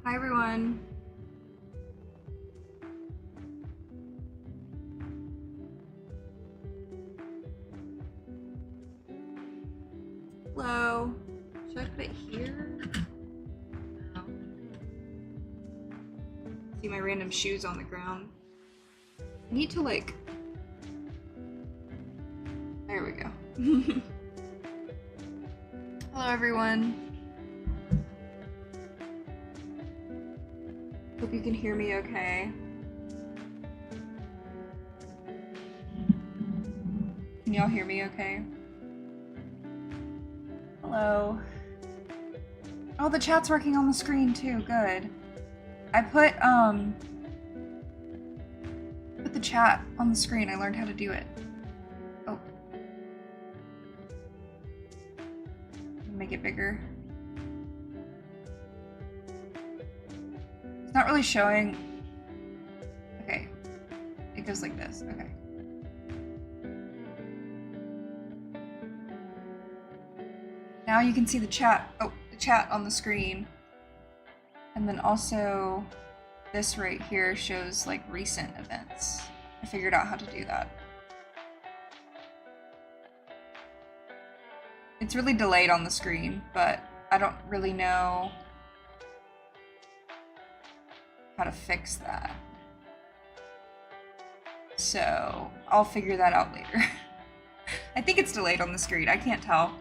Hi everyone. Hello. Should I put it here? No. See my random shoes on the ground. I need to like... There we go. Hello everyone. Hope you can hear me okay. Can y'all hear me okay? Hello. Oh, the chat's working on the screen too, good. I put the chat on the screen. I learned how to do it. Oh. Make it bigger. It's not really showing. Okay. It goes like this. Okay. Now you can see the chat. Oh, the chat on the screen. And then also this right here shows like recent events. I figured out how to do that. It's really delayed on the screen, but I don't really know how to fix that. So I'll figure that out later. I think it's delayed on the screen. I can't tell.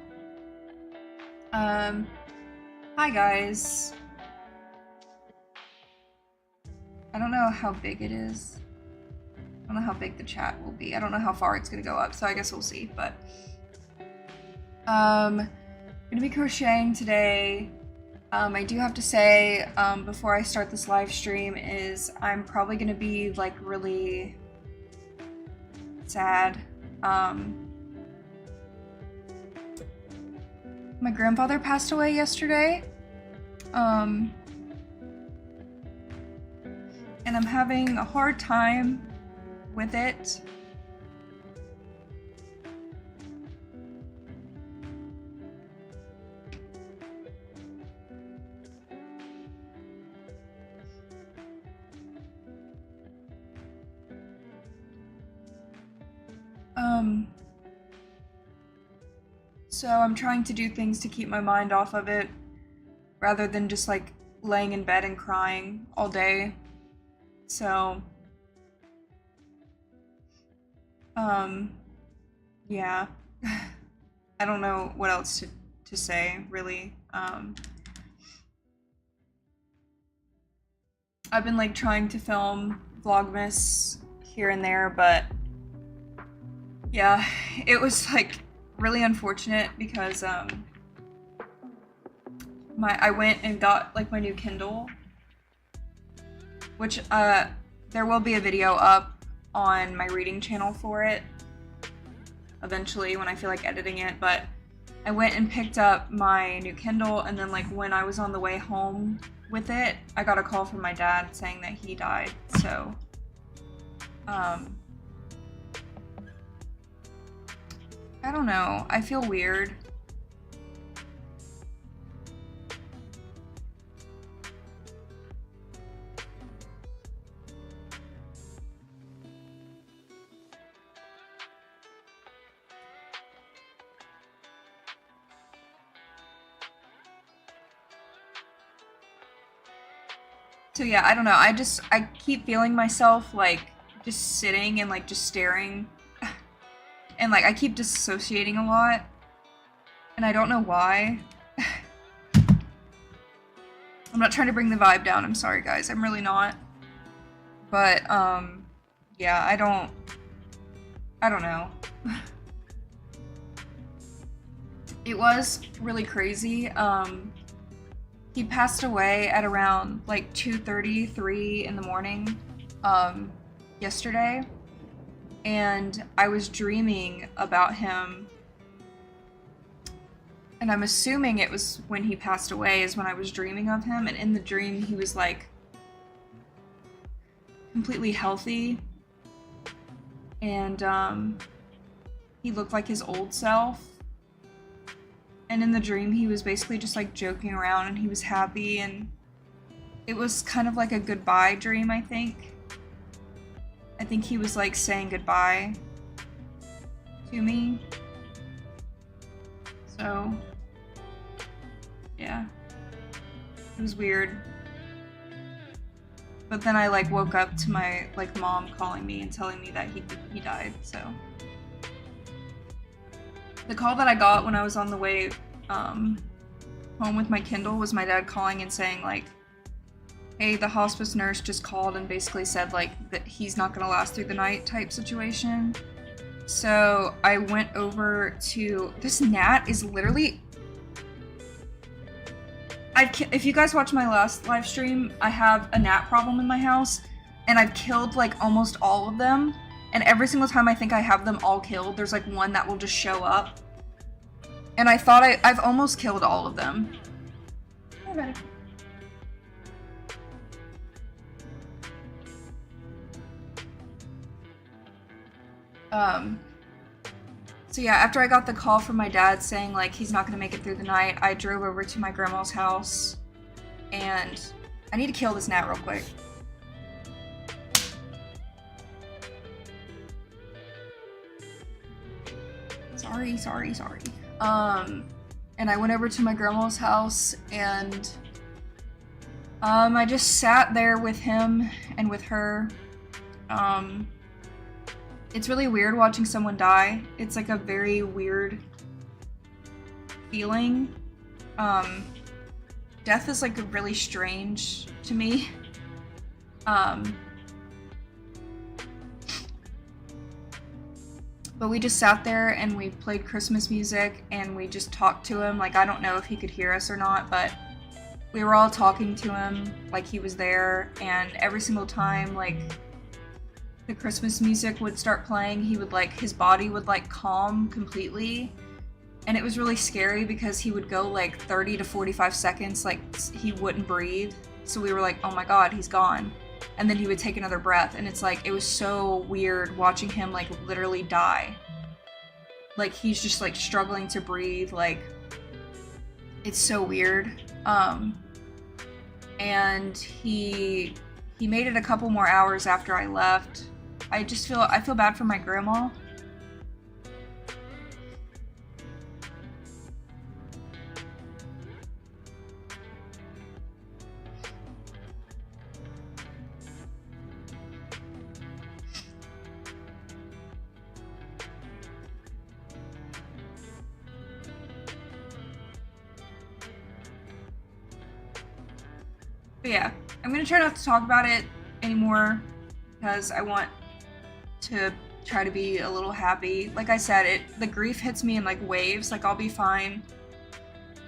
Hi guys. I don't know how big it is. I don't know how big the chat will be. I don't know how far it's gonna go up, so I guess we'll see, but I'm gonna be crocheting today. I do have to say, before I start this live stream, is I'm probably gonna be like really sad. My grandfather passed away yesterday. And I'm having a hard time with it. So I'm trying to do things to keep my mind off of it, rather than just like laying in bed and crying all day. So, yeah. I don't know what else to say, really. I've been like trying to film Vlogmas here and there, but yeah, it was like really unfortunate because I went and got like my new Kindle, which there will be a video up on my reading channel for it eventually when I feel like editing it, but I went and picked up my new Kindle, and then like when I was on the way home with it, I got a call from my dad saying that he died. So I don't know, I feel weird. So yeah, I don't know, I keep feeling myself like just sitting and like just staring, and like I keep disassociating a lot, and I don't know why. I'm not trying to bring the vibe down, I'm sorry guys, I'm really not. But yeah, I don't know. It was really crazy. He passed away at around like 2:33 in the morning yesterday, and I was dreaming about him, and I'm assuming it was when he passed away is when I was dreaming of him, and in the dream he was like completely healthy, and he looked like his old self. And in the dream, he was basically just like joking around, and he was happy, and it was kind of like a goodbye dream, I think. I think he was like saying goodbye to me. So, yeah. It was weird. But then I like woke up to my like mom calling me and telling me that he died, so. The call that I got when I was on the way home with my Kindle was my dad calling and saying like, hey, the hospice nurse just called and basically said like that he's not gonna last through the night type situation. So I went over to, this gnat is literally, if you guys watched my last live stream, I have a gnat problem in my house and I've killed like almost all of them. And every single time I think I have them all killed, there's like one that will just show up. And I thought I've almost killed all of them. Hi, buddy. So yeah, after I got the call from my dad saying like he's not gonna make it through the night, I drove over to my grandma's house and I need to kill this gnat real quick. Sorry. And I went over to my grandma's house and I just sat there with him and with her. It's really weird watching someone die. It's like a very weird feeling. Death is like really strange to me. But we just sat there and we played Christmas music and we just talked to him. Like, I don't know if he could hear us or not, but we were all talking to him like he was there. And every single time, like, the Christmas music would start playing, he would like, his body would like calm completely. And it was really scary because he would go like 30 to 45 seconds, like he wouldn't breathe. So we were like, oh my God, he's gone. And then he would take another breath. And it's like, it was so weird watching him like literally die. Like he's just like struggling to breathe. Like it's so weird. And he made it a couple more hours after I left. I feel bad for my grandma. But yeah, I'm gonna try not to talk about it anymore because I want to try to be a little happy. Like I said, the grief hits me in like waves. Like I'll be fine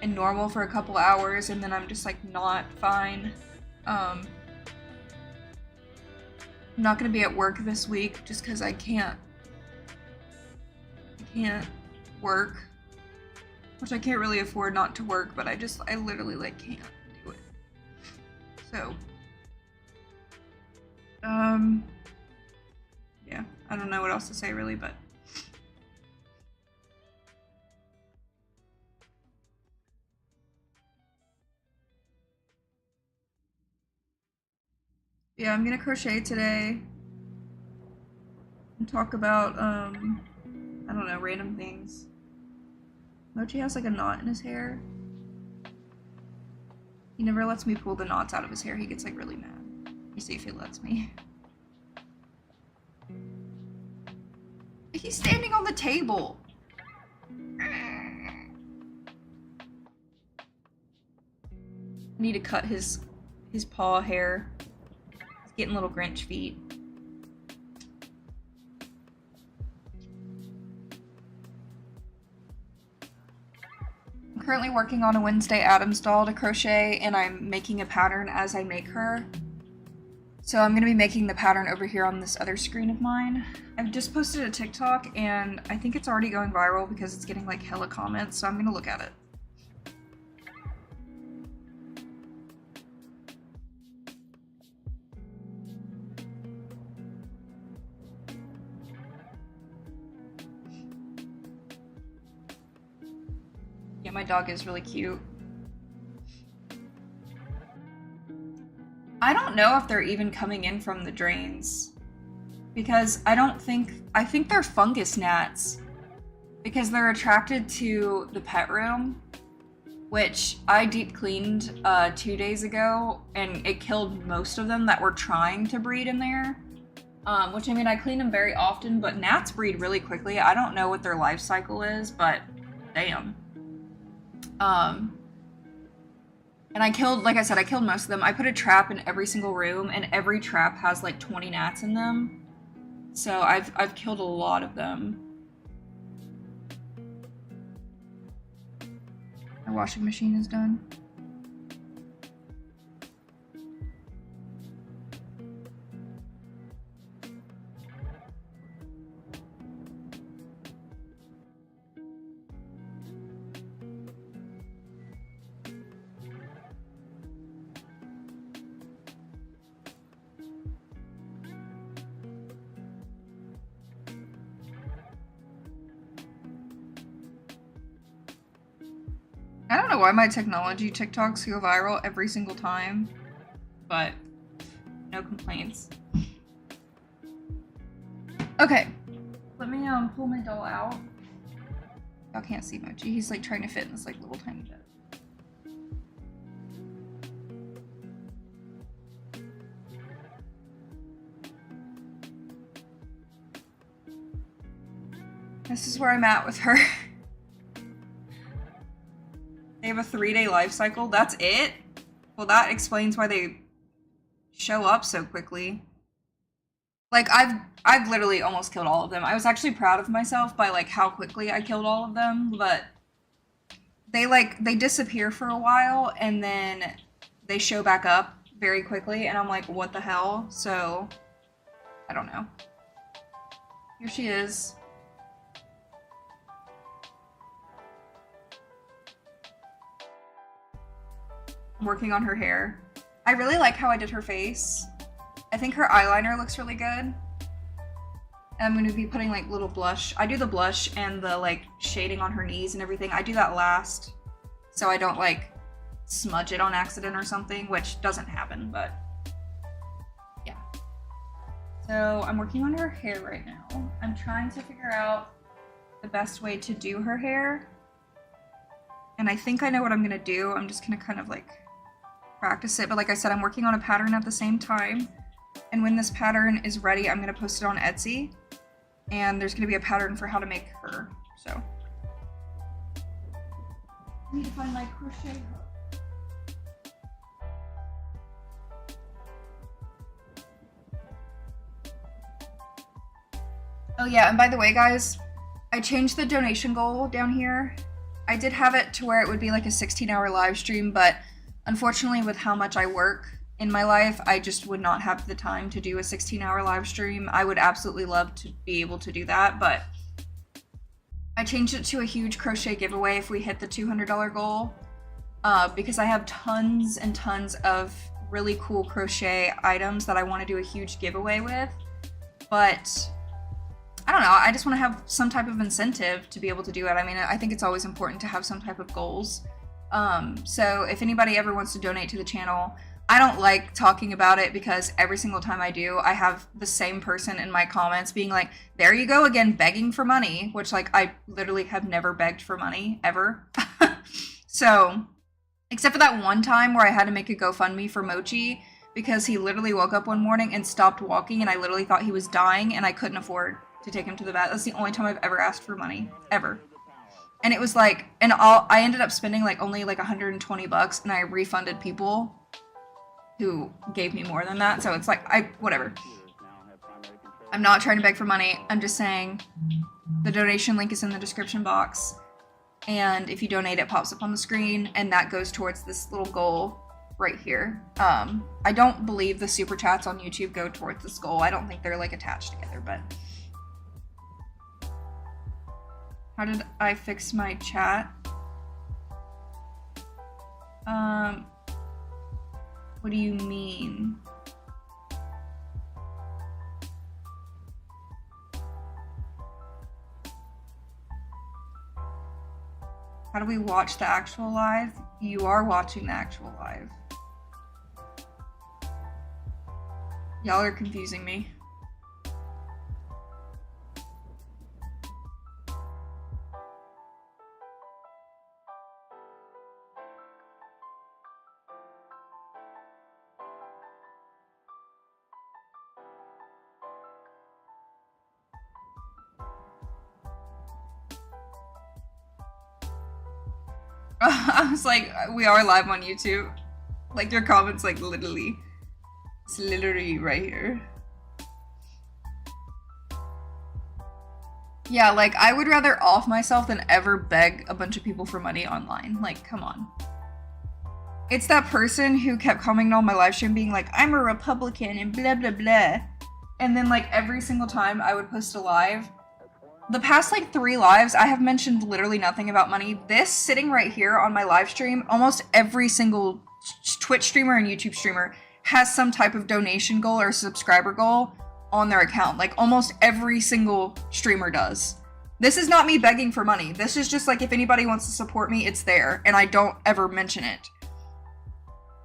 and normal for a couple hours and then I'm just like not fine. I'm not gonna be at work this week just because I can't work, which I can't really afford not to work, but I literally like can't do it. So, yeah, I don't know what else to say really, but yeah, I'm gonna crochet today and talk about, I don't know, random things. Mochi has like a knot in his hair. He never lets me pull the knots out of his hair. He gets like really mad. Let me see if he lets me. He's standing on the table. I need to cut his paw hair. He's getting little Grinch feet. I'm currently working on a Wednesday Addams doll to crochet, and I'm making a pattern as I make her. So I'm going to be making the pattern over here on this other screen of mine. I've just posted a TikTok, and I think it's already going viral because it's getting like hella comments, so I'm going to look at it. Yeah, my dog is really cute. I don't know if they're even coming in from the drains. Because I think they're fungus gnats. Because they're attracted to the pet room, which I deep cleaned 2 days ago, and it killed most of them that were trying to breed in there. Which, I mean, I clean them very often, but gnats breed really quickly. I don't know what their life cycle is, but damn. And I killed, like I said, I killed most of them. I put a trap in every single room, and every trap has like 20 gnats in them. So I've killed a lot of them. My washing machine is done. I don't know why my technology TikToks go viral every single time, but no complaints. Okay, let me pull my doll out. Y'all can't see Mochi. He's like trying to fit in this like little tiny bit. This is where I'm at with her. They have a 3-day life cycle. That's it? Well, that explains why they show up so quickly. Like, I've literally almost killed all of them. I was actually proud of myself by like how quickly I killed all of them, but they disappear for a while and then they show back up very quickly, and I'm like, what the hell? So I don't know. Here she is. Working on her hair. I really like how I did her face. I think her eyeliner looks really good. And I'm going to be putting like little blush. I do the blush and the like shading on her knees and everything. I do that last so I don't like smudge it on accident or something, which doesn't happen, but yeah. So I'm working on her hair right now. I'm trying to figure out the best way to do her hair. And I think I know what I'm going to do. I'm just going to kind of like practice it, but like I said, I'm working on a pattern at the same time, and when this pattern is ready, I'm going to post it on Etsy, and there's going to be a pattern for how to make her. So I need to find my crochet hook. Oh yeah, and by the way guys, I changed the donation goal down here. I did have it to where it would be like a 16-hour live stream, but unfortunately, with how much I work in my life, I just would not have the time to do a 16-hour live stream. I would absolutely love to be able to do that, but I changed it to a huge crochet giveaway if we hit the $200 goal, because I have tons and tons of really cool crochet items that I want to do a huge giveaway with, but I don't know, I just want to have some type of incentive to be able to do it. I mean, I think it's always important to have some type of goals. So if anybody ever wants to donate to the channel, I don't like talking about it because every single time I do, I have the same person in my comments being like, there you go again, begging for money, which like I literally have never begged for money ever. So, except for that one time where I had to make a GoFundMe for Mochi because he literally woke up one morning and stopped walking and I literally thought he was dying and I couldn't afford to take him to the vet. That's the only time I've ever asked for money, ever. And it was like, and I ended up spending like only like $120 and I refunded people who gave me more than that. So it's like, whatever. I'm not trying to beg for money. I'm just saying the donation link is in the description box. And if you donate, it pops up on the screen and that goes towards this little goal right here. I don't believe the super chats on YouTube go towards this goal. I don't think they're like attached together, but. How did I fix my chat? What do you mean? How do we watch the actual live? You are watching the actual live. Y'all are confusing me. I was like, we are live on YouTube. Like, your comments, like, literally. It's literally right here. Yeah, like, I would rather off myself than ever beg a bunch of people for money online. Like, come on. It's that person who kept commenting on my live stream being like, I'm a Republican and blah, blah, blah. And then, like, every single time I would post a live, the past, like, 3 lives, I have mentioned literally nothing about money. This sitting right here on my live stream, almost every single Twitch streamer and YouTube streamer has some type of donation goal or subscriber goal on their account. Like, almost every single streamer does. This is not me begging for money. This is just, like, if anybody wants to support me, it's there, and I don't ever mention it.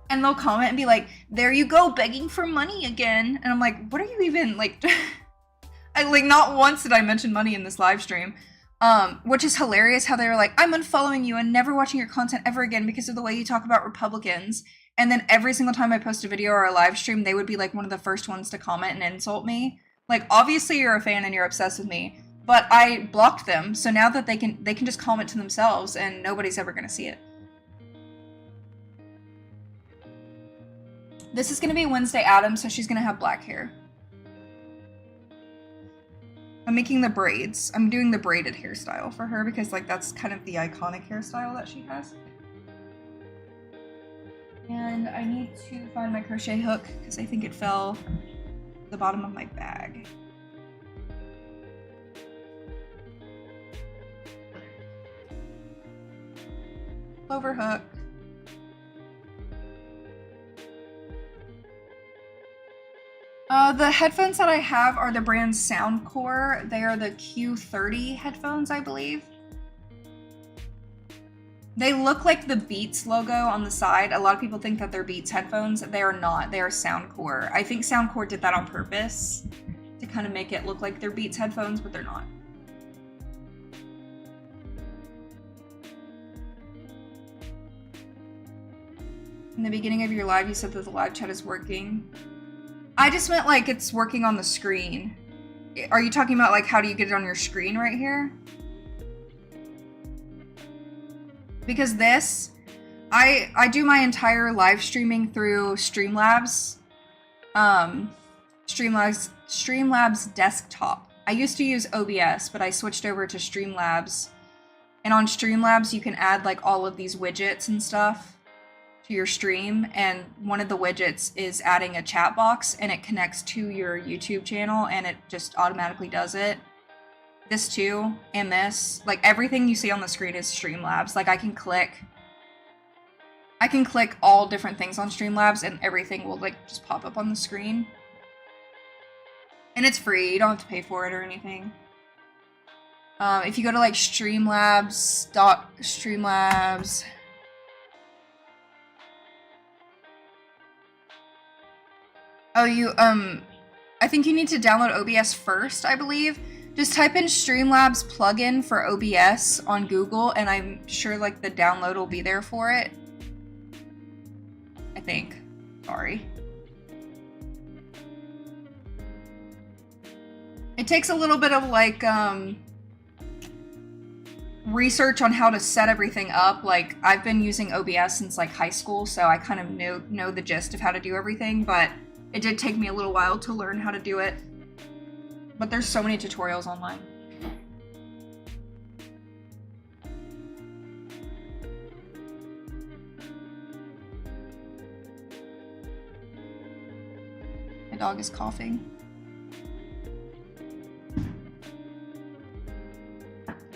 And they'll comment and be like, there you go, begging for money again. And I'm like, what are you even, like... not once did I mention money in this live stream, which is hilarious how they were like, I'm unfollowing you and never watching your content ever again because of the way you talk about Republicans. And then every single time I post a video or a live stream, they would be like one of the first ones to comment and insult me. Like, obviously you're a fan and you're obsessed with me, but I blocked them. So now that they can just comment to themselves and nobody's ever going to see it. This is going to be Wednesday Addams, so she's going to have black hair. I'm making the braids. I'm doing the braided hairstyle for her because, like, that's kind of the iconic hairstyle that she has. And I need to find my crochet hook because I think it fell to the bottom of my bag. Clover hook. The headphones that I have are the brand Soundcore. They are the Q30 headphones, I believe. They look like the Beats logo on the side. A lot of people think that they're Beats headphones. They are not. They are Soundcore. I think Soundcore did that on purpose to kind of make it look like they're Beats headphones, but they're not. In the beginning of your live, you said that the live chat is working. I just meant like it's working on the screen. Are you talking about like how do you get it on your screen right here? Because this, I do my entire live streaming through Streamlabs. Streamlabs desktop. I used to use OBS, but I switched over to Streamlabs. And on Streamlabs, you can add like all of these widgets and stuff to your stream, and one of the widgets is adding a chat box, and it connects to your YouTube channel, and it just automatically does it. This too, and this, like everything you see on the screen is Streamlabs. Like I can click all different things on Streamlabs, and everything will like just pop up on the screen. And it's free, you don't have to pay for it or anything. If you go to like Streamlabs. Oh, I think you need to download OBS first, I believe. Just type in Streamlabs plugin for OBS on Google, and I'm sure, like, the download will be there for it. I think. Sorry. It takes a little bit of, like, research on how to set everything up. Like, I've been using OBS since, like, high school, so I kind of know the gist of how to do everything, but it did take me a little while to learn how to do it, but there's so many tutorials online. My dog is coughing.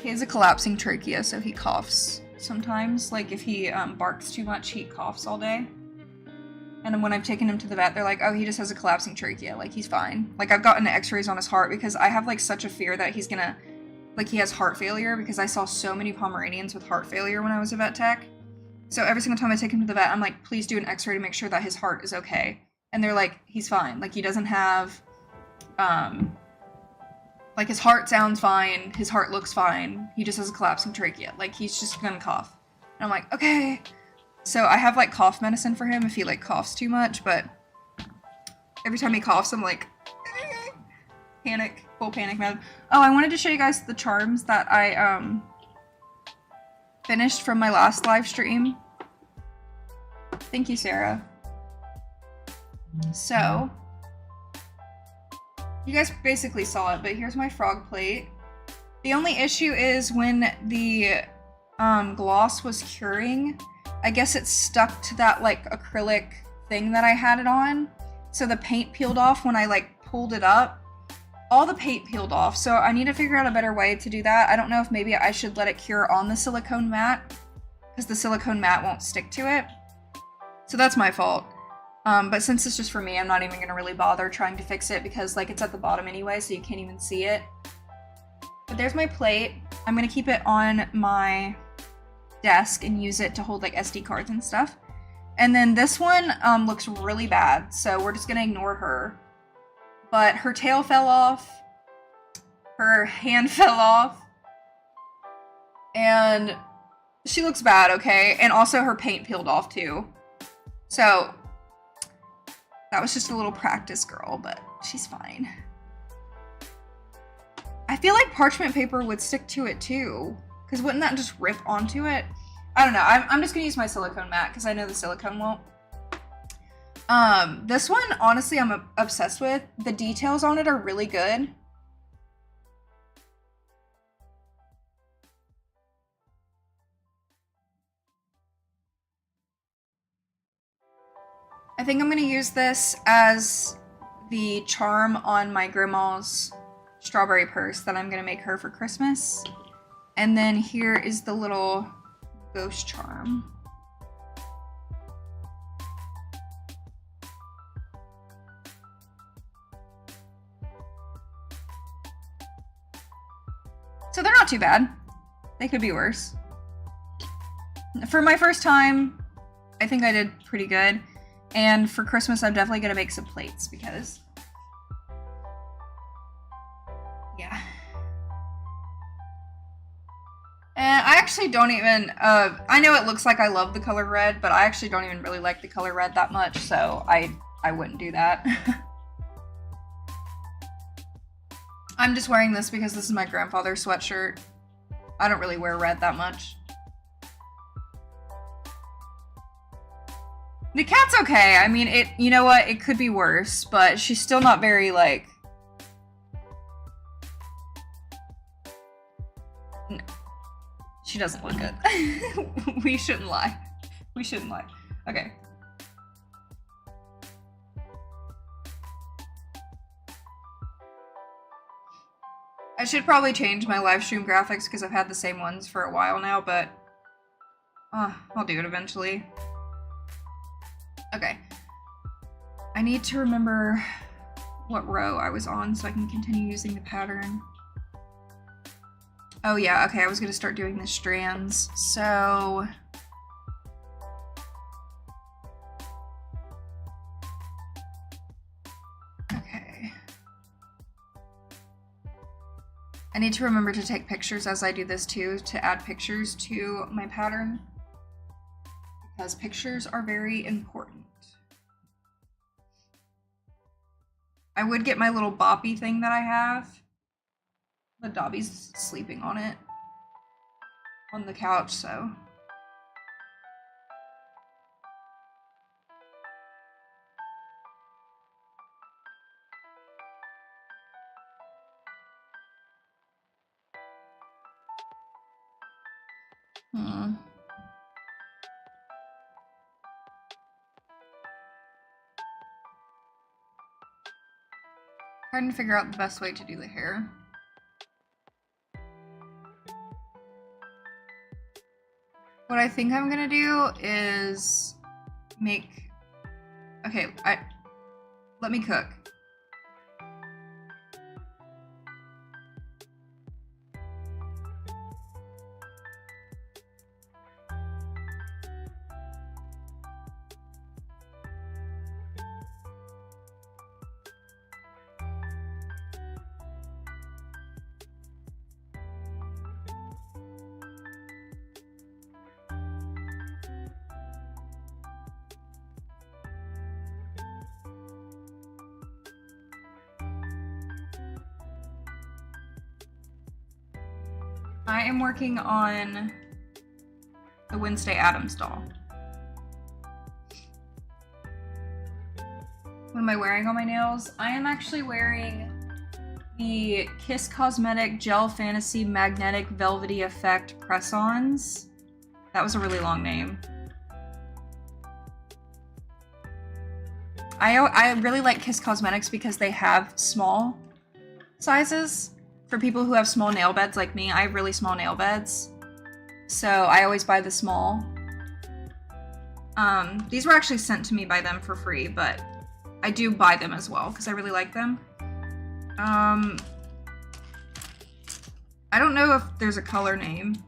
He has a collapsing trachea, so he coughs sometimes. Like if he barks too much, he coughs all day. And when I've taken him to the vet, they're like, oh, he just has a collapsing trachea. Like, he's fine. Like, I've gotten x-rays on his heart because I have, like, such a fear that he's gonna, like, he has heart failure because I saw so many Pomeranians with heart failure when I was a vet tech. So every single time I take him to the vet, I'm like, please do an x-ray to make sure that his heart is okay. and they're like, he's fine. Like, he doesn't have, like, his heart sounds fine, his heart looks fine, he just has a collapsing trachea. Like, he's just gonna cough. And I'm like, okay. So I have, like, cough medicine for him if he, like, coughs too much, but every time he coughs, I'm like, panic, full panic mode. Oh, I wanted to show you guys the charms that I, finished from my last live stream. Thank you, Sarah. So, you guys basically saw it, but here's my frog plate. The only issue is when the gloss was curing, I guess it stuck to that like acrylic thing that I had it on. So the paint peeled off when I like pulled it up. All the paint peeled off, so I need to figure out a better way to do that. I don't know if maybe I should let it cure on the silicone mat, because the silicone mat won't stick to it. So that's my fault. But since it's just for me, I'm not even gonna really bother trying to fix it because like it's at the bottom anyway, so you can't even see it. But there's my plate. I'm gonna keep it on my desk and use it to hold like SD cards and stuff. And then this one looks really bad, so we're just gonna ignore her. But her tail fell off, her hand fell off, and she looks bad, okay? And also her paint peeled off too. So that was just a little practice, girl, but she's fine. I feel like parchment paper would stick to it too, because wouldn't that just rip onto it? I don't know. I'm just gonna use my silicone mat because I know the silicone won't. This one, honestly, I'm obsessed with. The details on it are really good. I think I'm gonna use this as the charm on my grandma's strawberry purse that I'm gonna make her for Christmas. And then here is the little ghost charm. So they're not too bad. They could be worse. For my first time, I think I did pretty good. And for Christmas, I'm definitely gonna make some plates because, yeah. And I actually don't even, I know it looks like I love the color red, but I actually don't even really like the color red that much, so I wouldn't do that. I'm just wearing this because this is my grandfather's sweatshirt. I don't really wear red that much. The cat's okay. I mean, you know what? It could be worse, but she's still not very, like... No. She doesn't look good. We shouldn't lie. We shouldn't lie. Okay. I should probably change my live stream graphics because I've had the same ones for a while now, but I'll do it eventually. Okay. I need to remember what row I was on so I can continue using the pattern. Oh yeah, okay, I was gonna start doing the strands, so... Okay. I need to remember to take pictures as I do this too, to add pictures to my pattern, because pictures are very important. I would get my little boppy thing that I have, but Dobby's sleeping on it, on the couch, so. Trying to figure out the best way to do the hair. What I think I'm gonna do is make... Okay, let me cook. I am working on the Wednesday Addams doll. What am I wearing on my nails? I am actually wearing the Kiss Cosmetic Gel Fantasy Magnetic Velvety Effect Press-Ons. That was a really long name. I really like Kiss Cosmetics because they have small sizes. For people who have small nail beds like me, I have really small nail beds. So I always buy the small. These were actually sent to me by them for free, but I do buy them as well because I really like them. I don't know if there's a color name.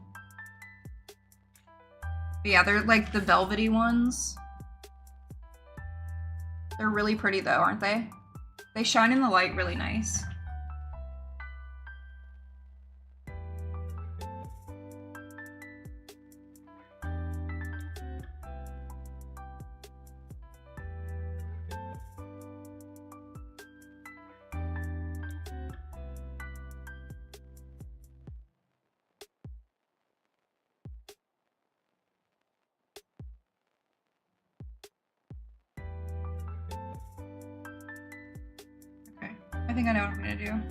But yeah, they're like the velvety ones. They're really pretty though, aren't they? They shine in the light really nice. I think I know what I'm gonna do.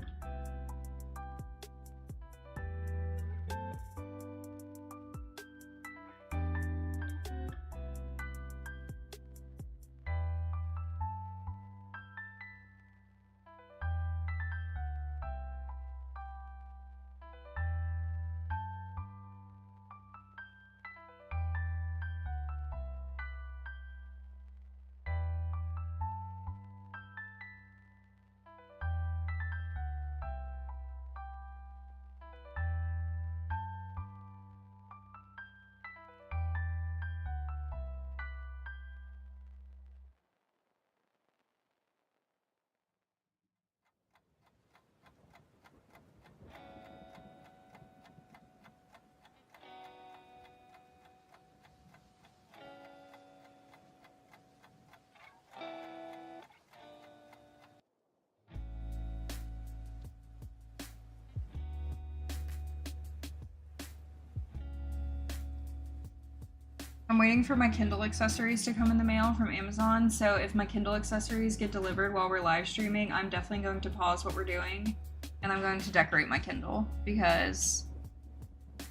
I'm waiting for my Kindle accessories to come in the mail from Amazon, so if my Kindle accessories get delivered while we're live streaming, I'm definitely going to pause what we're doing, and I'm going to decorate my Kindle, because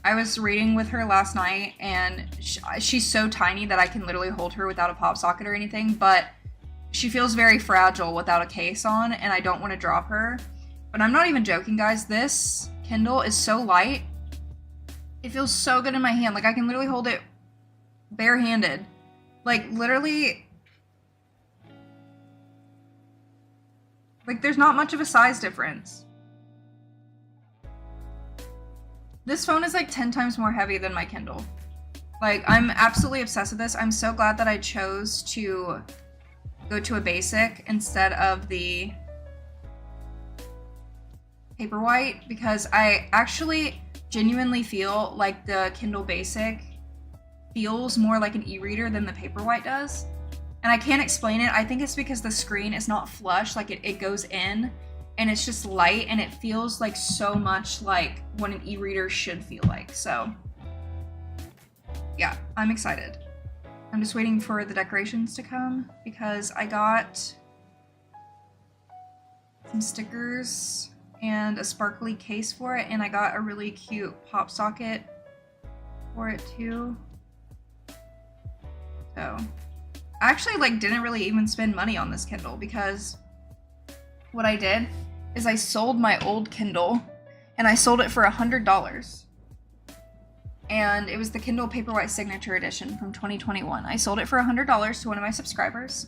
I was reading with her last night, and she's so tiny that I can literally hold her without a pop socket or anything, but she feels very fragile without a case on, and I don't want to drop her. But I'm not even joking, guys. This Kindle is so light. It feels so good in my hand. Like, I can literally hold it barehanded. Like, literally, like, there's not much of a size difference. This phone is like 10 times more heavy than my Kindle. Like, I'm absolutely obsessed with this. I'm so glad that I chose to go to a basic instead of the Paperwhite, because I actually genuinely feel like the Kindle Basic feels more like an e-reader than the Paperwhite does. And I can't explain it. I think it's because the screen is not flush, like it goes in, and it's just light, and it feels like so much like what an e-reader should feel like. So yeah, I'm excited. I'm just waiting for the decorations to come because I got some stickers and a sparkly case for it, and I got a really cute pop socket for it too. So I actually like didn't really even spend money on this Kindle, because what I did is I sold my old Kindle, and I sold it for $100. And it was the Kindle Paperwhite Signature Edition from 2021. I sold it for $100 to one of my subscribers.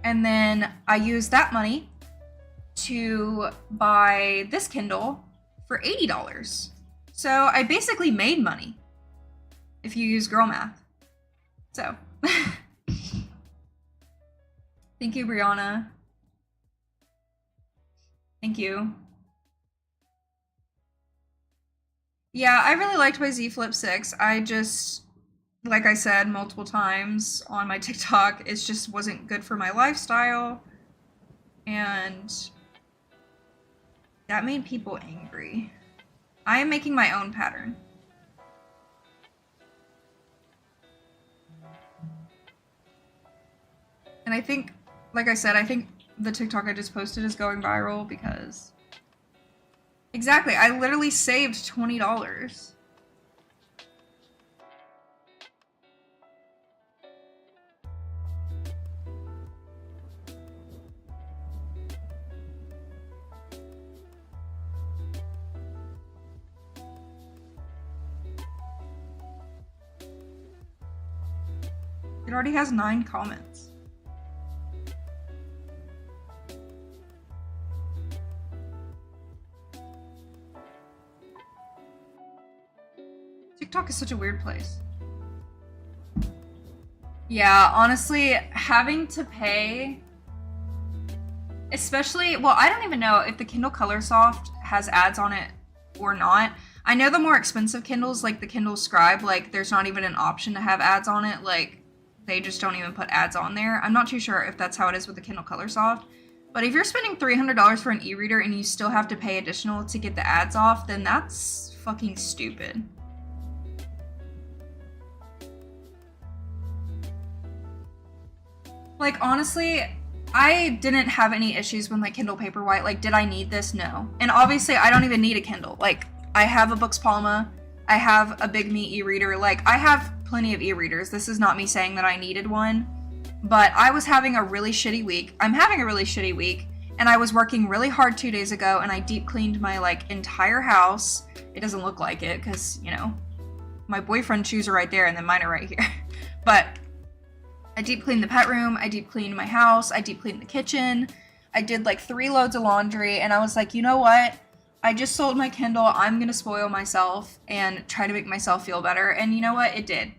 And then I used that money to buy this Kindle for $80. So I basically made money, if you use girl math. So, thank you, Brianna. Thank you. Yeah, I really liked my Z Flip 6. I just, like I said multiple times on my TikTok, it just wasn't good for my lifestyle. And that made people angry. I am making my own pattern. And I think, like I said, I think the TikTok I just posted is going viral because... Exactly, I literally saved $20. It already has 9 comments. TikTok is such a weird place. Yeah, honestly, having to pay, especially, well, I don't even know if the Kindle Colorsoft has ads on it or not. I know the more expensive Kindles, like the Kindle Scribe, like there's not even an option to have ads on it. Like they just don't even put ads on there. I'm not too sure if that's how it is with the Kindle Colorsoft. But if you're spending $300 for an e-reader and you still have to pay additional to get the ads off, then that's fucking stupid. Like, honestly, I didn't have any issues with my Kindle Paperwhite. Like, did I need this? No. And obviously, I don't even need a Kindle. Like, I have a Books Palma. I have a Big Me e-reader. Like, I have plenty of e-readers. This is not me saying that I needed one. But I was having a really shitty week. I'm having a really shitty week. And I was working really hard 2 days ago, and I deep cleaned my, like, entire house. It doesn't look like it, because, you know, my boyfriend's shoes are right there, and then mine are right here. But I deep cleaned the pet room, I deep cleaned my house, I deep cleaned the kitchen, I did like 3 loads of laundry, and I was like, you know what? I just sold my Kindle, I'm gonna spoil myself and try to make myself feel better, and you know what? It did.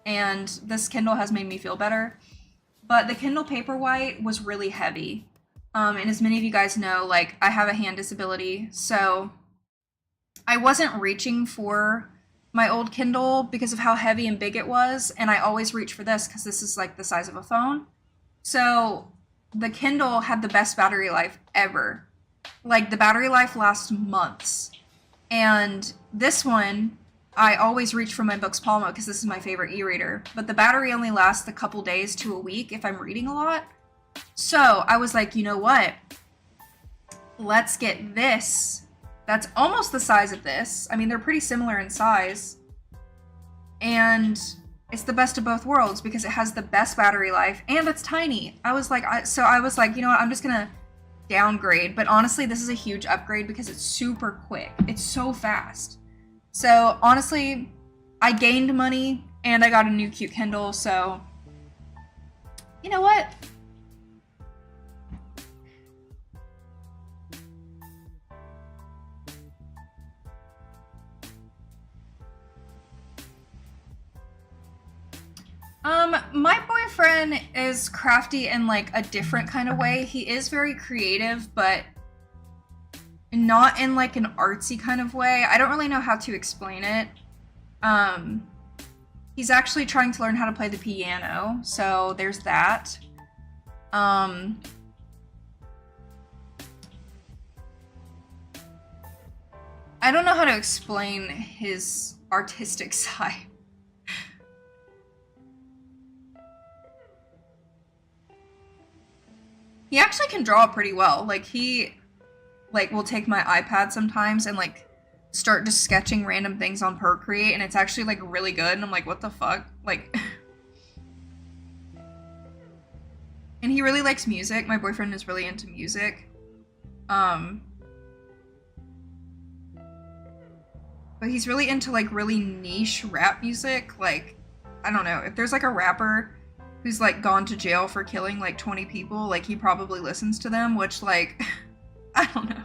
And this Kindle has made me feel better. But the Kindle Paperwhite was really heavy. And as many of you guys know, like, I have a hand disability, so I wasn't reaching for my old Kindle because of how heavy and big it was, and I always reach for this because this is like the size of a phone. So the Kindle had the best battery life ever. Like, the battery life lasts months. And this one, I always reach for my Books Palma because this is my favorite e-reader, but the battery only lasts a couple days to a week if I'm reading a lot. So I was like, you know what? Let's get this. That's almost the size of this. I mean, they're pretty similar in size. And it's the best of both worlds because it has the best battery life and it's tiny. I was like, you know what? I'm just gonna downgrade. But honestly, this is a huge upgrade because it's super quick. It's so fast. So honestly, I gained money and I got a new cute Kindle. So you know what? My boyfriend is crafty in like a different kind of way. He is very creative, but not in like an artsy kind of way. I don't really know how to explain it. He's actually trying to learn how to play the piano, so there's that. I don't know how to explain his artistic side. He actually can draw pretty well. Like, he, like, will take my iPad sometimes and, like, start just sketching random things on Procreate, and it's actually, like, really good, and I'm like, what the fuck? Like, and he really likes music. My boyfriend is really into music. But he's really into, like, really niche rap music. Like, I don't know, if there's, like, a rapper who's, like, gone to jail for killing, like, 20 people, like, he probably listens to them, which, like, I don't know.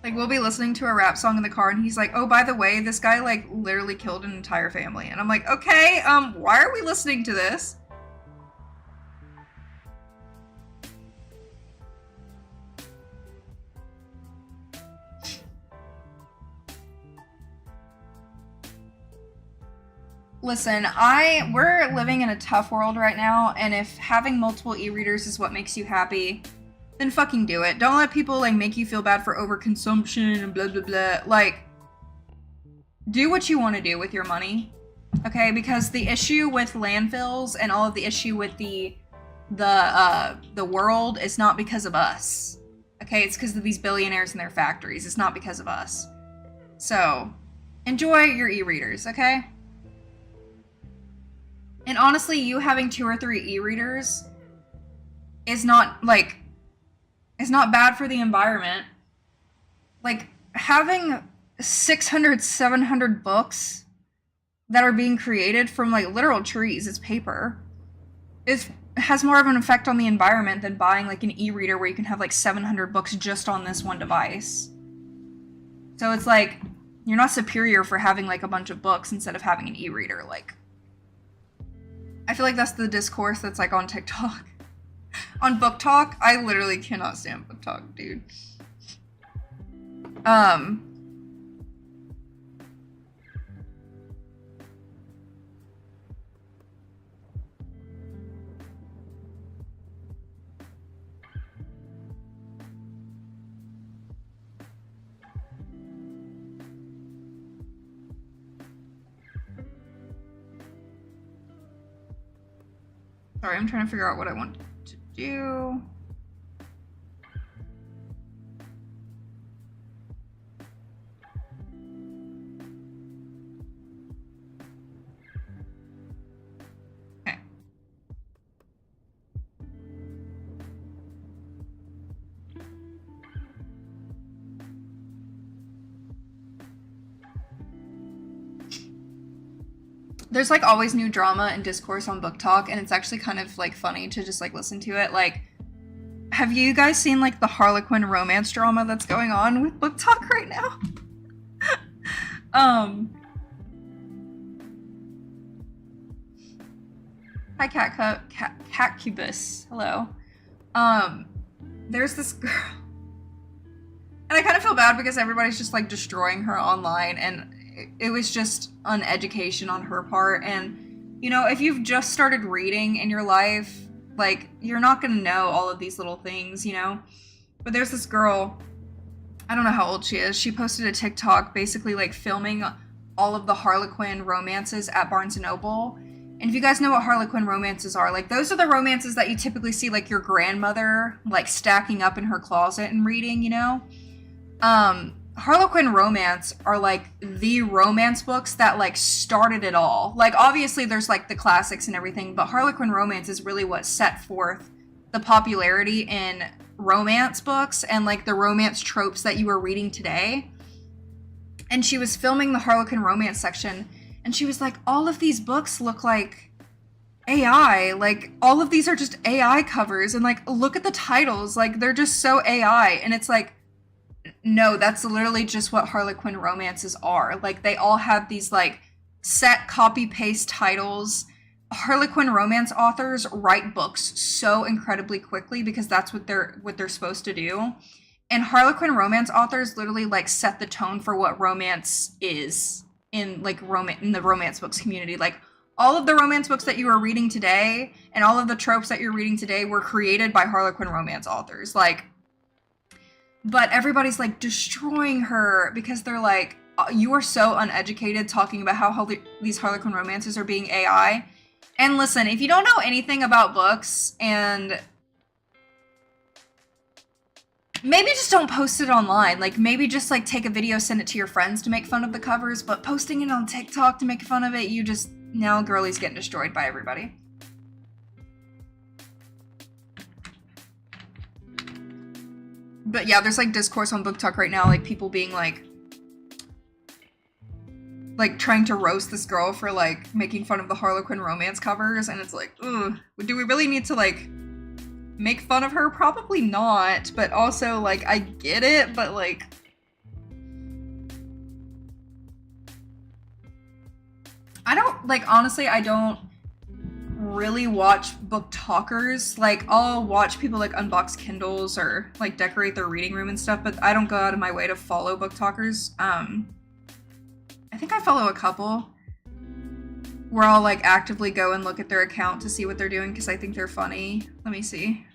Like, we'll be listening to a rap song in the car, and he's like, oh, by the way, this guy, like, literally killed an entire family. And I'm like, okay, why are we listening to this? Listen, we're living in a tough world right now, and if having multiple e-readers is what makes you happy, then fucking do it. Don't let people like make you feel bad for overconsumption and blah blah blah. Like, do what you want to do with your money, okay? Because the issue with landfills and all of the issue with the world is not because of us, okay? It's because of these billionaires and their factories. It's not because of us. So, enjoy your e-readers, okay? And honestly, you having 2 or 3 e-readers is not, like, it's not bad for the environment. Like, having 600, 700 books that are being created from, like, literal trees, it's paper, has more of an effect on the environment than buying, like, an e-reader where you can have, like, 700 books just on this one device. So it's like, you're not superior for having, like, a bunch of books instead of having an e-reader. Like, I feel like that's the discourse that's, like, on TikTok. On BookTok, I literally cannot stand BookTok, dude. Sorry, I'm trying to figure out what I want to do. Okay. There's like always new drama and discourse on BookTok, and it's actually kind of like funny to just like listen to it. Like, have you guys seen like the Harlequin romance drama that's going on with BookTok right now? Hi Catcubus. Hello. There's this girl. And I kind of feel bad because everybody's just like destroying her online, and it was just uneducation on her part. And, you know, if you've just started reading in your life, like, you're not gonna know all of these little things, you know? But there's this girl, I don't know how old she is, she posted a TikTok basically, like, filming all of the Harlequin romances at Barnes & Noble. And if you guys know what Harlequin romances are, like, those are the romances that you typically see, like, your grandmother, like, stacking up in her closet and reading, you know? Harlequin romance are like the romance books that like started it all. Like, obviously there's like the classics and everything, but Harlequin romance is really what set forth the popularity in romance books and like the romance tropes that you are reading today. And she was filming the Harlequin romance section, and she was like, all of these books look like AI. Like, all of these are just AI covers, and like, look at the titles, like they're just so AI. And it's like, no, that's literally just what Harlequin romances are. Like, they all have these like set copy-paste titles. Harlequin romance authors write books so incredibly quickly because that's what they're supposed to do. And Harlequin romance authors literally like set the tone for what romance is in like in the romance books community. Like, all of the romance books that you are reading today and all of the tropes that you're reading today were created by Harlequin romance authors. Like, but everybody's like destroying her because they're like, you are so uneducated talking about how these Harlequin romances are being AI. And listen, if you don't know anything about books, and maybe just don't post it online. Like, maybe just like take a video, send it to your friends to make fun of the covers, but posting it on TikTok to make fun of it, now girlie's getting destroyed by everybody. But yeah, there's like discourse on BookTok right now, like people being like trying to roast this girl for like making fun of the Harlequin romance covers, and it's like, ugh, do we really need to like make fun of her? Probably not, but also like I get it, but like I don't like, honestly, I don't really watch BookTokers. Like, I'll watch people like unbox Kindles or like decorate their reading room and stuff, but I don't go out of my way to follow BookTokers. I think I follow a couple where I'll like actively go and look at their account to see what they're doing because I think they're funny. Let me see.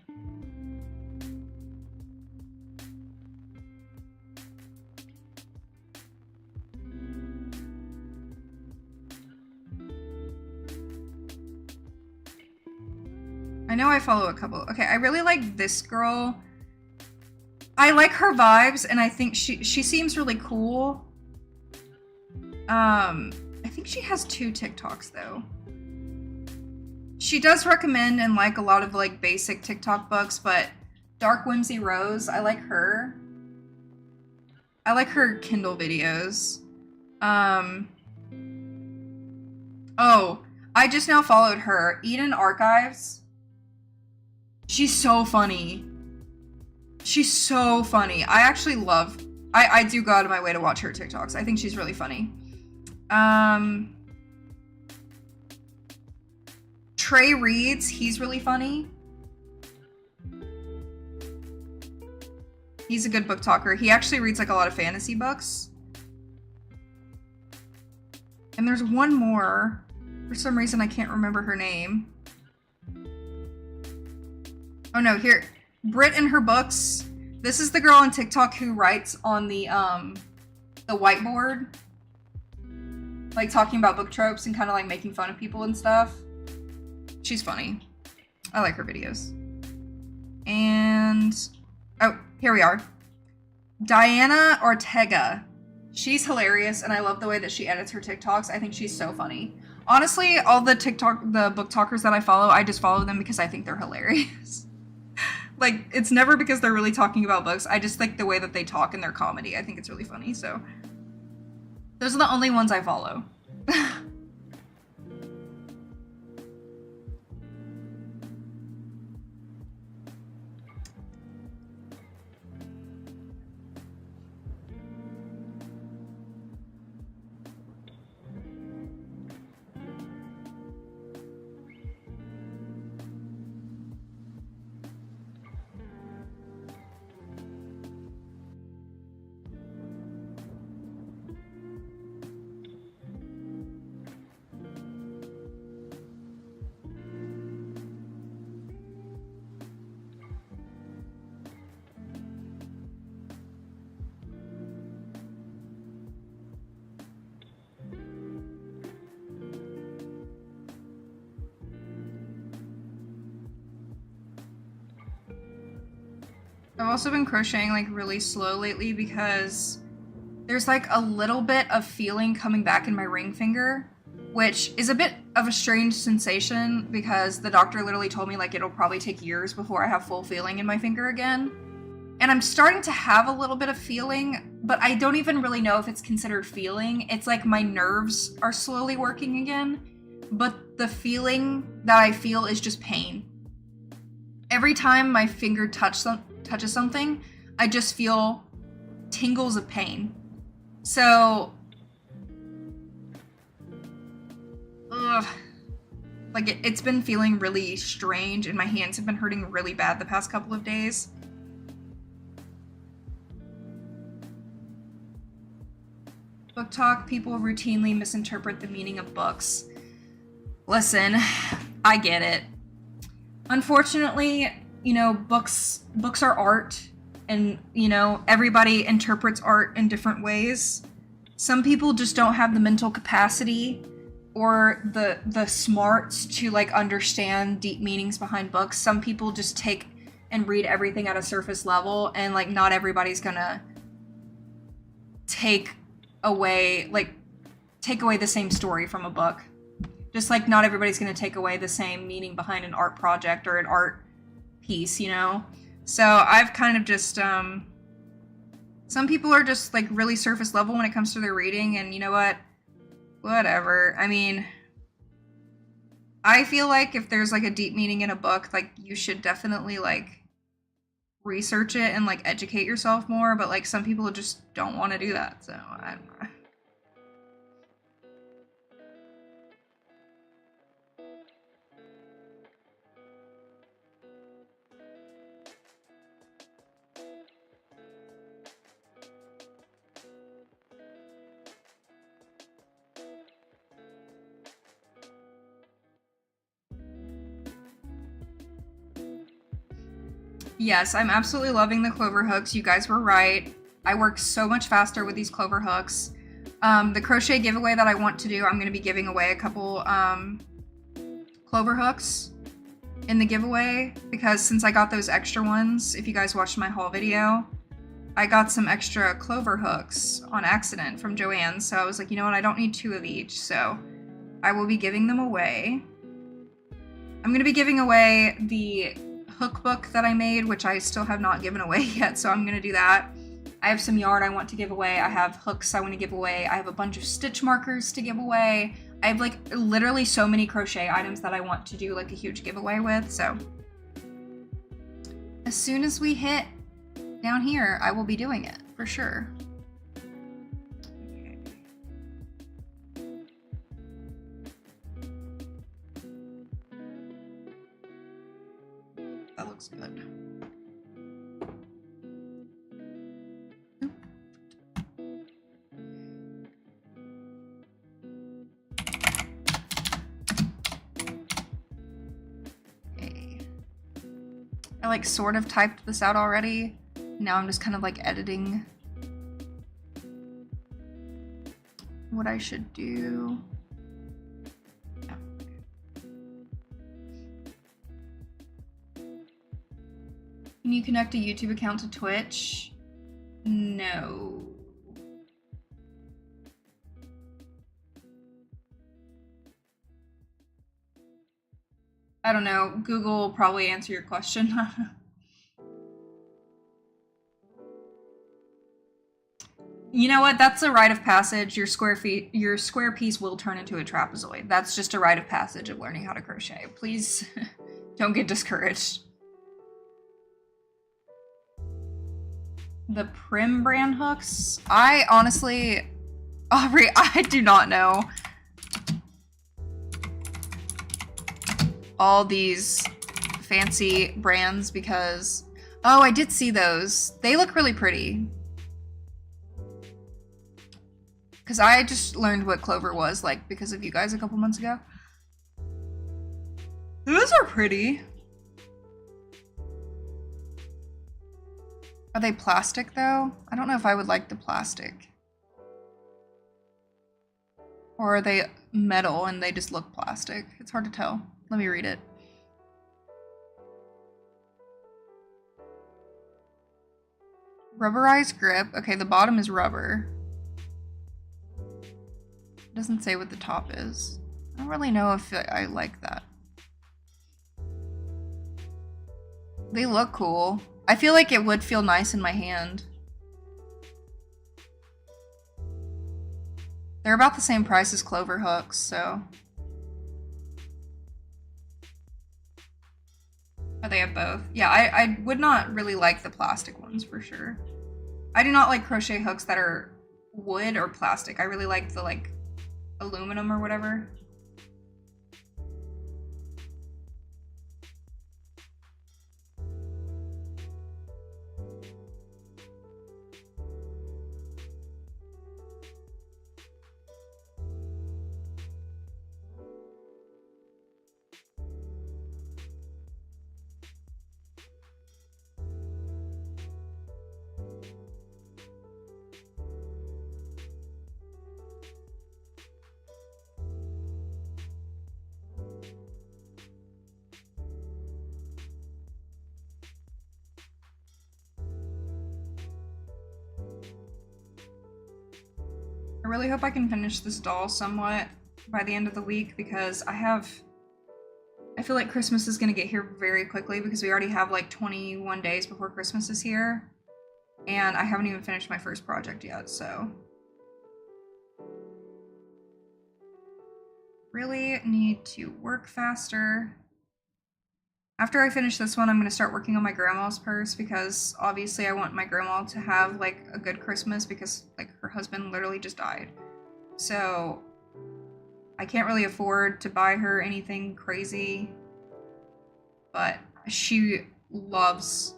I know I follow a couple. Okay, I really like this girl. I like her vibes, and I think she seems really cool. I think she has 2 TikToks though. She does recommend and like a lot of like basic TikTok books, but Dark Whimsy Rose, I like her. I like her Kindle videos. Oh, I just now followed her. Eden Archives. She's so funny. She's so funny. I actually love... I do go out of my way to watch her TikToks. I think she's really funny. Trey Reads. He's really funny. He's a good book talker. He actually reads like a lot of fantasy books. And there's one more. For some reason, I can't remember her name. Oh no, here. Brit and her books. This is the girl on TikTok who writes on the whiteboard. Like talking about book tropes and kind of like making fun of people and stuff. She's funny. I like her videos. And, oh, here we are. Diana Ortega. She's hilarious, and I love the way that she edits her TikToks. I think she's so funny. Honestly, all the book talkers that I follow, I just follow them because I think they're hilarious. Like, it's never because they're really talking about books. I just like the way that they talk in their comedy. I think it's really funny, so. Those are the only ones I follow. I've also been crocheting like really slow lately because there's like a little bit of feeling coming back in my ring finger, which is a bit of a strange sensation because the doctor literally told me like it'll probably take years before I have full feeling in my finger again. And I'm starting to have a little bit of feeling, but I don't even really know if it's considered feeling. It's like my nerves are slowly working again, but the feeling that I feel is just pain. Every time my finger touches something, I just feel tingles of pain. So, like it's been feeling really strange and my hands have been hurting really bad the past couple of days. BookTok, people routinely misinterpret the meaning of books. Listen, I get it. Unfortunately, you know, books are art, and, you know, everybody interprets art in different ways. Some people just don't have the mental capacity or the smarts to, like, understand deep meanings behind books. Some people just take and read everything at a surface level, and, like, not everybody's gonna take away the same story from a book. Just like not everybody's gonna take away the same meaning behind an art project or an art piece, you know? So I've kind of just, some people are just like really surface level when it comes to their reading, and you know what? Whatever. I mean, I feel like if there's like a deep meaning in a book, like you should definitely like research it and like educate yourself more, but like some people just don't want to do that, so I don't know. Yes, I'm absolutely loving the clover hooks. You guys were right. I work so much faster with these clover hooks. The crochet giveaway that I want to do, I'm going to be giving away a couple clover hooks. in the giveaway, because since I got those extra ones, if you guys watched my haul video, I got some extra clover hooks on accident from Joanne, so I was like, you know what, I don't need 2 of each, so I will be giving them away. I'm going to be giving away the hook book that I made, which I still have not given away yet, so I'm going to do that. I have some yarn I want to give away. I have hooks I want to give away. I have a bunch of stitch markers to give away. I have like literally so many crochet items that I want to do like a huge giveaway with, so as soon as we hit down here, I will be doing it for sure. Okay. That looks good. I like sort of typed this out already. Now I'm just kind of like editing what I should do. Yeah. Can you connect a YouTube account to Twitch? No. I don't know. Google will probably answer your question. You know what? That's a rite of passage. Your square piece will turn into a trapezoid. That's just a rite of passage of learning how to crochet. Please don't get discouraged. The Prim brand hooks? I honestly, Aubrey, I do not know all these fancy brands because, oh, I did see those. They look really pretty. Because I just learned what clover was like because of you guys a couple months ago. Those are pretty. Are they plastic though? I don't know if I would like the plastic. Or are they metal and they just look plastic? It's hard to tell. Let me read it. Rubberized grip. Okay, the bottom is rubber. It doesn't say what the top is. I don't really know if I like that. They look cool. I feel like it would feel nice in my hand. They're about the same price as clover hooks, so. Oh, they have both. Yeah, I would not really like the plastic ones for sure. I do not like crochet hooks that are wood or plastic. I really like the like aluminum or whatever. I really hope I can finish this doll somewhat by the end of the week because I feel like Christmas is gonna get here very quickly because we already have like 21 days before Christmas is here and I haven't even finished my first project yet, so. Really need to work faster. After I finish this one, I'm gonna start working on my grandma's purse because obviously I want my grandma to have like a good Christmas because like her husband literally just died. So I can't really afford to buy her anything crazy, but she loves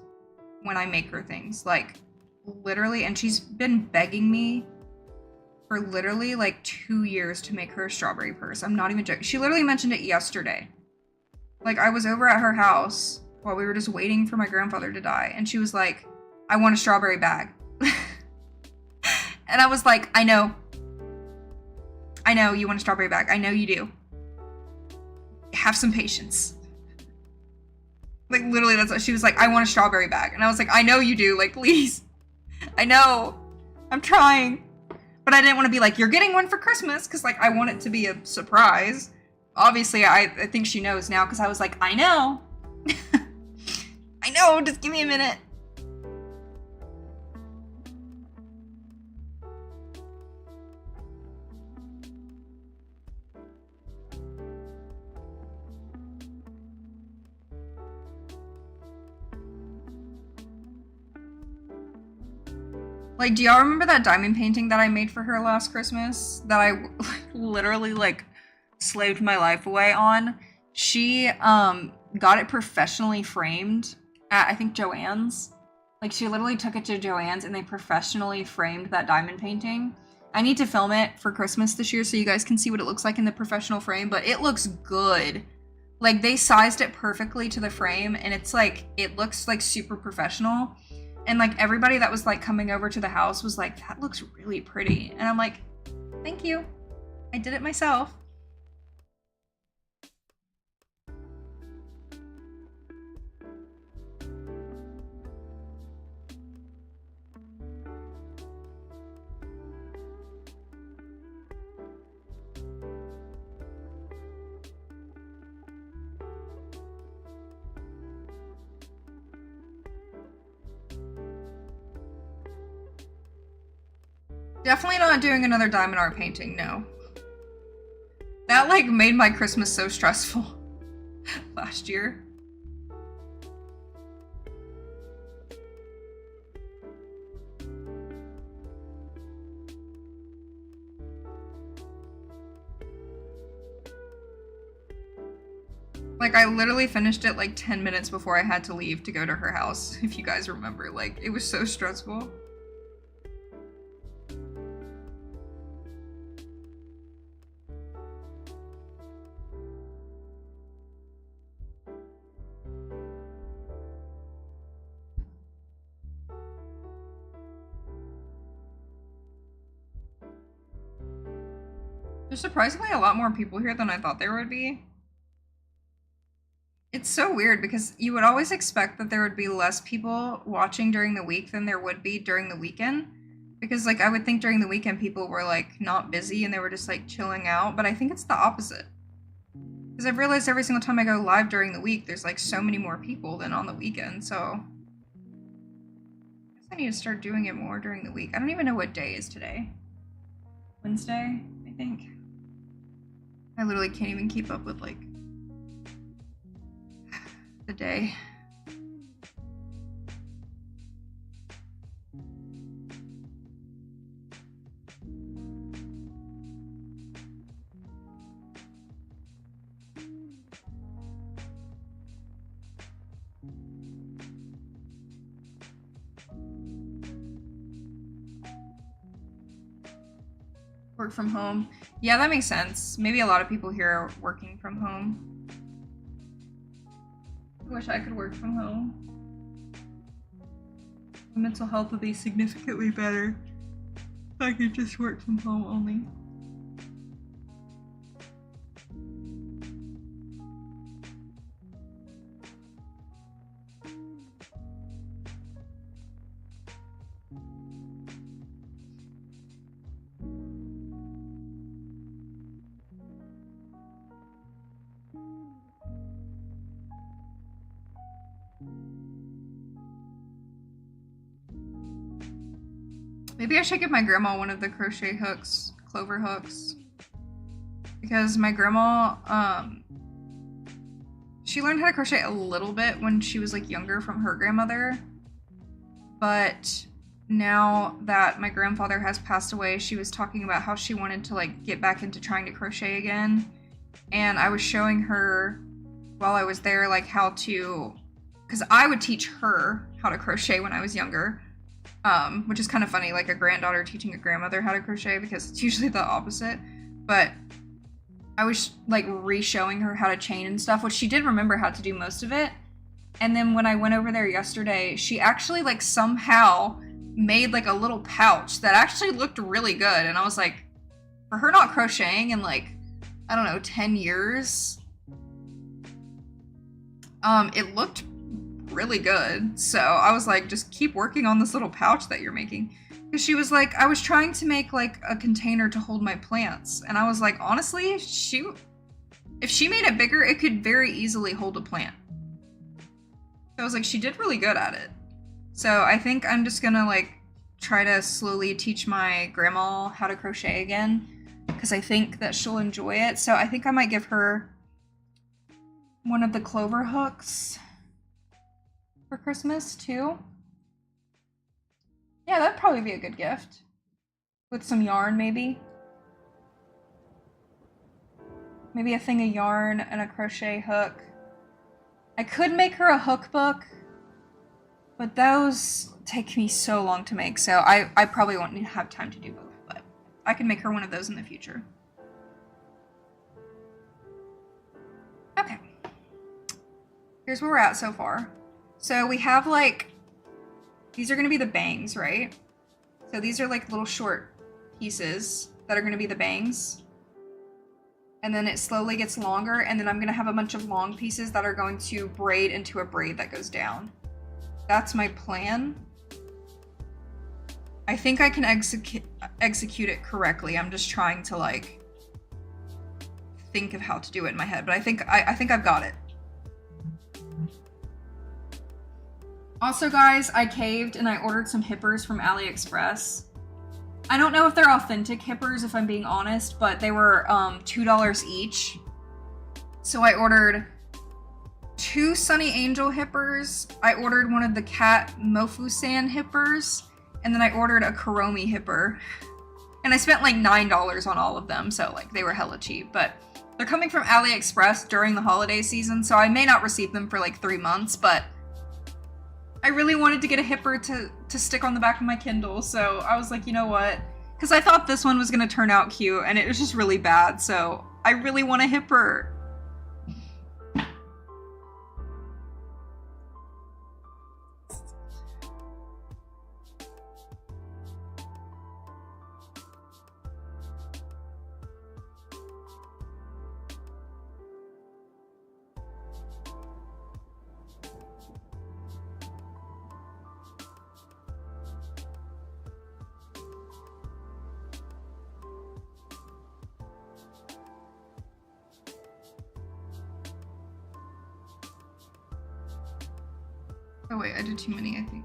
when I make her things, like literally, and she's been begging me for literally like 2 years to make her a strawberry purse. I'm not even joking. She literally mentioned it yesterday. Like, I was over at her house while we were just waiting for my grandfather to die, and she was like, I want a strawberry bag. And I was like, I know you want a strawberry bag. I know you do. Have some patience. Like, literally, that's what she was like, I want a strawberry bag. And I was like, I know you do. Like, please. I know. I'm trying. But I didn't want to be like, you're getting one for Christmas. Because, like, I want it to be a surprise. Obviously, I think she knows now. Because I was like, I know. I know. Just give me a minute. Like, do y'all remember that diamond painting that I made for her last Christmas? That I literally, like, slaved my life away on? She, got it professionally framed at, I think, Joann's. Like, she literally took it to Joann's and they professionally framed that diamond painting. I need to film it for Christmas this year so you guys can see what it looks like in the professional frame, but it looks good. Like, they sized it perfectly to the frame, and it's like, it looks like super professional. And like everybody that was like coming over to the house was like, that looks really pretty. And I'm like, thank you. I did it myself. Definitely not doing another diamond art painting, no. That like made my Christmas so stressful last year. Like, I literally finished it like 10 minutes before I had to leave to go to her house, if you guys remember. Like, it was so stressful. There's surprisingly a lot more people here than I thought there would be. It's so weird because you would always expect that there would be less people watching during the week than there would be during the weekend. Because like I would think during the weekend people were like not busy and they were just like chilling out, but I think it's the opposite. Because I've realized every single time I go live during the week, there's like so many more people than on the weekend, so I guess I need to start doing it more during the week. I don't even know what day is today. Wednesday, I think. I literally can't even keep up with like the day. Work from home. Yeah, that makes sense. Maybe a lot of people here are working from home. I wish I could work from home. My mental health would be significantly better if I could just work from home only. Maybe I should give my grandma one of the crochet hooks, clover hooks. Because my grandma, she learned how to crochet a little bit when she was like younger from her grandmother. But now that my grandfather has passed away, she was talking about how she wanted to like get back into trying to crochet again. And I was showing her while I was there like how to, because I would teach her how to crochet when I was younger. Which is kind of funny, like a granddaughter teaching a grandmother how to crochet, because it's usually the opposite. But I was like re-showing her how to chain and stuff, which she did remember how to do most of it. And then when I went over there yesterday, she actually like somehow made like a little pouch that actually looked really good. And I was like, for her not crocheting in like, I don't know, 10 years, it looked really good. So I was like, just keep working on this little pouch that you're making. Because she was like, I was trying to make like a container to hold my plants. And I was like, honestly, if she made it bigger, it could very easily hold a plant. So I was like, she did really good at it. So I think I'm just gonna like try to slowly teach my grandma how to crochet again, because I think that she'll enjoy it. So I think I might give her one of the clover hooks for Christmas too. Yeah, that'd probably be a good gift. With some yarn, maybe. Maybe a thing of yarn and a crochet hook. I could make her a hook book, but those take me so long to make, so I probably won't have time to do both, but I can make her one of those in the future. Okay. Here's where we're at so far. So we have like, these are gonna be the bangs, right? So these are like little short pieces that are gonna be the bangs. And then it slowly gets longer, and then I'm gonna have a bunch of long pieces that are going to braid into a braid that goes down. That's my plan. I think I can execute it correctly. I'm just trying to like think of how to do it in my head, but I think I've got it. Also, guys, I caved and I ordered some hippers from AliExpress. I don't know if they're authentic hippers, if I'm being honest, but they were $2 each. So I ordered 2 Sunny Angel hippers. I ordered one of the Cat Mofusan hippers, and then I ordered a Kuromi hipper. And I spent like $9 on all of them, so like they were hella cheap, but they're coming from AliExpress during the holiday season, so I may not receive them for like 3 months, but I really wanted to get a hipper to stick on the back of my Kindle, so I was like, you know what? Because I thought this one was going to turn out cute, and it was just really bad, so I really want a hipper. Oh wait, I did too many, I think.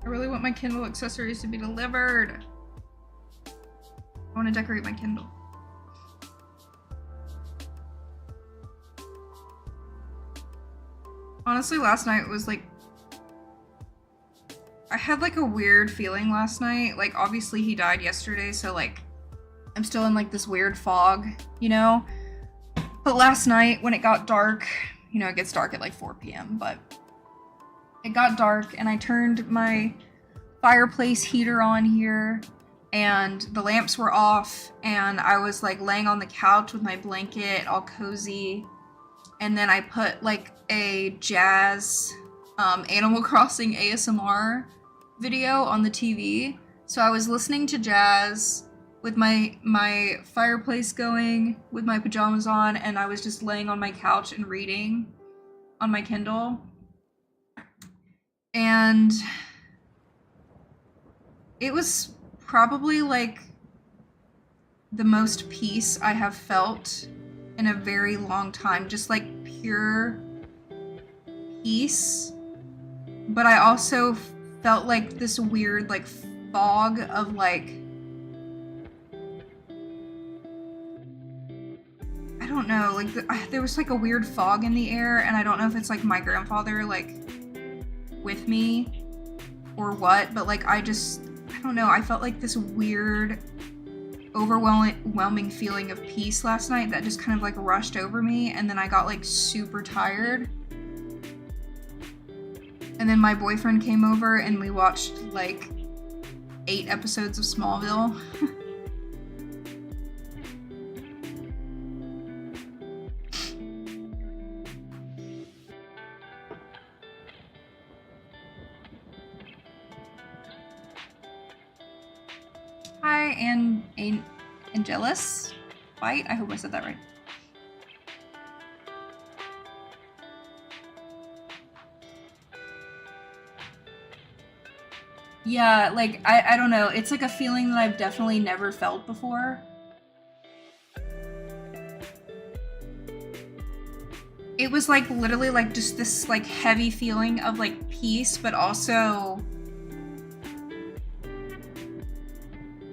I really want my Kindle accessories to be delivered. I want to decorate my Kindle. Honestly, last night was like, I had like a weird feeling last night. Like, obviously he died yesterday, so like, I'm still in like this weird fog, you know? But last night when it got dark, you know, it gets dark at like 4 p.m., but it got dark and I turned my fireplace heater on here and the lamps were off and I was like laying on the couch with my blanket all cozy, and then I put like a jazz Animal Crossing ASMR video on the TV. So I was listening to jazz with my fireplace going, with my pajamas on, and I was just laying on my couch and reading on my Kindle. And it was probably like the most peace I have felt in a very long time. Just like pure peace. But I also felt like this weird like fog of like, I don't know, like there was like a weird fog in the air, and I don't know if it's like my grandfather like with me or what, but like I don't know, I felt like this weird overwhelming feeling of peace last night that just kind of like rushed over me, and then I got like super tired. And then my boyfriend came over and we watched like 8 episodes of Smallville. Hi, and Angelus White. I hope I said that right. Yeah, like, I don't know. It's like a feeling that I've definitely never felt before. It was like literally like just this like heavy feeling of like peace, but also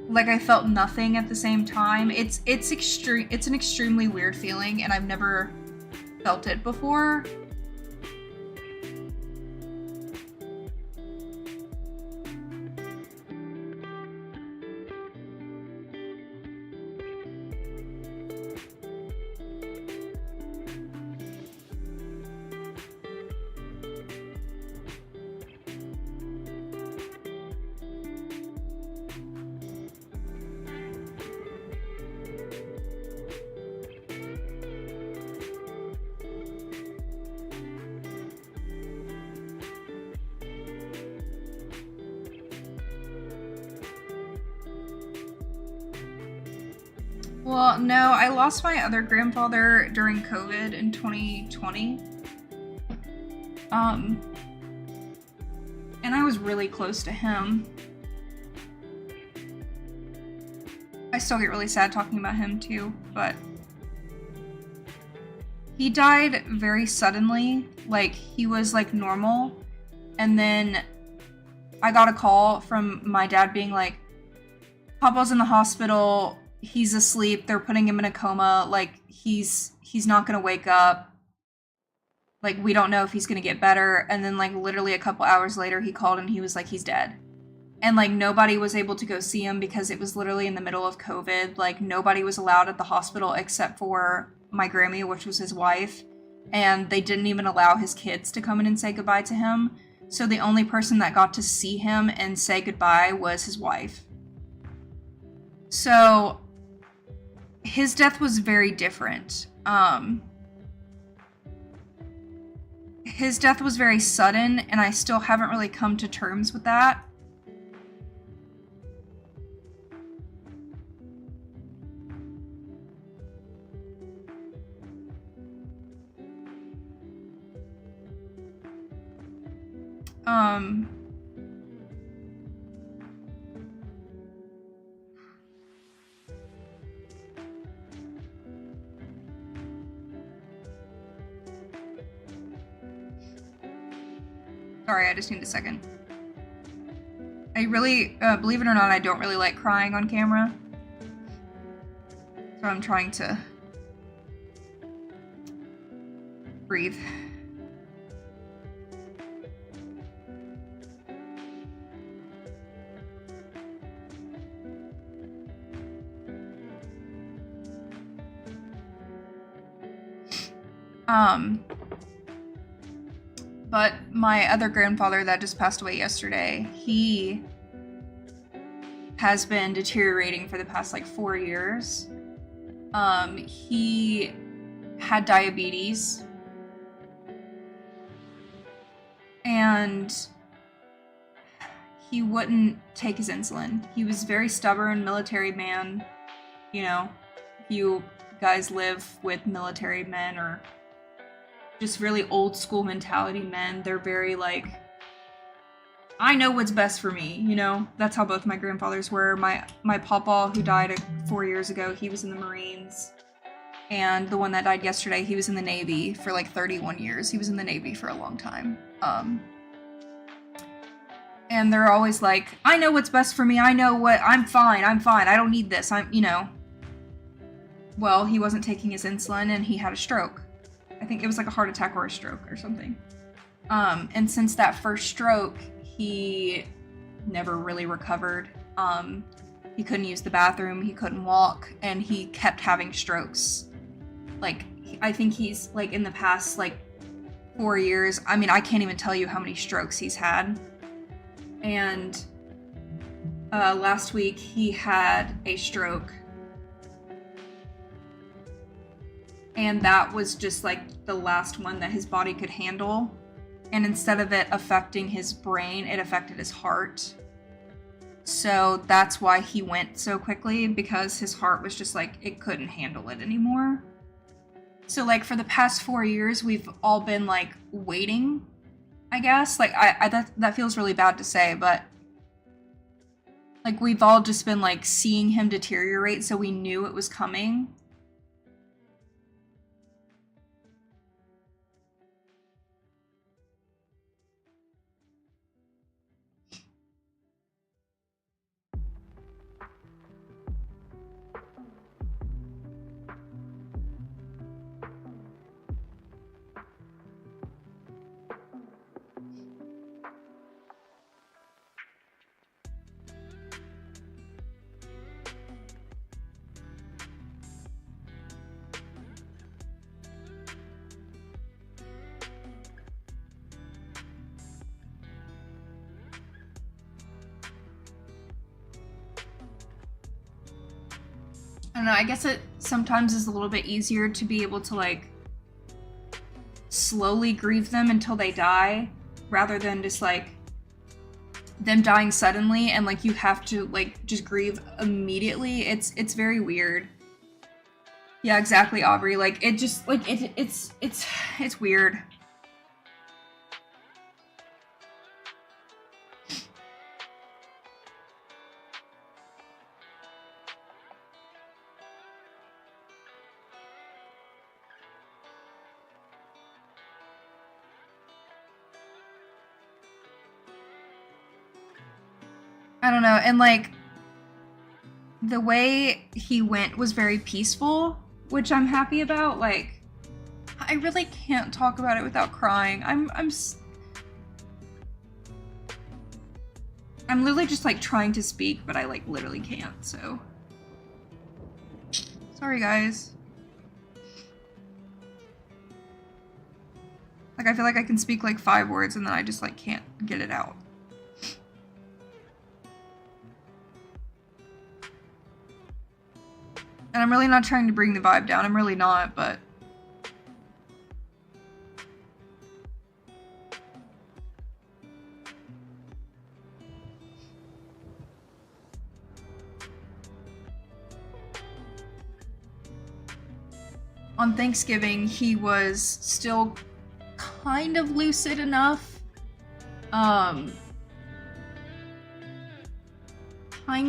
like I felt nothing at the same time. It's an extremely weird feeling, and I've never felt it before. Well, no, I lost my other grandfather during COVID in 2020. And I was really close to him. I still get really sad talking about him too, but he died very suddenly. Like, he was like normal, and then I got a call from my dad being like, Papa's in the hospital, he's asleep, they're putting him in a coma, like, he's not gonna wake up, like, we don't know if he's gonna get better. And then like literally a couple hours later he called and he was like, he's dead. And like nobody was able to go see him because it was literally in the middle of COVID. Like, nobody was allowed at the hospital except for my Grammy, which was his wife, and they didn't even allow his kids to come in and say goodbye to him. So the only person that got to see him and say goodbye was his wife. So his death was very different. His death was very sudden, and I still haven't really come to terms with that. Sorry, I just need a second. I really, believe it or not, I don't really like crying on camera. So I'm trying to breathe. But my other grandfather that just passed away yesterday, he has been deteriorating for the past like 4 years. He had diabetes, and he wouldn't take his insulin. He was very stubborn, military man. You know, if you guys live with military men or just really old school mentality men, they're very like, I know what's best for me, you know? That's how both my grandfathers were. My papa, who died 4 years ago, he was in the Marines. And the one that died yesterday, he was in the Navy for like 31 years. He was in the Navy for a long time. And they're always like, I know what's best for me. I know what, I'm fine. I don't need this. You know. Well, he wasn't taking his insulin and he had a stroke. I think it was like a heart attack or a stroke or something. And since that first stroke, he never really recovered. He couldn't use the bathroom, he couldn't walk, and he kept having strokes. Like, I think he's, like, in the past, like, 4 years, I mean, I can't even tell you how many strokes he's had. And last week he had a stroke. And that was just, like, the last one that his body could handle. And instead of it affecting his brain, it affected his heart. So that's why he went so quickly, because his heart was just like, it couldn't handle it anymore. So like for the past 4 years, we've all been like waiting, I guess. Like that feels really bad to say, but like we've all just been like seeing him deteriorate, so we knew it was coming. I don't know, I guess it sometimes is a little bit easier to be able to like slowly grieve them until they die, rather than just like them dying suddenly and like you have to like just grieve immediately. It's very weird. Yeah, exactly, Aubrey. Like it just like it's weird. I don't know, and like the way he went was very peaceful, which I'm happy about. Like I really can't talk about it without crying. I'm literally just like trying to speak, but I like literally can't, so sorry guys. Like I feel like I can speak like 5 words and then I just like can't get it out. And I'm really not trying to bring the vibe down, I'm really not, but on Thanksgiving, he was still kind of lucid enough. Kind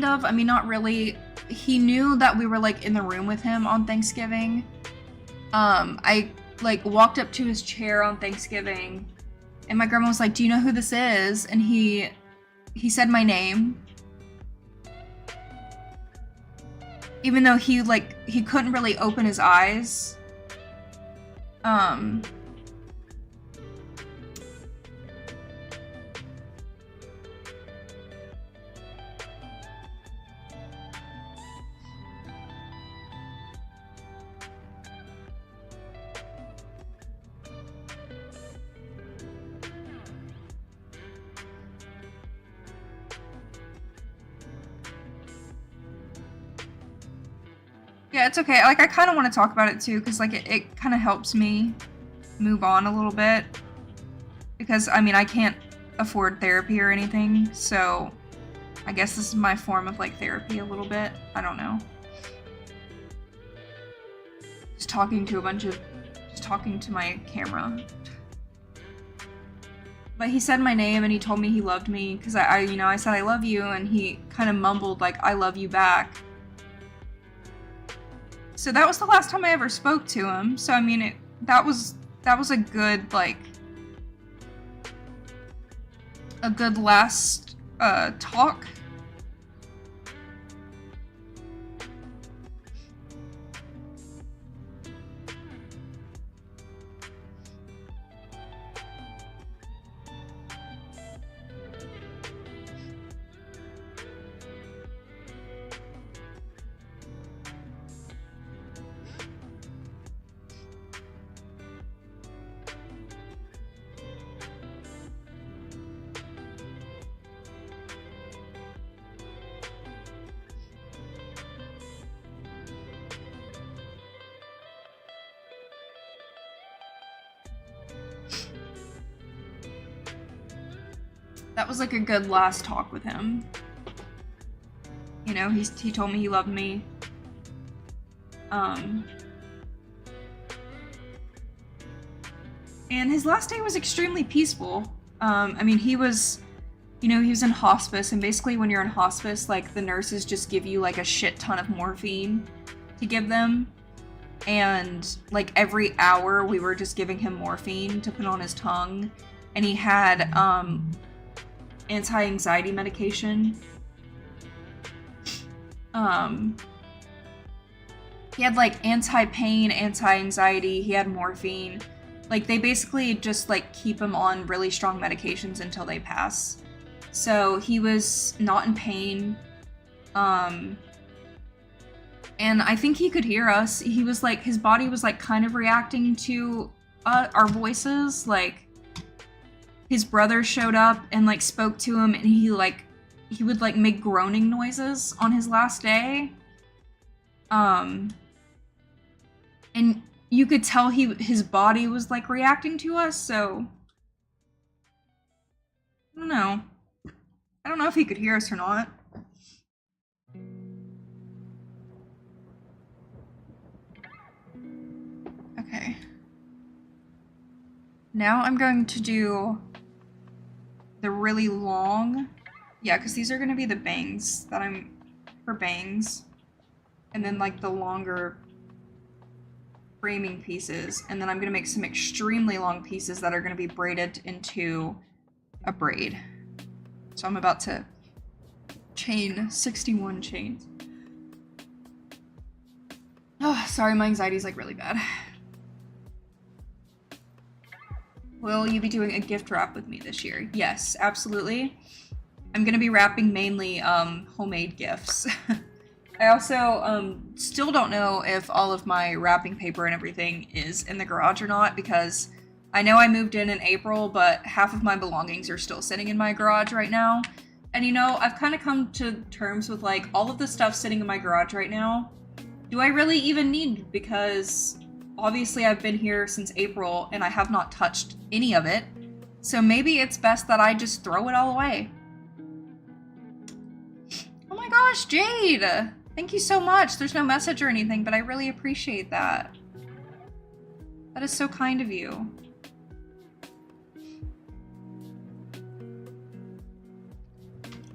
of, I mean, not really. He knew that we were like in the room with him on Thanksgiving. I like walked up to his chair on Thanksgiving and my grandma was like, "Do you know who this is?" And he said my name. Even though he couldn't really open his eyes. Yeah, it's okay. Like, I kind of want to talk about it too, because like it kind of helps me move on a little bit. Because, I mean, I can't afford therapy or anything, so I guess this is my form of like therapy a little bit. I don't know. Just talking to my camera. But he said my name and he told me he loved me because I said I love you, and he kind of mumbled like I love you back. So that was the last time I ever spoke to him. So I mean, that was a good like a good last talk. that was like a good last talk with him. You know, he told me he loved me. And his last day was extremely peaceful. I mean, he was, you know, he was in hospice, and basically when you're in hospice, like, the nurses just give you, like, a shit ton of morphine to give them. And, like, every hour we were just giving him morphine to put on his tongue. And he had, anti-anxiety medication. He had, like, anti-pain, anti-anxiety, he had morphine. Like, they basically just, like, keep him on really strong medications until they pass. So he was not in pain. And I think he could hear us. He was, like, his body was, like, kind of reacting to our voices. Like, his brother showed up and, like, spoke to him, and he would, like, make groaning noises on his last day. And you could tell his body was, like, reacting to us, so I don't know. I don't know if he could hear us or not. Okay. Now I'm going to do the really long, yeah, because these are going to be the bangs that I'm, for bangs, and then, like, the longer framing pieces, and then I'm going to make some extremely long pieces that are going to be braided into a braid. So I'm about to chain 61 chains. Oh, sorry, my anxiety's, like, really bad. Will you be doing a gift wrap with me this year? Yes, absolutely. I'm gonna be wrapping mainly homemade gifts. I also still don't know if all of my wrapping paper and everything is in the garage or not, because I know I moved in April, but half of my belongings are still sitting in my garage right now. And you know, I've kind of come to terms with, like, all of the stuff sitting in my garage right now, do I really even need? Because obviously I've been here since April and I have not touched any of it. So maybe it's best that I just throw it all away. Oh my gosh, Jade! Thank you so much. There's no message or anything, but I really appreciate that. That is so kind of you.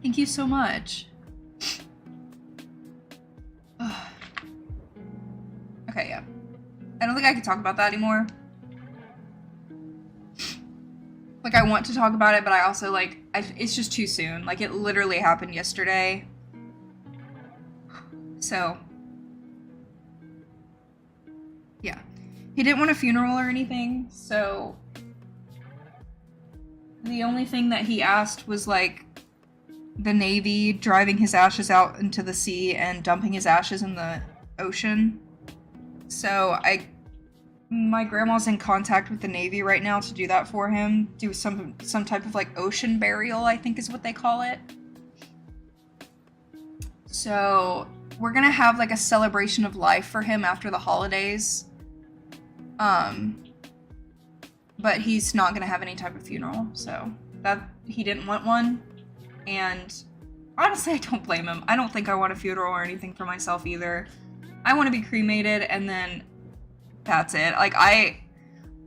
Thank you so much. Okay, yeah. I don't think I can talk about that anymore. Like, I want to talk about it, but I also, like, it's just too soon. Like, it literally happened yesterday. So, yeah. He didn't want a funeral or anything, so the only thing that he asked was, like, the Navy driving his ashes out into the sea and dumping his ashes in the ocean. So my grandma's in contact with the Navy right now to do that for him. Do some type of, like, ocean burial, I think is what they call it. So we're gonna have, like, a celebration of life for him after the holidays. But he's not gonna have any type of funeral, so that he didn't want one. And honestly, I don't blame him. I don't think I want a funeral or anything for myself either. I want to be cremated, and then that's it. Like,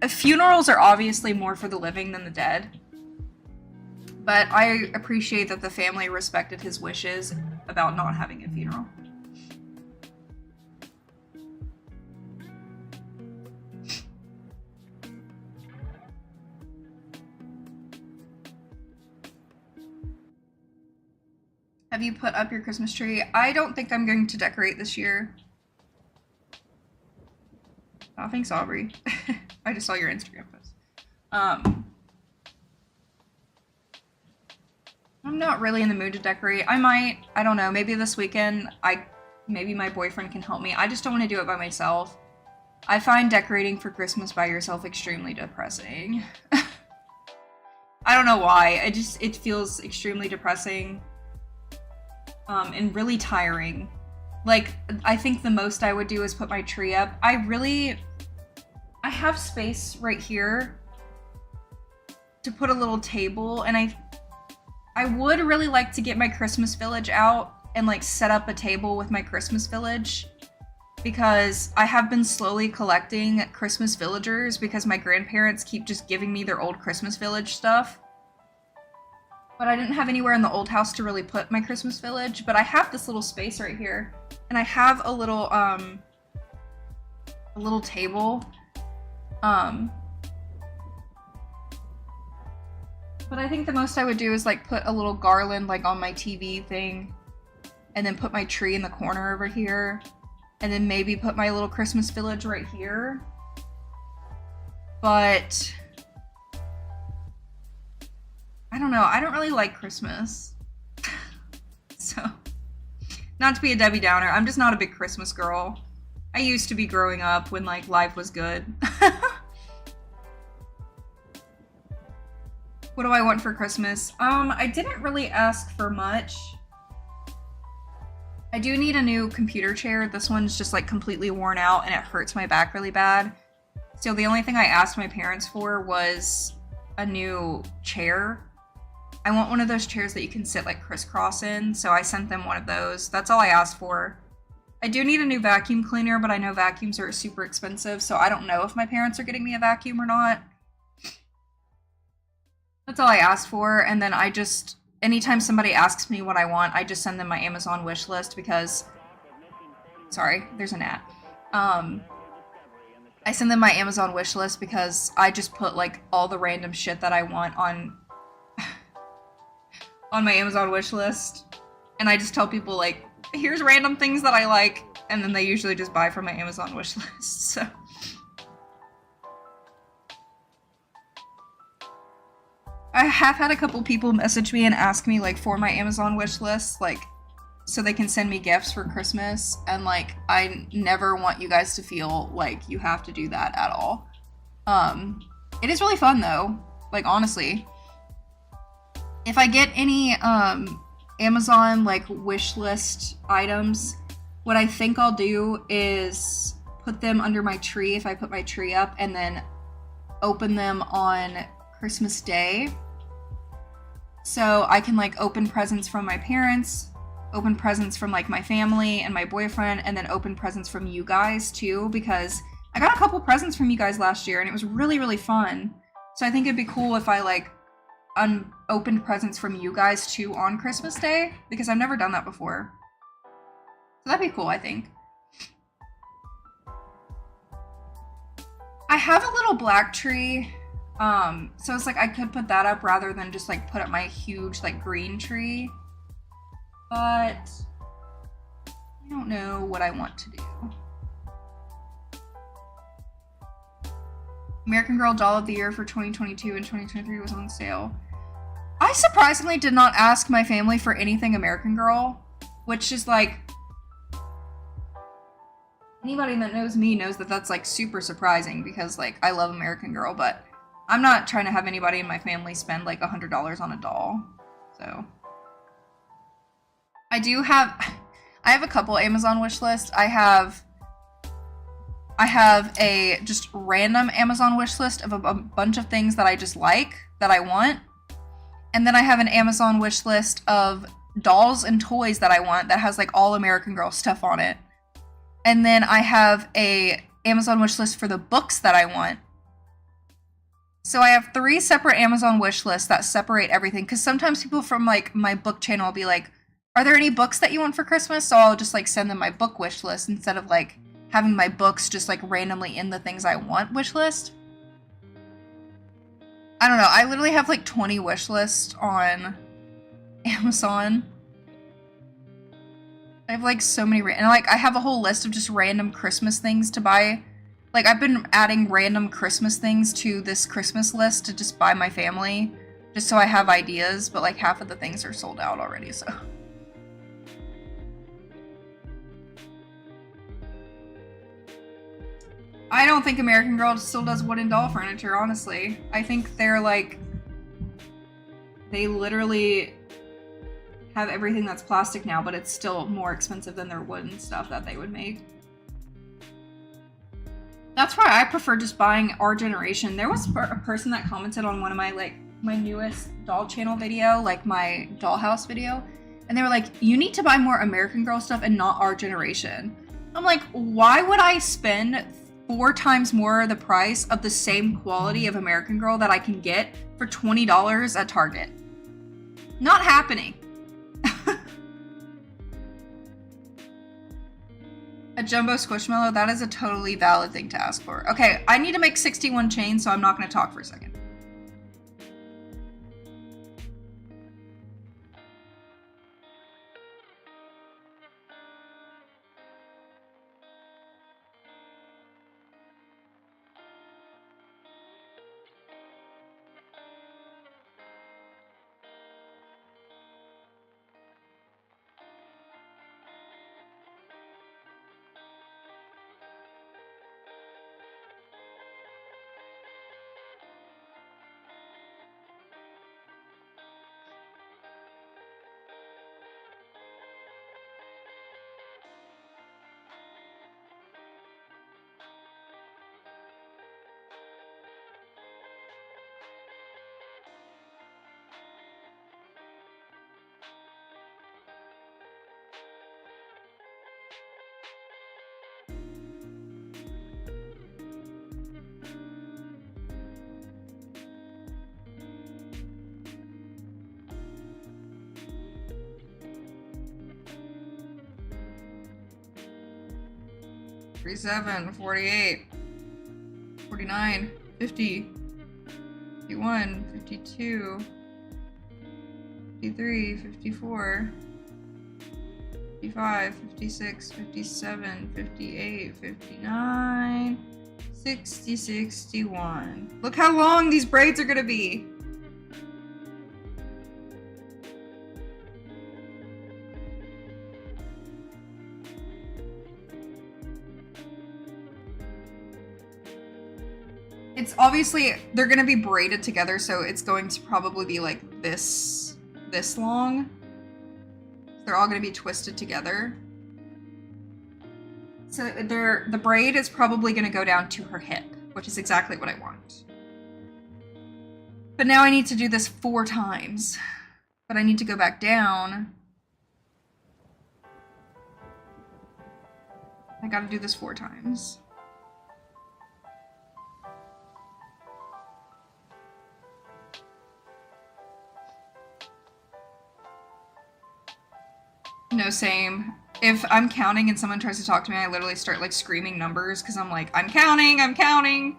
funerals are obviously more for the living than the dead. But I appreciate that the family respected his wishes about not having a funeral. Have you put up your Christmas tree? I don't think I'm going to decorate this year. Oh, thanks, Aubrey. I just saw your Instagram post. I'm not really in the mood to decorate. I might, I don't know, maybe this weekend, maybe my boyfriend can help me. I just don't want to do it by myself. I find decorating for Christmas by yourself extremely depressing. I don't know why. It feels extremely depressing. And really tiring. Like, I think the most I would do is put my tree up. I have space right here to put a little table, and I would really like to get my Christmas village out and like set up a table with my Christmas village, because I have been slowly collecting Christmas villagers because my grandparents keep just giving me their old Christmas village stuff. But I didn't have anywhere in the old house to really put my Christmas village, but I have this little space right here, and I have a little table. But I think the most I would do is like put a little garland like on my TV thing, and then put my tree in the corner over here, and then maybe put my little Christmas village right here. But I don't know, I don't really like Christmas. So, not to be a Debbie Downer, I'm just not a big Christmas girl. I used to be growing up when like life was good. What do I want for Christmas? I didn't really ask for much. I do need a new computer chair. This one's just like completely worn out and it hurts my back really bad. So the only thing I asked my parents for was a new chair. I want one of those chairs that you can sit like crisscross in, so I sent them one of those. That's all I asked for. I do need a new vacuum cleaner, but I know vacuums are super expensive, so I don't know if my parents are getting me a vacuum or not. That's all I asked for, and then I just, anytime somebody asks me what I want, I just send them my Amazon wish list because, sorry, there's a gnat. I send them my Amazon wish list because I just put like all the random shit that I want on on my Amazon wish list, and I just tell people like, here's random things that I like, and then they usually just buy from my Amazon wish list. So I have had a couple people message me and ask me like for my Amazon wish list, like so they can send me gifts for Christmas, and like I never want you guys to feel like you have to do that at all. It is really fun though, like honestly. If I get any Amazon like wish list items, what I think I'll do is put them under my tree if I put my tree up, and then open them on Christmas Day. So I can like open presents from my parents, open presents from like my family and my boyfriend, and then open presents from you guys too, because I got a couple presents from you guys last year and it was really, really fun. So I think it'd be cool if I like opened presents from you guys too on Christmas Day, because I've never done that before. So that'd be cool, I think. I have a little black tree. So it's like I could put that up rather than just like put up my huge like green tree. But I don't know what I want to do. American Girl Doll of the Year for 2022 and 2023 was on sale. I surprisingly did not ask my family for anything American Girl, which is like, anybody that knows me knows that that's like super surprising, because like I love American Girl, but I'm not trying to have anybody in my family spend like $100 on a doll. So I have a couple Amazon wish lists. I have a just random Amazon wish list of a bunch of things that I just like, that I want. And then I have an Amazon wish list of dolls and toys that I want that has like all American Girl stuff on it. And then I have a Amazon wish list for the books that I want. So I have 3 separate Amazon wish lists that separate everything, because sometimes people from like my book channel will be like, are there any books that you want for Christmas? So I'll just like send them my book wish list instead of like having my books just like randomly in the things I want wish list. I don't know, I literally have like 20 wish lists on Amazon. I have like so many, and like I have a whole list of just random Christmas things to buy. Like I've been adding random Christmas things to this Christmas list to just buy my family, just so I have ideas, but like half of the things are sold out already, so. I don't think American Girl still does wooden doll furniture, honestly. I think they're like, they literally have everything that's plastic now, but it's still more expensive than their wooden stuff that they would make. That's why I prefer just buying our generation. There was a person that commented on one of my like my newest doll channel video, like my dollhouse video, and they were like, you need to buy more American Girl stuff and not our generation. I'm like, why would I spend 4 times more the price of the same quality of American Girl that I can get for $20 at Target? Not happening. A jumbo squishmallow, that is a totally valid thing to ask for. Okay, I need to make 61 chains, so I'm not going to talk for a second. $47, $48, $49, $50, $51, $52, $53, $54, $55, $56, $57, $58, $59, $60, $61. Look how long these braids are gonna be. It's obviously, they're gonna be braided together, so it's going to probably be like this long. They're all gonna be twisted together. So the braid is probably gonna go down to her hip, which is exactly what I want. But now I need to do this 4 times. But I need to go back down. I gotta do this 4 times. No, same. If I'm counting and someone tries to talk to me, I literally start like screaming numbers because I'm like, I'm counting, I'm counting.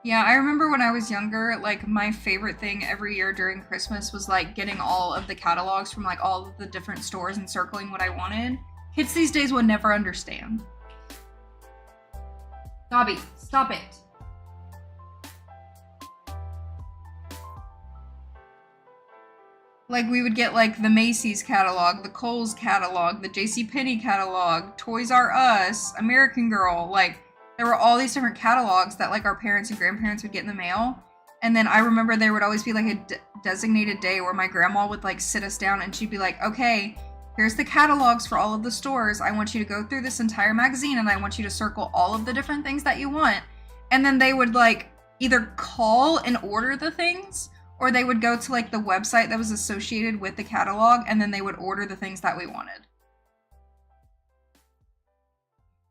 Yeah, I remember when I was younger, like my favorite thing every year during Christmas was like getting all of the catalogs from like all of the different stores and circling what I wanted. Kids these days would never understand. Dobby, stop it. Like we would get like the Macy's catalog, the Kohl's catalog, the JCPenney catalog, Toys R Us, American Girl, like there were all these different catalogs that like our parents and grandparents would get in the mail. And then I remember there would always be like a designated day where my grandma would like sit us down and she'd be like, okay, here's the catalogs for all of the stores. I want you to go through this entire magazine and I want you to circle all of the different things that you want. And then they would like either call and order the things, or they would go to like the website that was associated with the catalog and then they would order the things that we wanted.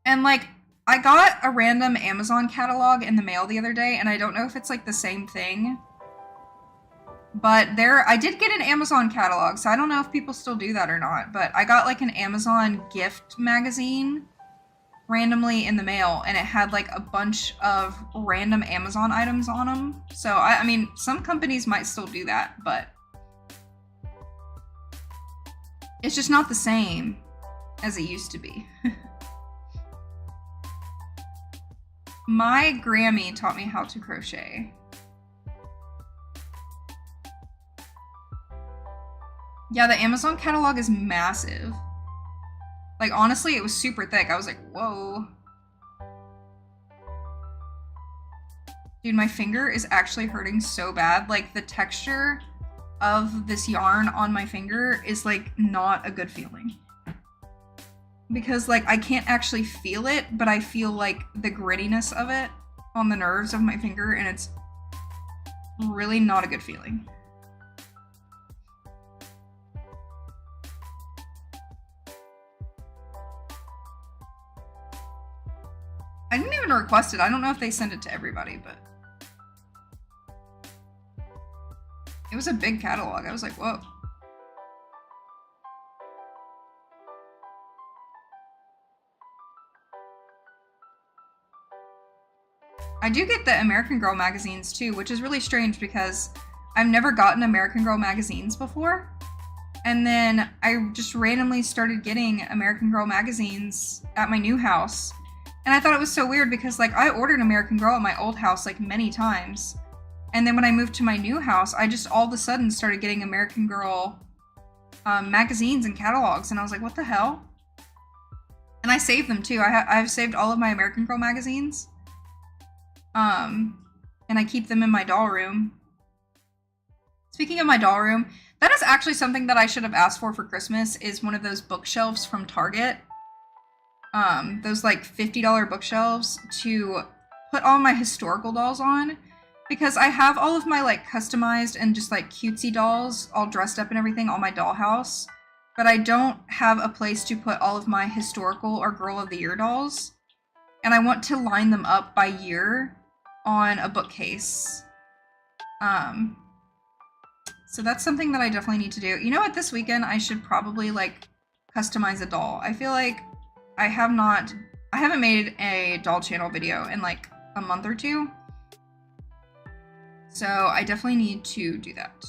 And like, I got a random Amazon catalog in the mail the other day, and I don't know if it's like the same thing. But I did get an Amazon catalog, so I don't know if people still do that or not. But I got like an Amazon gift magazine randomly in the mail, and it had like a bunch of random Amazon items on them. So, I mean, some companies might still do that, but it's just not the same as it used to be. My Grammy taught me how to crochet. Yeah, the Amazon catalog is massive. Like, honestly, it was super thick. I was like, whoa. Dude, my finger is actually hurting so bad. Like, the texture of this yarn on my finger is, like, not a good feeling. Because, like, I can't actually feel it, but I feel, like, the grittiness of it on the nerves of my finger, and it's really not a good feeling. I didn't even request it. I don't know if they sent it to everybody, but it was a big catalog. I was like, whoa. I do get the American Girl magazines too, which is really strange because I've never gotten American Girl magazines before. And then I just randomly started getting American Girl magazines at my new house. And I thought it was so weird because, like, I ordered American Girl at my old house, like, many times. And then when I moved to my new house, I just all of a sudden started getting American Girl magazines and catalogs. And I was like, what the hell? And I saved them too. I've saved all of my American Girl magazines. And I keep them in my doll room. Speaking of my doll room, that is actually something that I should have asked for Christmas, is one of those bookshelves from Target. Those like $50 bookshelves to put all my historical dolls on, because I have all of my like customized and just like cutesy dolls all dressed up and everything on my dollhouse, but I don't have a place to put all of my historical or Girl of the Year dolls, and I want to line them up by year on a bookcase. So that's something that I definitely need to do. You know what, this weekend I should probably like customize a doll. I feel like I haven't made a doll channel video in like a month or two. So I definitely need to do that.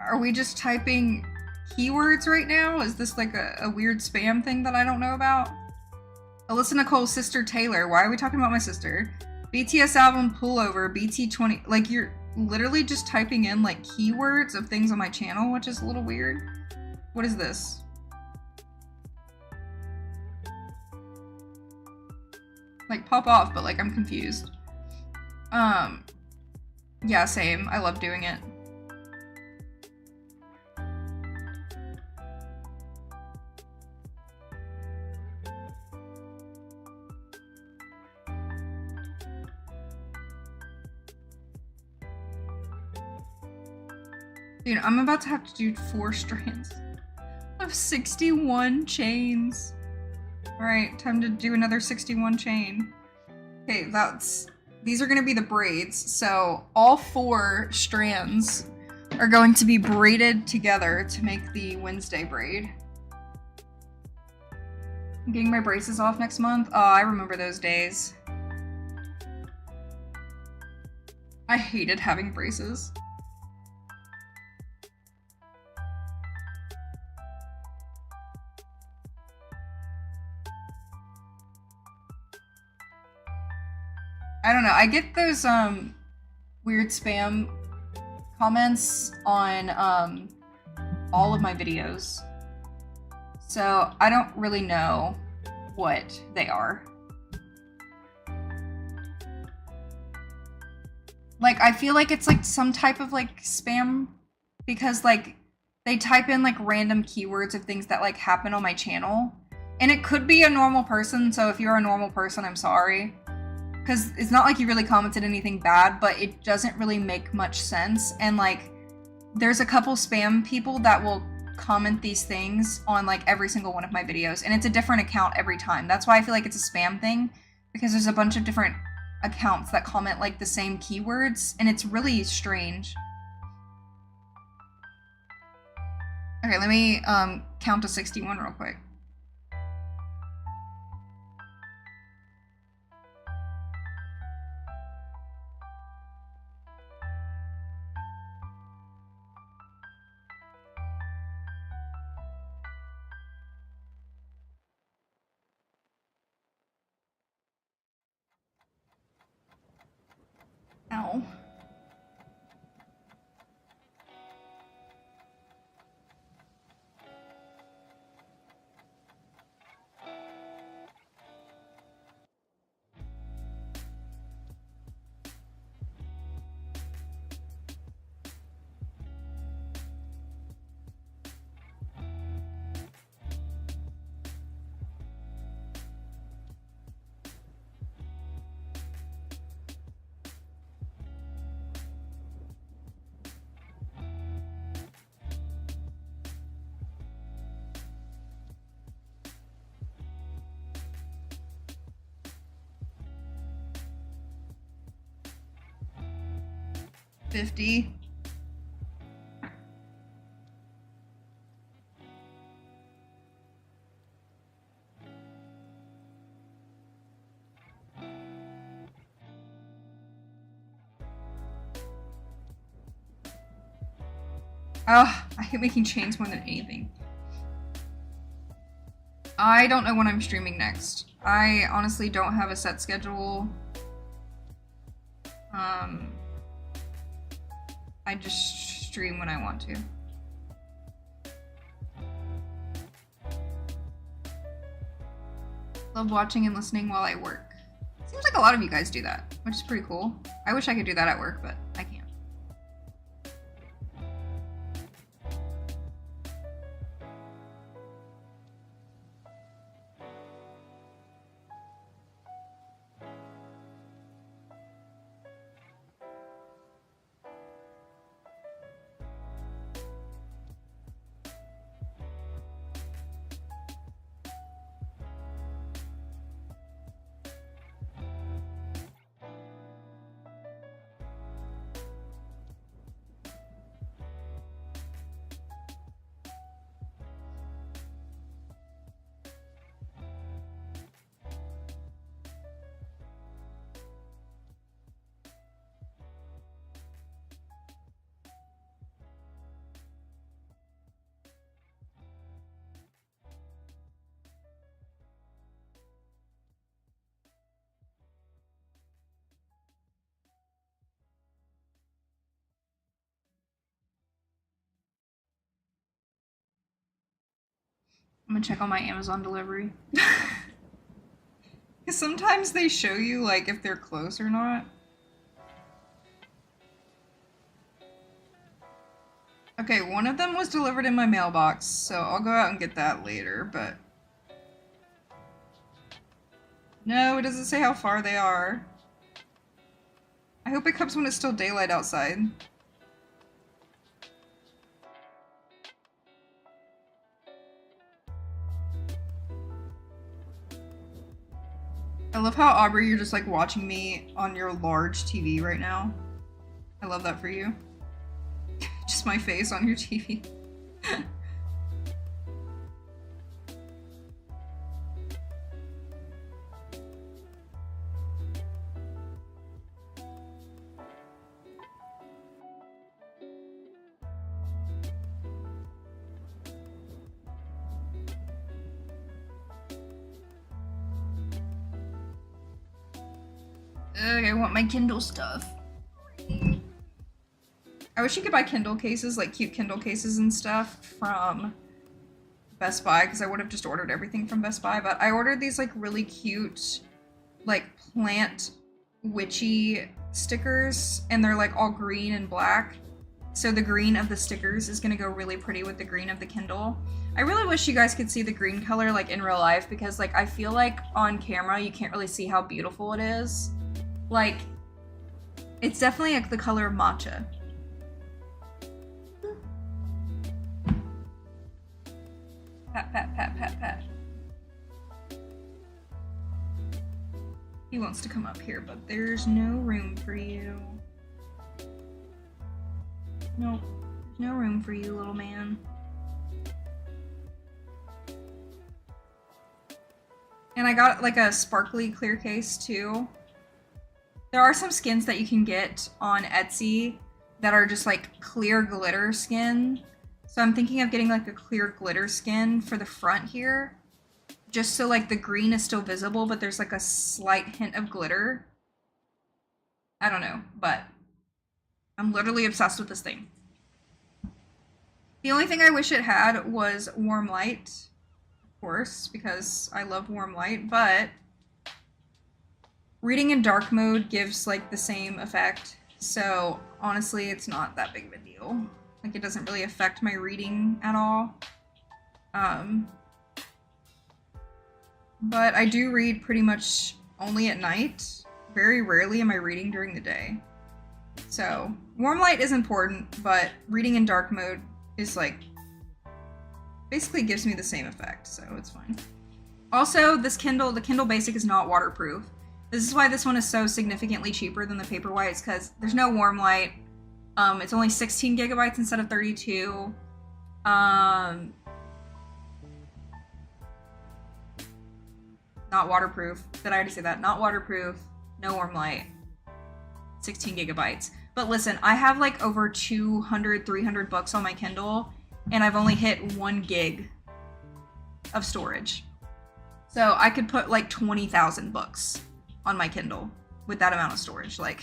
Are we just typing keywords right now? Is this like a weird spam thing that I don't know about? Alyssa Nicole's sister Taylor. Why are we talking about my sister? BTS album pullover, BT20. Like, you're literally just typing in like keywords of things on my channel, which is a little weird. What is this? Like, pop off, but like I'm confused. Yeah, same. I love doing it. Dude, I'm about to have to do 4 strands of 61 chains. Alright, time to do another 61 chain. Okay, these are gonna be the braids. So all 4 strands are going to be braided together to make the Wednesday braid. I'm getting my braces off next month. Oh, I remember those days. I hated having braces. I don't know. I get those weird spam comments on all of my videos. So I don't really know what they are. Like, I feel like it's like some type of like spam, because like they type in like random keywords of things that like happen on my channel. And it could be a normal person, so if you're a normal person, I'm sorry. Because it's not like you really commented anything bad, but it doesn't really make much sense. And like, there's a couple spam people that will comment these things on like every single one of my videos, and it's a different account every time. That's why I feel like it's a spam thing, because there's a bunch of different accounts that comment like the same keywords, and it's really strange. Okay, let me count to 61 real quick. 50. Oh, I hate making chains more than anything. I don't know when I'm streaming next. I honestly don't have a set schedule. I just stream when I want to. Love watching and listening while I work. Seems like a lot of you guys do that, which is pretty cool. I wish I could do that at work, but I can't. I'm gonna check on my Amazon delivery. Because sometimes they show you, like, if they're close or not. Okay, one of them was delivered in my mailbox, so I'll go out and get that later, but... No, it doesn't say how far they are. I hope it comes when it's still daylight outside. I love how, Aubrey, you're just like watching me on your large TV right now. I love that for you. Just my face on your TV. Ugh, I want my Kindle stuff. I wish you could buy Kindle cases, like cute Kindle cases and stuff from Best Buy, because I would have just ordered everything from Best Buy, but I ordered these like really cute, like plant witchy stickers, and they're like all green and black. So the green of the stickers is gonna go really pretty with the green of the Kindle. I really wish you guys could see the green color like in real life, because like I feel like on camera you can't really see how beautiful it is. Like, it's definitely like the color of matcha. Pat, pat, pat, pat, pat. He wants to come up here, but there's no room for you. Nope, there's no room for you, little man. And I got like a sparkly clear case too. There are some skins that you can get on Etsy that are just like clear glitter skin. So I'm thinking of getting like a clear glitter skin for the front here. Just so like the green is still visible, but there's like a slight hint of glitter. I don't know, but I'm literally obsessed with this thing. The only thing I wish it had was warm light, of course, because I love warm light, but reading in dark mode gives like the same effect, so honestly it's not that big of a deal. Like it doesn't really affect my reading at all. But I do read pretty much only at night. Very rarely am I reading during the day. So warm light is important, but reading in dark mode is like basically gives me the same effect, so it's fine. Also, this Kindle, the Kindle Basic is not waterproof. This is why this one is so significantly cheaper than the Paperwhite, because there's no warm light. It's only 16 gigabytes instead of 32. Not waterproof. Did I already say that? Not waterproof. No warm light. 16 gigabytes. But listen, I have like over 200, 300 books on my Kindle, and I've only hit 1 gig of storage. So I could put like 20,000 books on my Kindle with that amount of storage. Like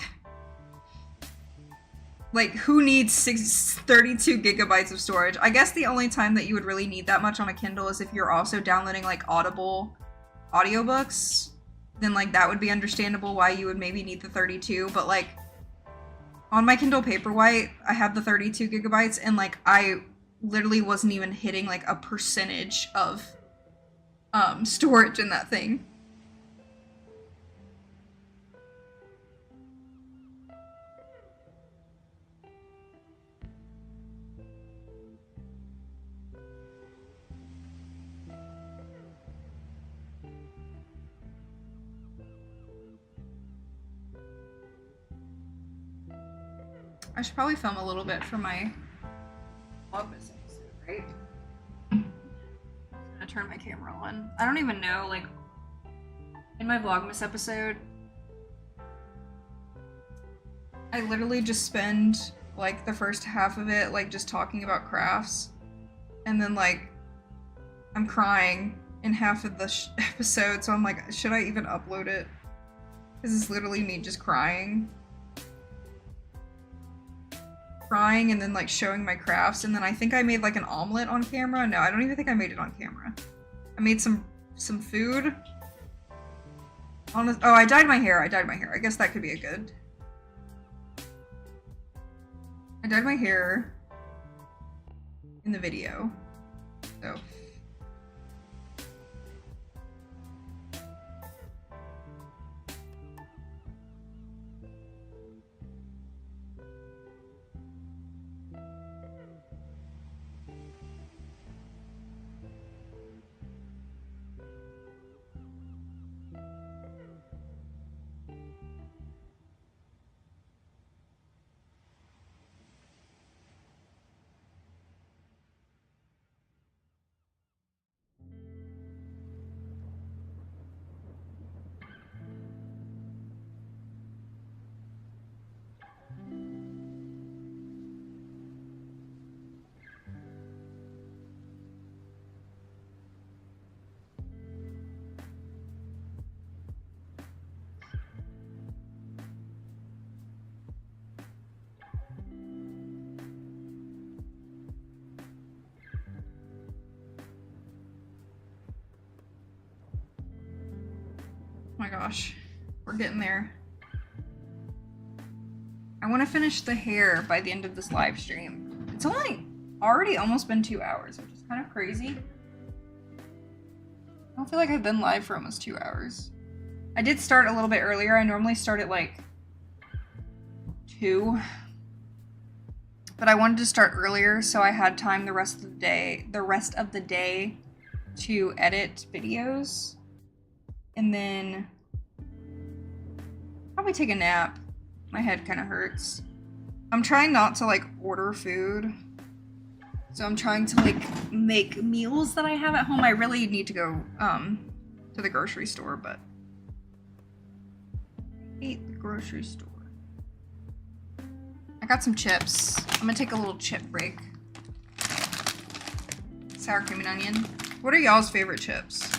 who needs 32 gigabytes of storage? I guess the only time that you would really need that much on a Kindle is if you're also downloading like Audible audiobooks. Then like that would be understandable why you would maybe need the 32. But like on my Kindle Paperwhite, I have the 32 gigabytes, and like I literally wasn't even hitting like a percentage of storage in that thing. I should probably film a little bit for my Vlogmas episode, right? I'm gonna turn my camera on. I don't even know, like, in my Vlogmas episode, I literally just spend, like, the first half of it, like, just talking about crafts. And then, like, I'm crying in half of the episode, so I'm like, should I even upload it? This is literally me just crying and then like showing my crafts, and then I think I made like an omelet on camera. No, I don't even think I made it on camera. I made some food. Oh, I dyed my hair. I guess that could be a good. I dyed my hair in the video. So oh my gosh, we're getting there. I want to finish the hair by the end of this live stream. It's already almost been 2 hours, which is kind of crazy. I don't feel like I've been live for almost 2 hours. I did start a little bit earlier. I normally start at like 2. But I wanted to start earlier so I had time the rest of the day to edit videos. And then probably take a nap. My head kind of hurts. I'm trying not to like order food. So I'm trying to like make meals that I have at home. I really need to go to the grocery store, but I hate the grocery store. I got some chips. I'm gonna take a little chip break. Sour cream and onion. What are y'all's favorite chips?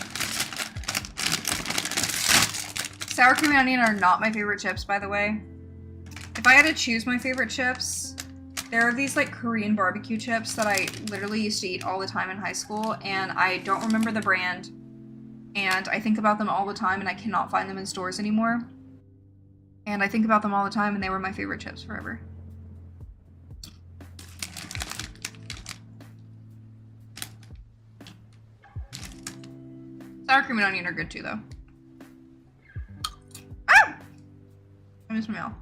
Sour cream and onion are not my favorite chips, by the way. If I had to choose my favorite chips, there are these like Korean barbecue chips that I literally used to eat all the time in high school, and I don't remember the brand, and I think about them all the time, and I cannot find them in stores anymore. And I think about them all the time, and they were my favorite chips forever. Sour cream and onion are good too, though. Ah! I miss my mouth.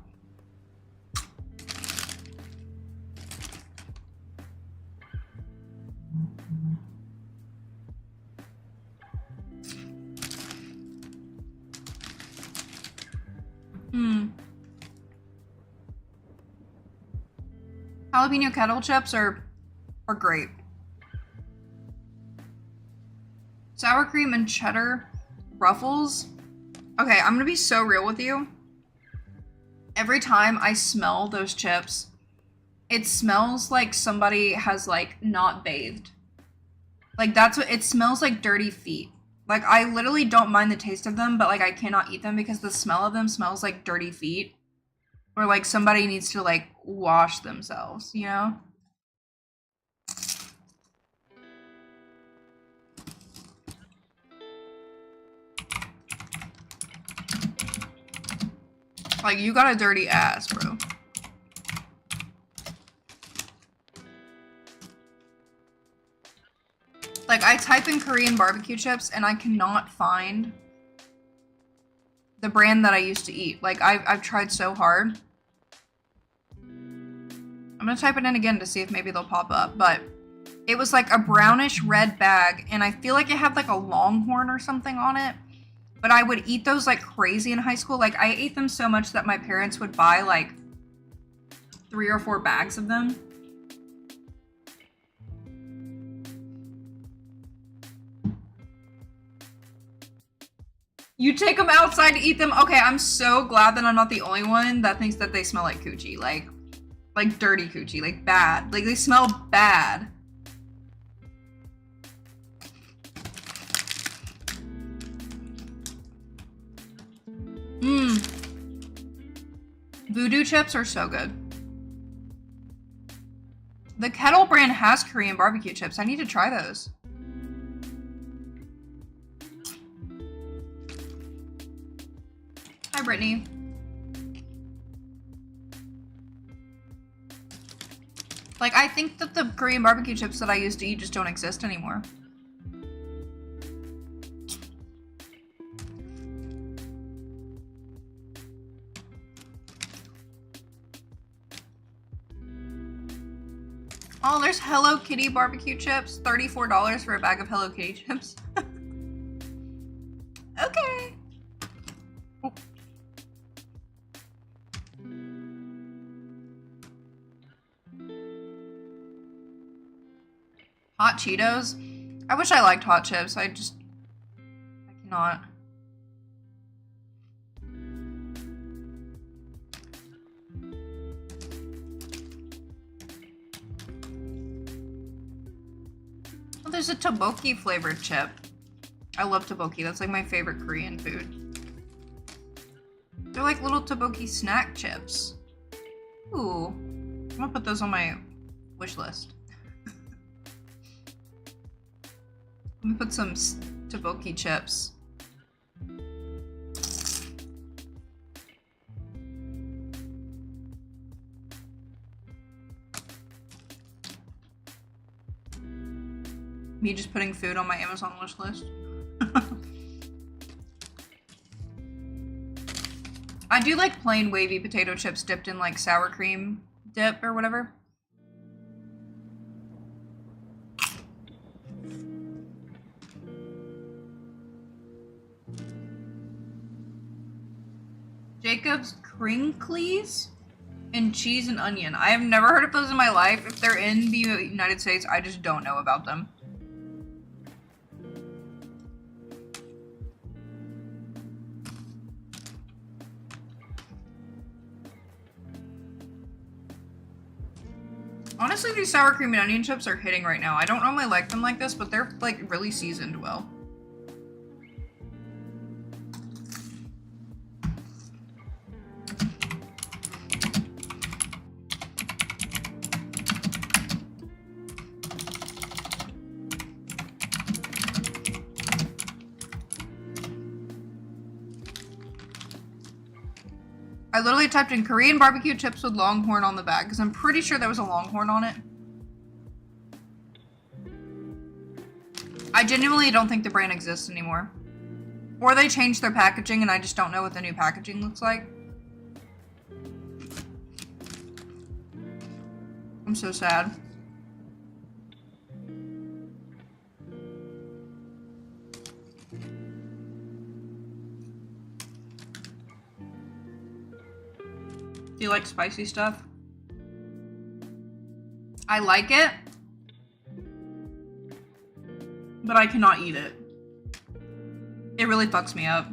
Jalapeno kettle chips are great. Sour cream and cheddar Ruffles. Okay, I'm gonna be so real with you. Every time I smell those chips, it smells like somebody has like not bathed. Like that's what it smells like, dirty feet. Like I literally don't mind the taste of them, but like I cannot eat them because the smell of them smells like dirty feet. Or like somebody needs to like wash themselves, you know? Like you got a dirty ass, bro. Like I type in Korean barbecue chips and I cannot find the brand that I used to eat. Like I've tried so hard. I'm gonna type it in again to see if maybe they'll pop up, but it was like a brownish red bag and I feel like it had like a Longhorn or something on it. But I would eat those like crazy in high school. Like I ate them so much that my parents would buy like 3 or 4 bags of them. You take them outside to eat them? Okay, I'm so glad that I'm not the only one that thinks that they smell like coochie. Like dirty coochie, like bad. Like they smell bad. Mmm. Voodoo chips are so good. The Kettle brand has Korean barbecue chips. I need to try those. Hi, Brittany. Like, I think that the Korean barbecue chips that I used to eat just don't exist anymore. Oh, there's Hello Kitty barbecue chips. $34 for a bag of Hello Kitty chips. Okay. Oh. Hot Cheetos? I wish I liked hot chips. I cannot. Oh, there's a tteokbokki flavored chip. I love tteokbokki. That's like my favorite Korean food. They're like little tteokbokki snack chips. Ooh. I'm gonna put those on my wish list. Let me put some tteokbokki chips. Me just putting food on my Amazon wish list. I do like plain wavy potato chips dipped in like sour cream dip or whatever. Jacob's Crinklies and cheese and onion. I have never heard of those in my life. If they're in the United States, I just don't know about them. Honestly, these sour cream and onion chips are hitting right now. I don't normally like them like this, but they're like really seasoned well. I literally typed in Korean barbecue chips with Longhorn on the bag because I'm pretty sure there was a Longhorn on it. I genuinely don't think the brand exists anymore. Or they changed their packaging and I just don't know what the new packaging looks like. I'm so sad. Do you like spicy stuff? I like it, but I cannot eat it. It really fucks me up.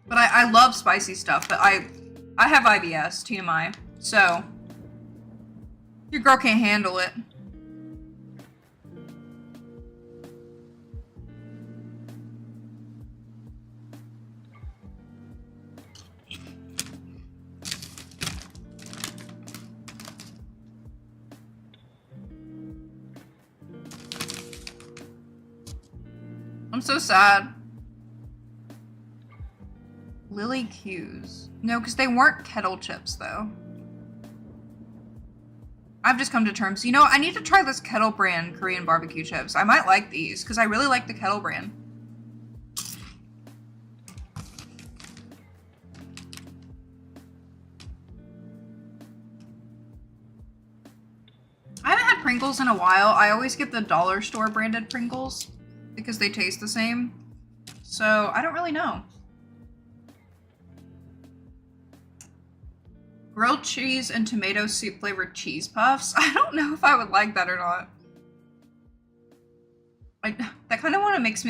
But I love spicy stuff, but I have IBS, TMI, so your girl can't handle it. I'm so sad. Lily Q's. No, because they weren't kettle chips, though. I've just come to terms. You know, I need to try this Kettle brand Korean barbecue chips. I might like these, because I really like the Kettle brand. I haven't had Pringles in a while. I always get the dollar store branded Pringles, because they taste the same. So, I don't really know. Grilled cheese and tomato soup flavored cheese puffs. I don't know if I would like that or not. That kind of makes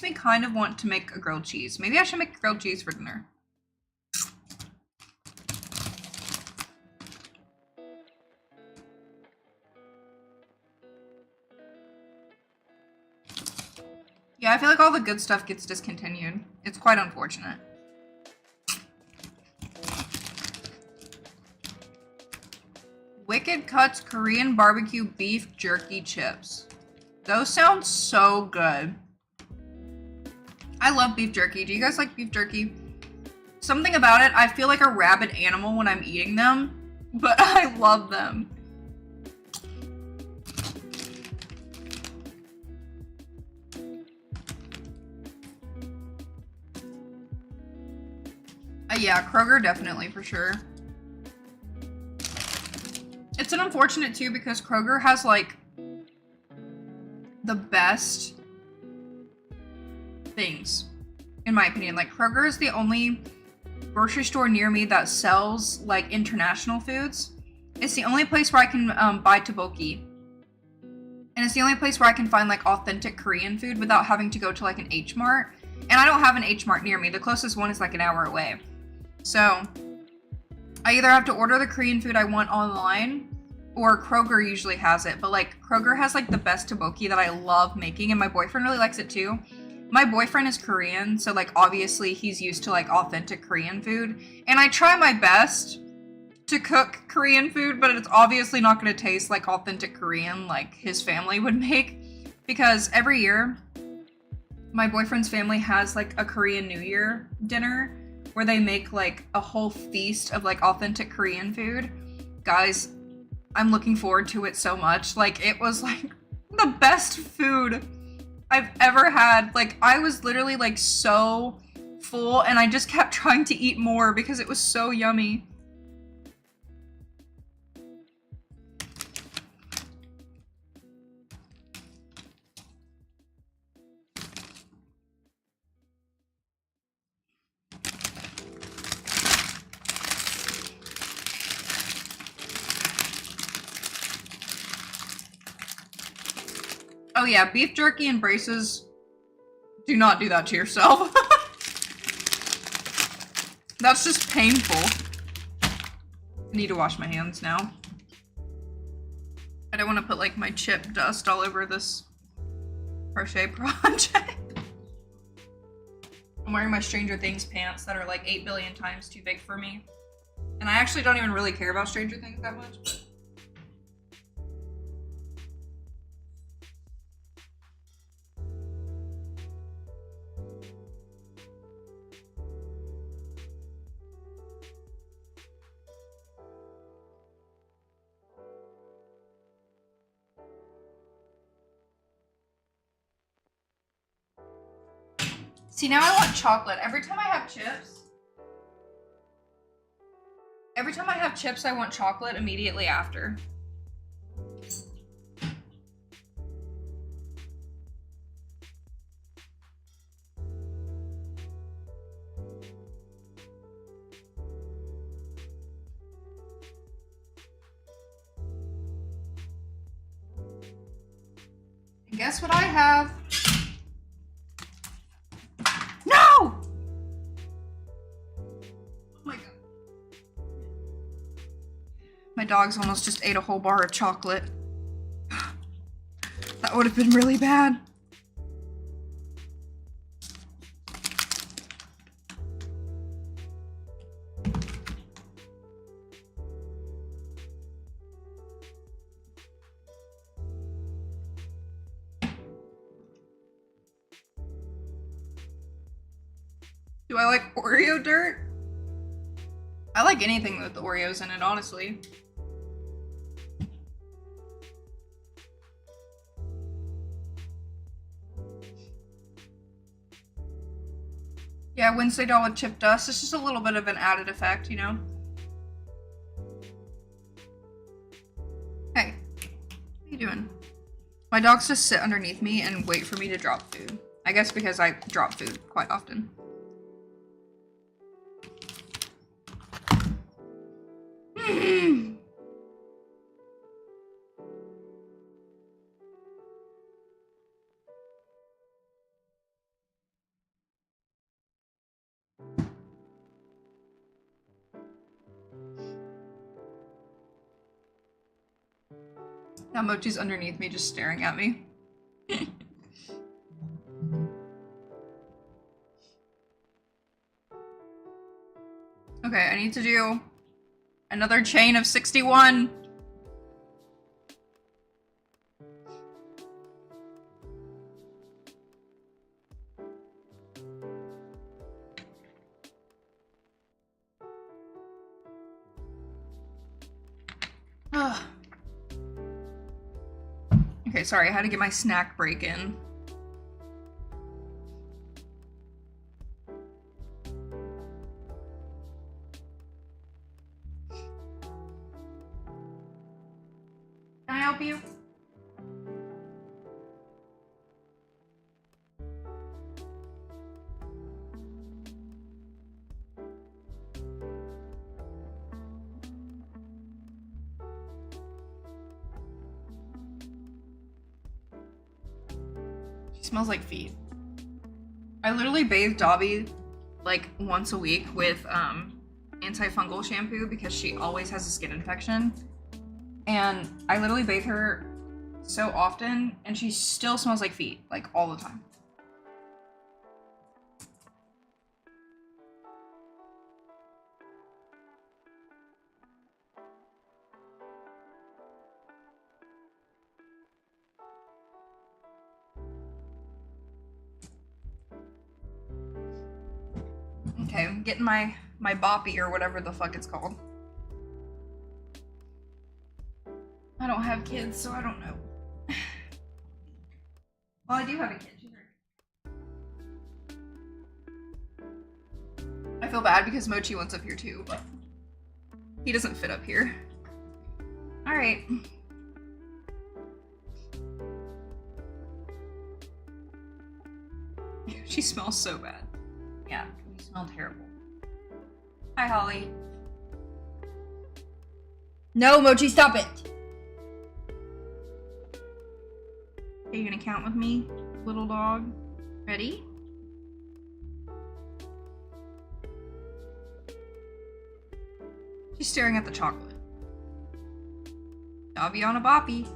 me kind of want to make a grilled cheese. Maybe I should make grilled cheese for dinner. Yeah, I feel like all the good stuff gets discontinued. It's quite unfortunate. Wicked Cuts Korean barbecue beef jerky chips. Those sound so good. I love beef jerky. Do you guys like beef jerky? Something about it, I feel like a rabid animal when I'm eating them, but I love them. Yeah, Kroger definitely for sure. It's an unfortunate too because Kroger has like the best things, in my opinion. Like Kroger is the only grocery store near me that sells like international foods. It's the only place where I can buy tteokbokki. And it's the only place where I can find like authentic Korean food without having to go to like an H Mart. And I don't have an H Mart near me. The closest one is like an hour away. So I either have to order the Korean food I want online, or Kroger usually has it. But like Kroger has like the best tteokbokki that I love making, and my boyfriend really likes it too. My boyfriend is Korean, so like obviously he's used to like authentic Korean food. And I try my best to cook Korean food, but it's obviously not going to taste like authentic Korean like his family would make. Because every year, my boyfriend's family has like a Korean New Year dinner where they make like a whole feast of like authentic Korean food. Guys, I'm looking forward to it so much. Like it was like the best food I've ever had. Like I was literally like so full and I just kept trying to eat more because it was so yummy. Oh yeah, beef jerky and braces. Do not do that to yourself. That's just painful. I need to wash my hands now. I don't want to put like my chip dust all over this crochet project. I'm wearing my Stranger Things pants that are like 8 billion times too big for me. And I actually don't even really care about Stranger Things that much, but see, now I want chocolate. Every time I have chips, I want chocolate immediately after. guess what I have? No! Oh my god. My dogs almost just ate a whole bar of chocolate. That would have been really bad. Do I like Oreo dirt? I like anything with the Oreos in it, honestly. Yeah, Wednesday doll with chip dust. It's just a little bit of an added effect, you know? Hey, what are you doing? My dogs just sit underneath me and wait for me to drop food. I guess because I drop food quite often. Now Mochi's underneath me just staring at me. Okay, I need to do another chain of 61. Ugh. Okay, sorry, I had to get my snack break in. Can I help you? She smells like feet. I literally bathe Dobby like once a week with antifungal shampoo because she always has a skin infection. And I literally bathe her so often and she still smells like feet, like all the time. Okay, I'm getting my boppy or whatever the fuck it's called. I don't have kids, so I don't know. Well, I do have a kid. She's right. I feel bad because Mochi wants up here too, but he doesn't fit up here. All right. She smells so bad. Yeah, you smell terrible. Hi, Holly. No, Mochi, stop it. Are you gonna count with me, little dog? Ready? She's staring at the chocolate. Dobby on a boppy.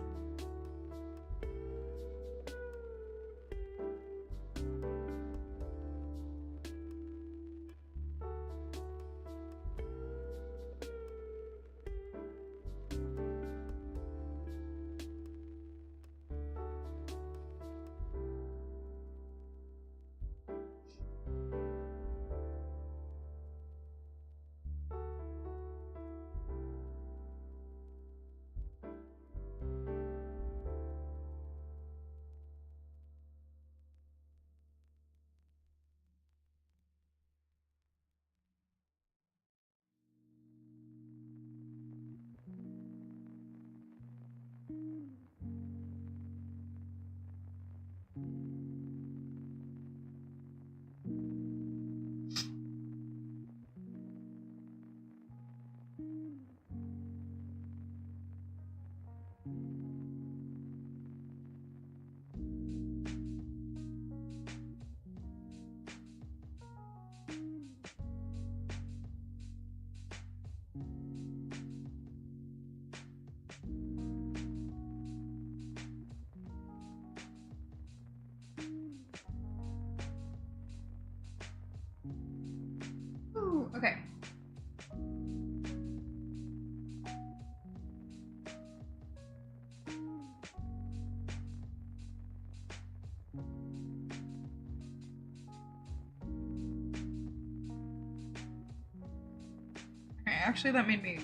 actually that made me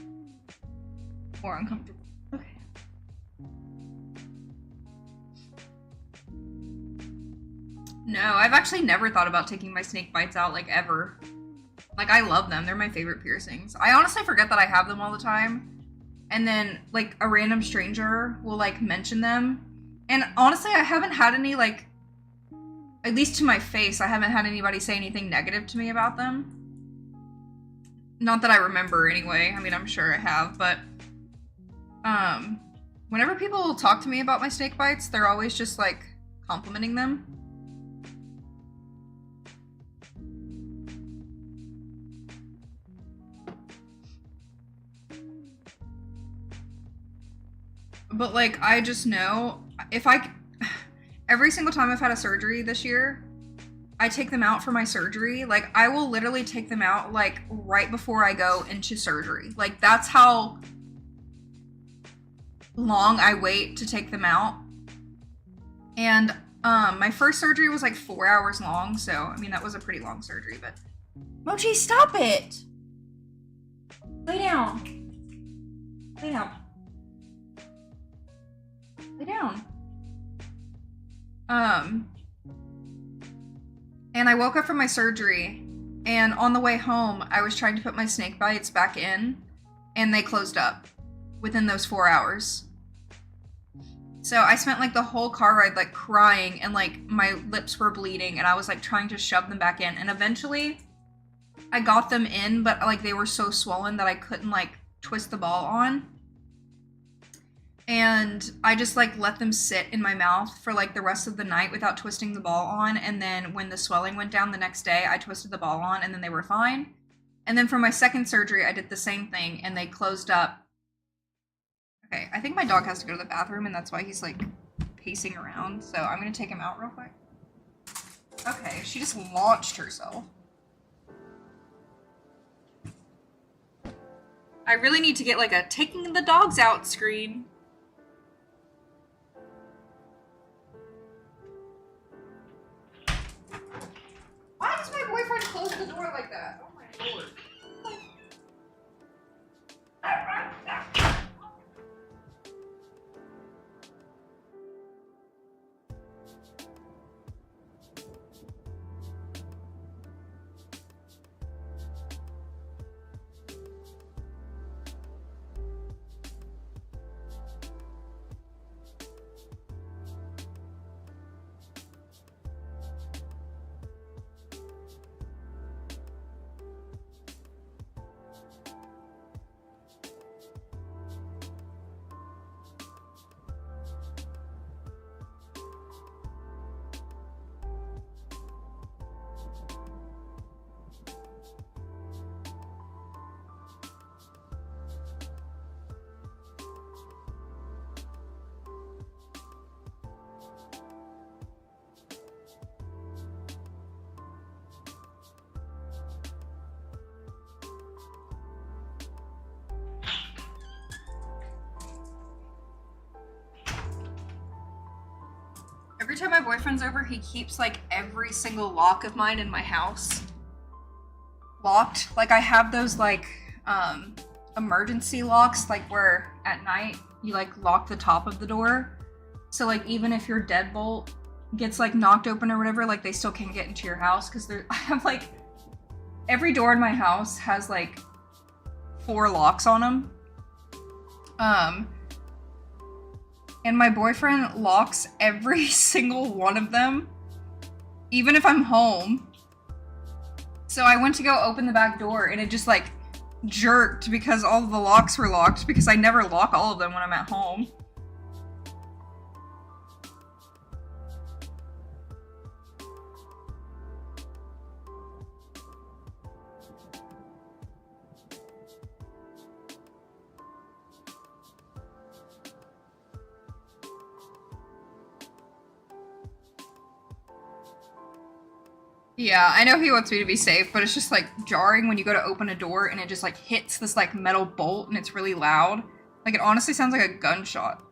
more uncomfortable. Okay. No, I've actually never thought about taking my snake bites out, like, ever. Like, I love them. They're my favorite piercings. I honestly forget that I have them all the time. And then, like, a random stranger will, like, mention them. And honestly, I haven't had any, like, at least to my face, I haven't had anybody say anything negative to me about them. Not that I remember anyway. I mean, I'm sure I have, but whenever people talk to me about my snake bites, they're always just like complimenting them. But like, I just know if every single time I've had a surgery this year, I take them out for my surgery. Like, I will literally take them out, like, right before I go into surgery. Like, that's how long I wait to take them out. And, my first surgery was, like, 4 hours long, so, I mean, that was a pretty long surgery, but... Mochi, stop it! Lay down. Lay down. Lay down. And I woke up from my surgery, and on the way home, I was trying to put my snake bites back in, and they closed up within those 4 hours. So I spent like the whole car ride like crying, and like my lips were bleeding, and I was like trying to shove them back in, and eventually I got them in, but like they were so swollen that I couldn't like twist the ball on. And I just like let them sit in my mouth for like the rest of the night without twisting the ball on. And then when the swelling went down the next day, I twisted the ball on, and then they were fine. And then for my second surgery, I did the same thing, and they closed up. Okay, I think my dog has to go to the bathroom, and that's why he's like pacing around. So I'm gonna take him out real quick. Okay, she just launched herself. I really need to get like a taking the dogs out screen. Why does my boyfriend close the door like that? Oh my lord. Every time my boyfriend's over, he keeps like every single lock of mine in my house locked. Like I have those like emergency locks, like where at night you like lock the top of the door. So like even if your deadbolt gets like knocked open or whatever, like they still can't get into your house, because I have like every door in my house has like 4 locks on them. And my boyfriend locks every single one of them, even if I'm home. So I went to go open the back door, and it just like jerked because all of the locks were locked, because I never lock all of them when I'm at home. Yeah, I know he wants me to be safe, but it's just like jarring when you go to open a door and it just like hits this like metal bolt and it's really loud. Like it honestly sounds like a gunshot.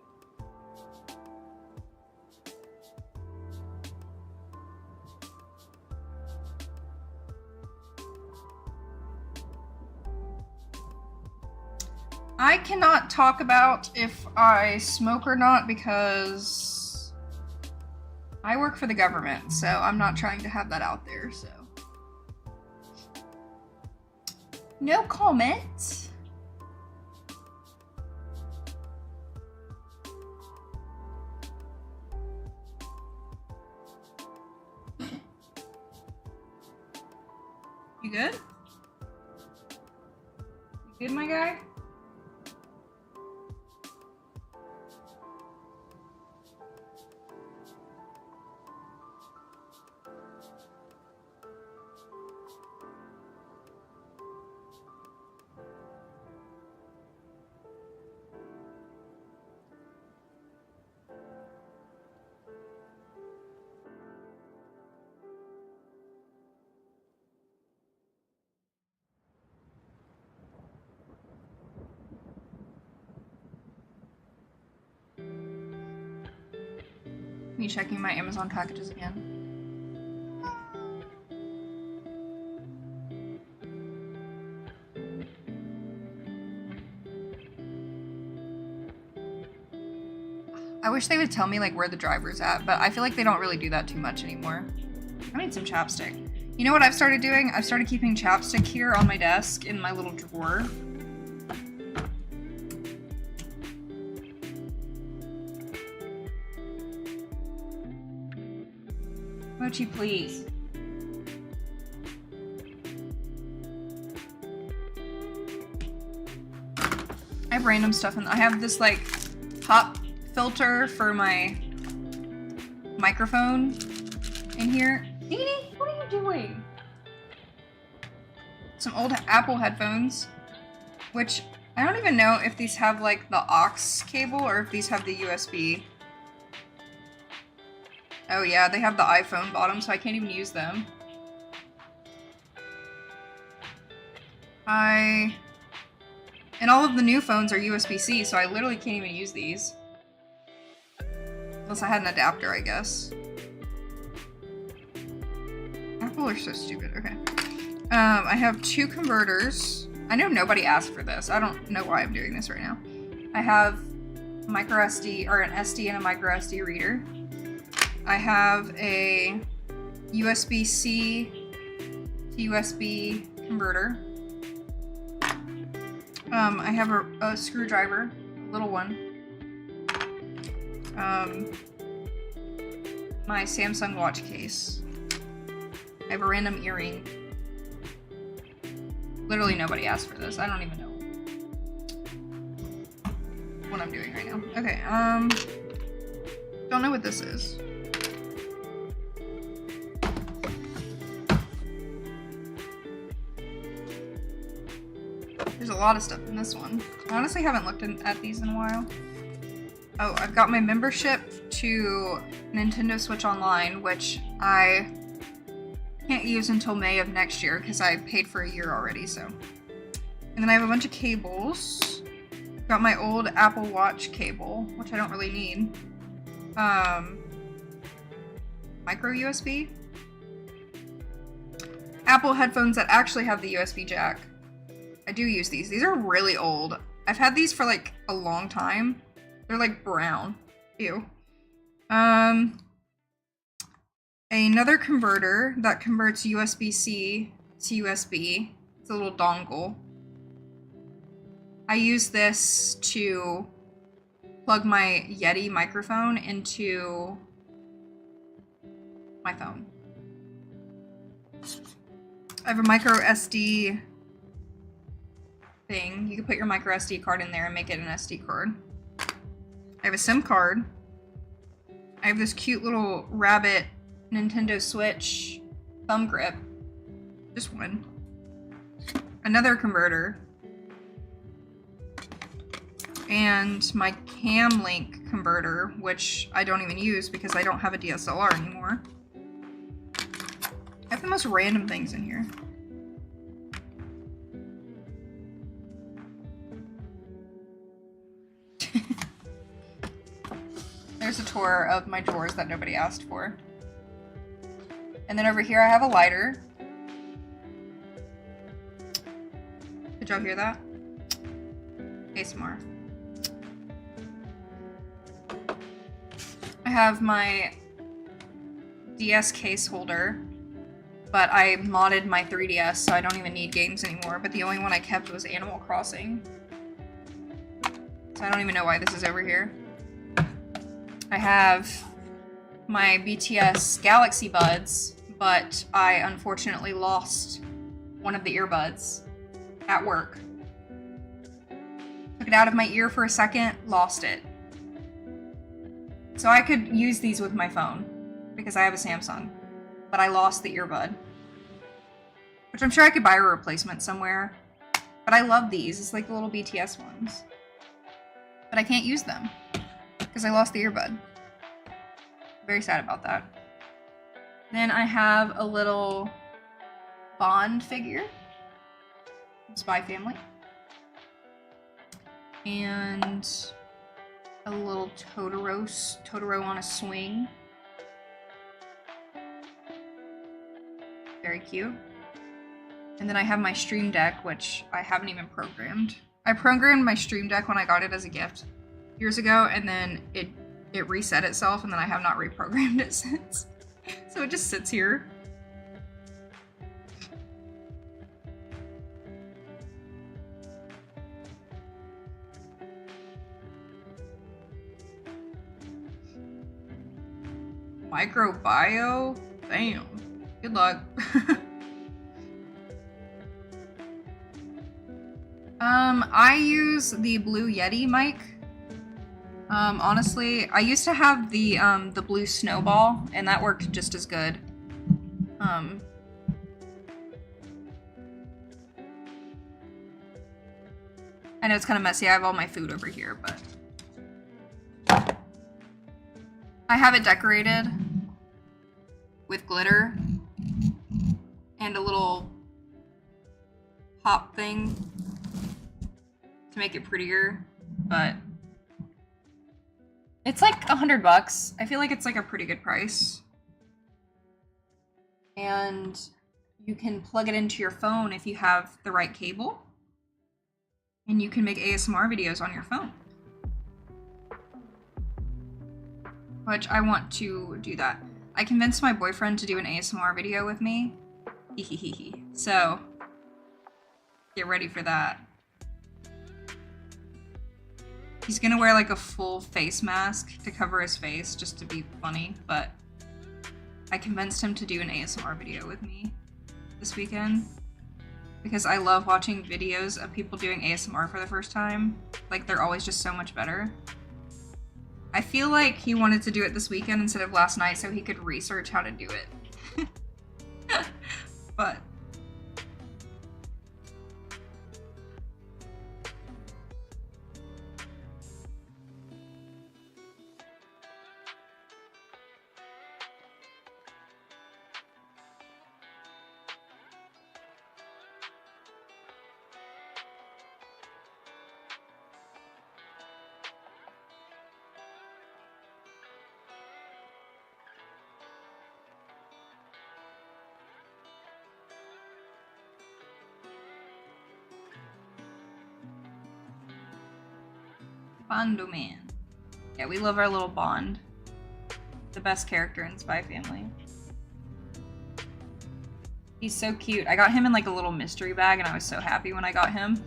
I cannot talk about if I smoke or not because I work for the government, so I'm not trying to have that out there, so. No comment. You good? You good, my guy? Me checking my Amazon packages again. I wish they would tell me like where the driver's at, but I feel like they don't really do that too much anymore. I need some chapstick. You know what I've started doing? I've started keeping chapstick here on my desk in my little drawer. Mochi, please. I have random stuff I have this like pop filter for my microphone in here. Dee, what are you doing? Some old Apple headphones, which I don't even know if these have like the aux cable or if these have the USB. Oh yeah, they have the iPhone bottom, so I can't even use them. And all of the new phones are USB-C, so I literally can't even use these. Unless I had an adapter, I guess. Apple are so stupid. Okay. I have 2 converters. I know nobody asked for this. I don't know why I'm doing this right now. I have micro SD, or an SD and a micro SD reader. I have a USB-C to USB converter. I have a screwdriver, a little one. My Samsung watch case. I have a random earring. Literally nobody asked for this. I don't even know what I'm doing right now. Okay, don't know what this is. There's a lot of stuff in this one. I honestly haven't looked at these in a while. Oh, I've got my membership to Nintendo Switch Online, which I can't use until May of next year because I paid for a year already, so. And then I have a bunch of cables. Got my old Apple Watch cable, which I don't really need. Micro USB. Apple headphones that actually have the USB jack. I do use these. These are really old. I've had these for like a long time. They're like brown. Ew. Another converter that converts USB-C to USB. It's a little dongle. I use this to plug my Yeti microphone into my phone. I have a micro SD thing. You can put your micro SD card in there and make it an SD card. I have a SIM card. I have this cute little rabbit Nintendo Switch thumb grip. Just one. Another converter. And my Cam Link converter, which I don't even use because I don't have a DSLR anymore. I have the most random things in here. There's a tour of my drawers that nobody asked for. And then over here I have a lighter. Did y'all hear that? ASMR. I have my DS case holder, but I modded my 3DS, so I don't even need games anymore, but the only one I kept was Animal Crossing. So I don't even know why this is over here. I have my BTS Galaxy Buds, but I unfortunately lost one of the earbuds at work. Took it out of my ear for a second, lost it. So I could use these with my phone, because I have a Samsung, but I lost the earbud. Which I'm sure I could buy a replacement somewhere, but I love these. It's like the little BTS ones. But I can't use them, because I lost the earbud. Very sad about that. Then I have a little Bond figure from Spy Family. And a little Totoro on a swing. Very cute. And then I have my Stream Deck, which I haven't even programmed. I programmed my Stream Deck when I got it as a gift years ago, and then it reset itself, and then I have not reprogrammed it since. So it just sits here. Microbio? Damn. Good luck. I use the Blue Yeti mic. Honestly, I used to have the Blue Snowball, and that worked just as good. I know it's kind of messy. I have all my food over here, but I have it decorated with glitter and a little pop thing to make it prettier, but it's like $100. I feel like it's like a pretty good price. And you can plug it into your phone if you have the right cable. And you can make ASMR videos on your phone. Which I want to do that. I convinced my boyfriend to do an ASMR video with me. Hehehehe. So, get ready for that. He's gonna wear like a full face mask to cover his face just to be funny, but I convinced him to do an ASMR video with me this weekend because I love watching videos of people doing ASMR for the first time. Like, they're always just so much better. I feel like he wanted to do it this weekend instead of last night so he could research how to do it. But Bondo Man. Yeah, we love our little Bond. The best character in Spy Family. He's so cute. I got him in like a little mystery bag and I was so happy when I got him.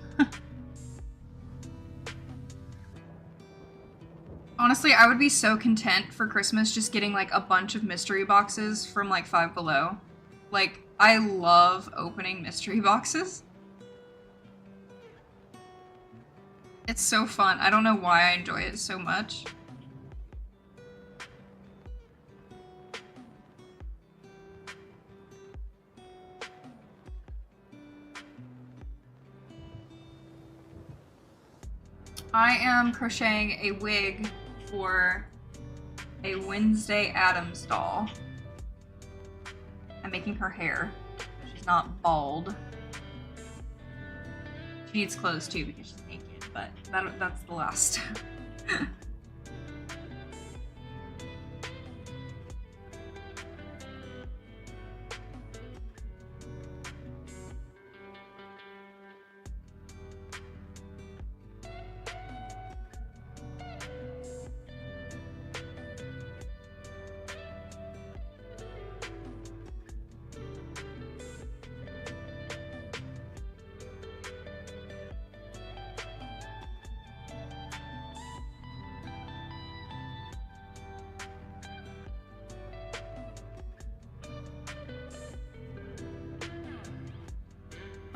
Honestly, I would be so content for Christmas just getting like a bunch of mystery boxes from like Five Below. Like, I love opening mystery boxes. It's so fun. I don't know why I enjoy it so much. I am crocheting a wig for a Wednesday Addams doll. I'm making her hair. She's not bald. She needs clothes too because she's naked, but that's the last.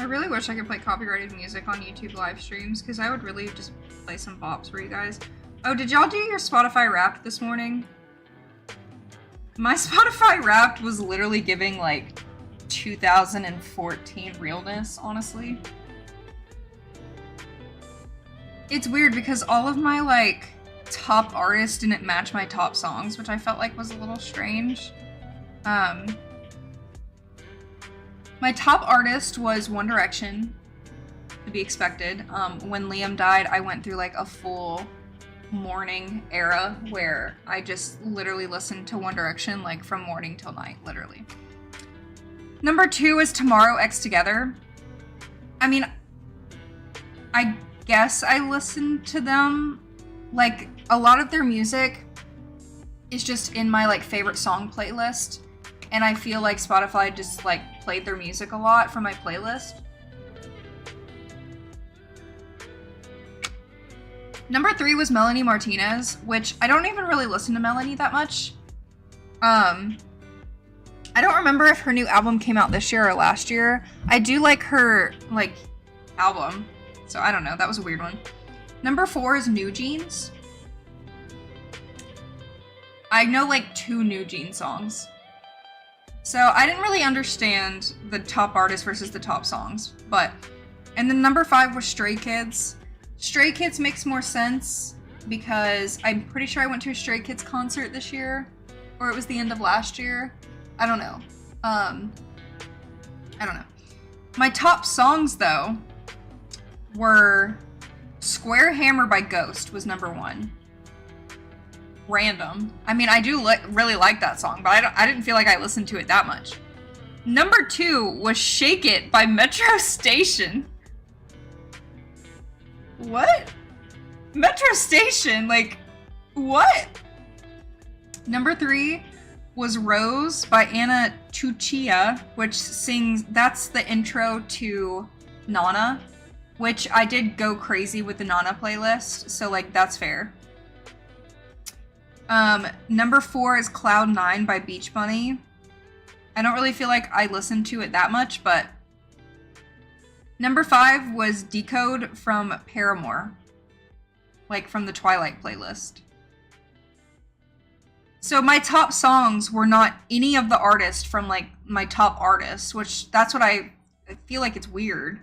really wish I could play copyrighted music on YouTube live streams, because I would really just play some bops for you guys. Oh, did y'all do your Spotify Wrapped this morning? My Spotify Wrapped was literally giving, like, 2014 realness, honestly. It's weird because all of my, like, top artists didn't match my top songs, which I felt like was a little strange. My top artist was One Direction, to be expected. When Liam died, I went through like a full mourning era where I just literally listened to One Direction like from morning till night, literally. Number 2 is Tomorrow X Together. I mean, I guess I listened to them. Like, a lot of their music is just in my like favorite song playlist. And I feel like Spotify just, like, played their music a lot for my playlist. Number 3 was Melanie Martinez, which I don't even really listen to Melanie that much. I don't remember if her new album came out this year or last year. I do like her, like, album. So I don't know, that was a weird one. Number 4 is New Jeans. I know, like, 2 New Jeans songs. So I didn't really understand the top artist versus the top songs, but, and then number 5 was Stray Kids. Stray Kids makes more sense because I'm pretty sure I went to a Stray Kids concert this year, or it was the end of last year. I don't know. I don't know. My top songs though were Square Hammer by Ghost was number 1. Random. I mean, I do really like that song, but I didn't feel like I listened to it that much. Number 2 was Shake It by Metro Station. What? Metro Station? Like, what? Number 3 was Rose by Anna Tuccia, which sings, that's the intro to Nana, which I did go crazy with the Nana playlist, so like, that's fair. Number 4 is Cloud 9 by Beach Bunny. I don't really feel like I listened to it that much, but number 5 was Decode from Paramore, like from the Twilight playlist. So my top songs were not any of the artists from like my top artists, which that's what I feel like it's weird.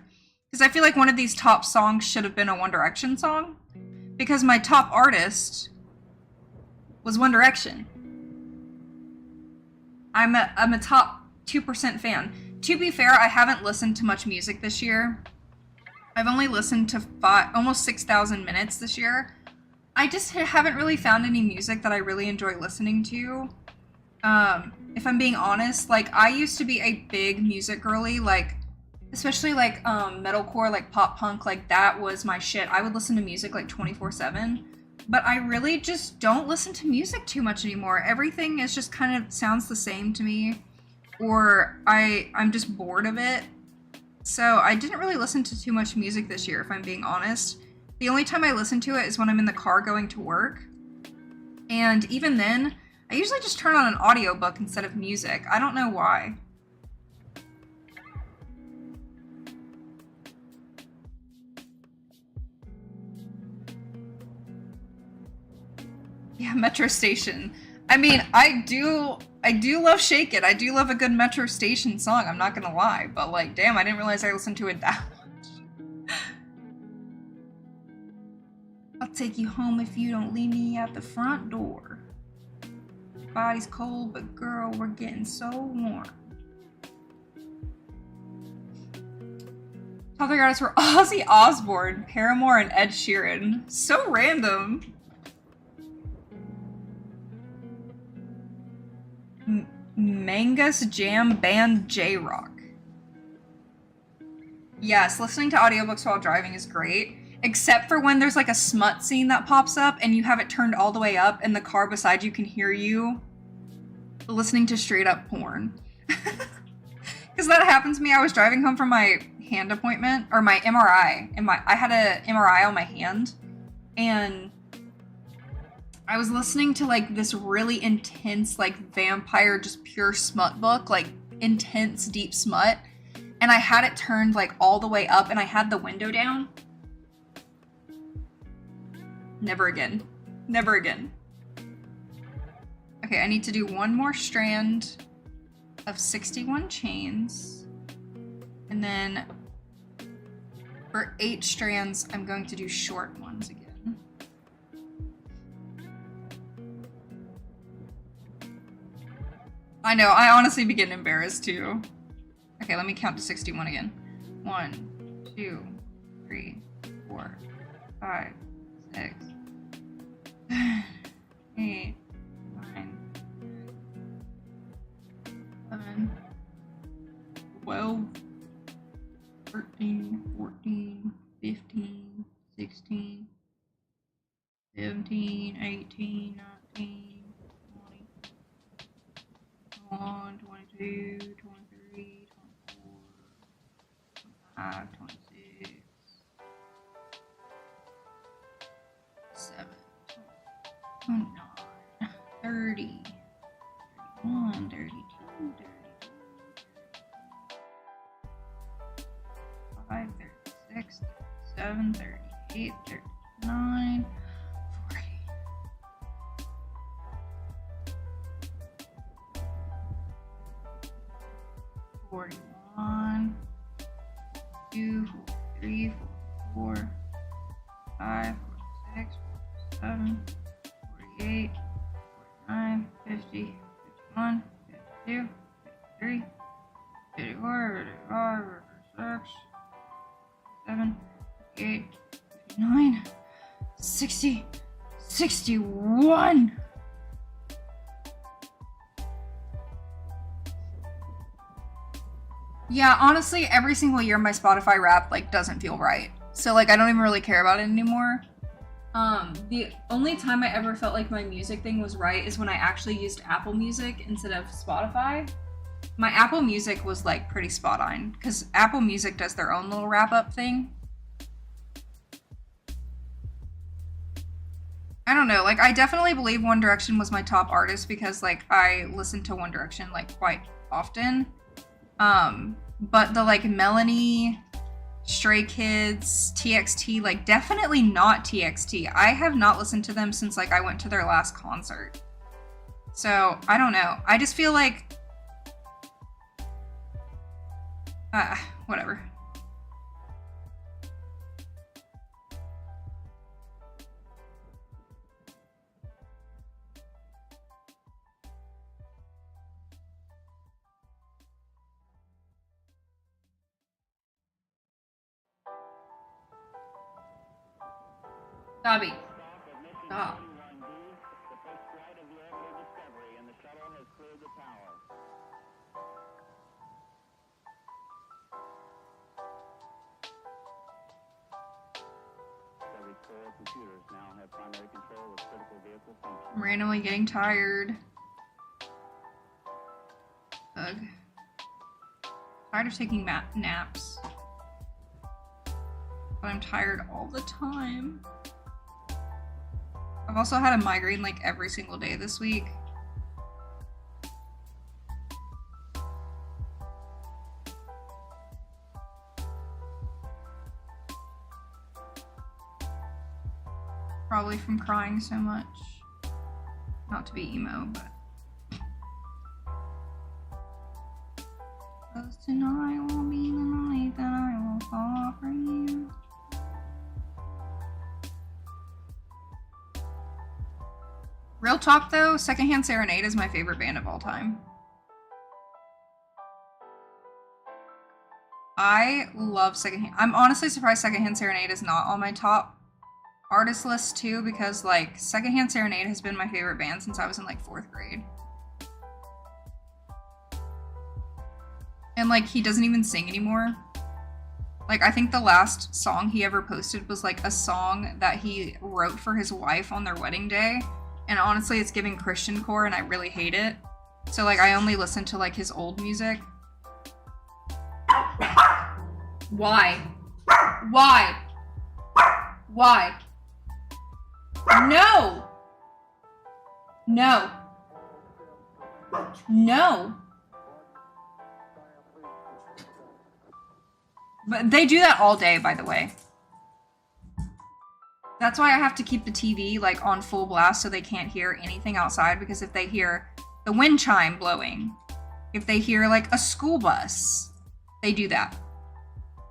Because I feel like one of these top songs should have been a One Direction song, because my top artist was One Direction. I'm a top 2% fan. To be fair, I haven't listened to much music this year. I've only listened to almost 6,000 minutes this year. I just haven't really found any music that I really enjoy listening to. If I'm being honest, like, I used to be a big music girly, like, especially like metalcore, like pop punk, like that was my shit. I would listen to music like 24/7. But I really just don't listen to music too much anymore. Everything is just kind of sounds the same to me, or I'm just bored of it. So I didn't really listen to too much music this year, if I'm being honest. The only time I listen to it is when I'm in the car going to work. And even then, I usually just turn on an audiobook instead of music. I don't know why. Yeah, Metro Station. I mean, I do love Shake It. I do love a good Metro Station song, I'm not gonna lie. But like, damn, I didn't realize I listened to it that much. I'll take you home if you don't leave me at the front door. Body's cold, but girl, we're getting so warm. Top 3 artists were Ozzy Osbourne, Paramore, and Ed Sheeran. So random. Mangus Jam Band J-Rock. Yes, listening to audiobooks while driving is great, except for when there's like a smut scene that pops up and you have it turned all the way up and the car beside you can hear you listening to straight up porn. Because that happened to me. I was driving home from my hand appointment, or my MRI, and I had a MRI on my hand, and I was listening to like this really intense, like vampire, just pure smut book, like intense, deep smut. and I had it turned like all the way up and I had the window down. Never again. Never again. Okay, I need to do one more strand of 61 chains. And then for 8 strands, I'm going to do short ones again. I know, I honestly begin embarrassed too. Okay, let me count to 61 again. 1, 2, 3, 4, 5, 6, 8, 9, 11, 12, 13, 14, 15, 16, 17, 18, 19, 20, 21, 22, 23, 24, 25, 26, 7, 29, 30, 31, 32, 35, 36, 37, 38, 39, 40. 41, 2, 43, 44, 45, 46, 47, 48, 49, 50, 51, 52, 53, 54, 55, 56, 57, 58, 59, 60, 61. Yeah, honestly, every single year my Spotify Wrapped like doesn't feel right. So like I don't even really care about it anymore. The only time I ever felt like my music thing was right is when I actually used Apple Music instead of Spotify. My Apple Music was like pretty spot on because Apple Music does their own little wrap up thing. I don't know, like I definitely believe One Direction was my top artist because like I listened to One Direction like quite often. But the like Melanie, Stray Kids, TXT, like definitely not TXT. I have not listened to them since like I went to their last concert. So I don't know. I just feel like, whatever. Dobby. Stop. I'm randomly getting tired. Ugh. Tired of taking naps. But I'm tired all the time. I've also had a migraine like every single day this week. Probably from crying so much. Not to be emo, but. 'Cause tonight will be the night that I will fall for you. Real talk though, Secondhand Serenade is my favorite band of all time. I love Secondhand. I'm honestly surprised Secondhand Serenade is not on my top artist list too, because like Secondhand Serenade has been my favorite band since I was in like 4th grade. And like he doesn't even sing anymore. Like I think the last song he ever posted was like a song that he wrote for his wife on their wedding day. And honestly, it's giving Christian core and I really hate it. So like I only listen to like his old music. Why? Why? Why? No! No. No. But they do that all day, by the way. That's why I have to keep the TV like on full blast so they can't hear anything outside, because if they hear the wind chime blowing, if they hear like a school bus, they do that.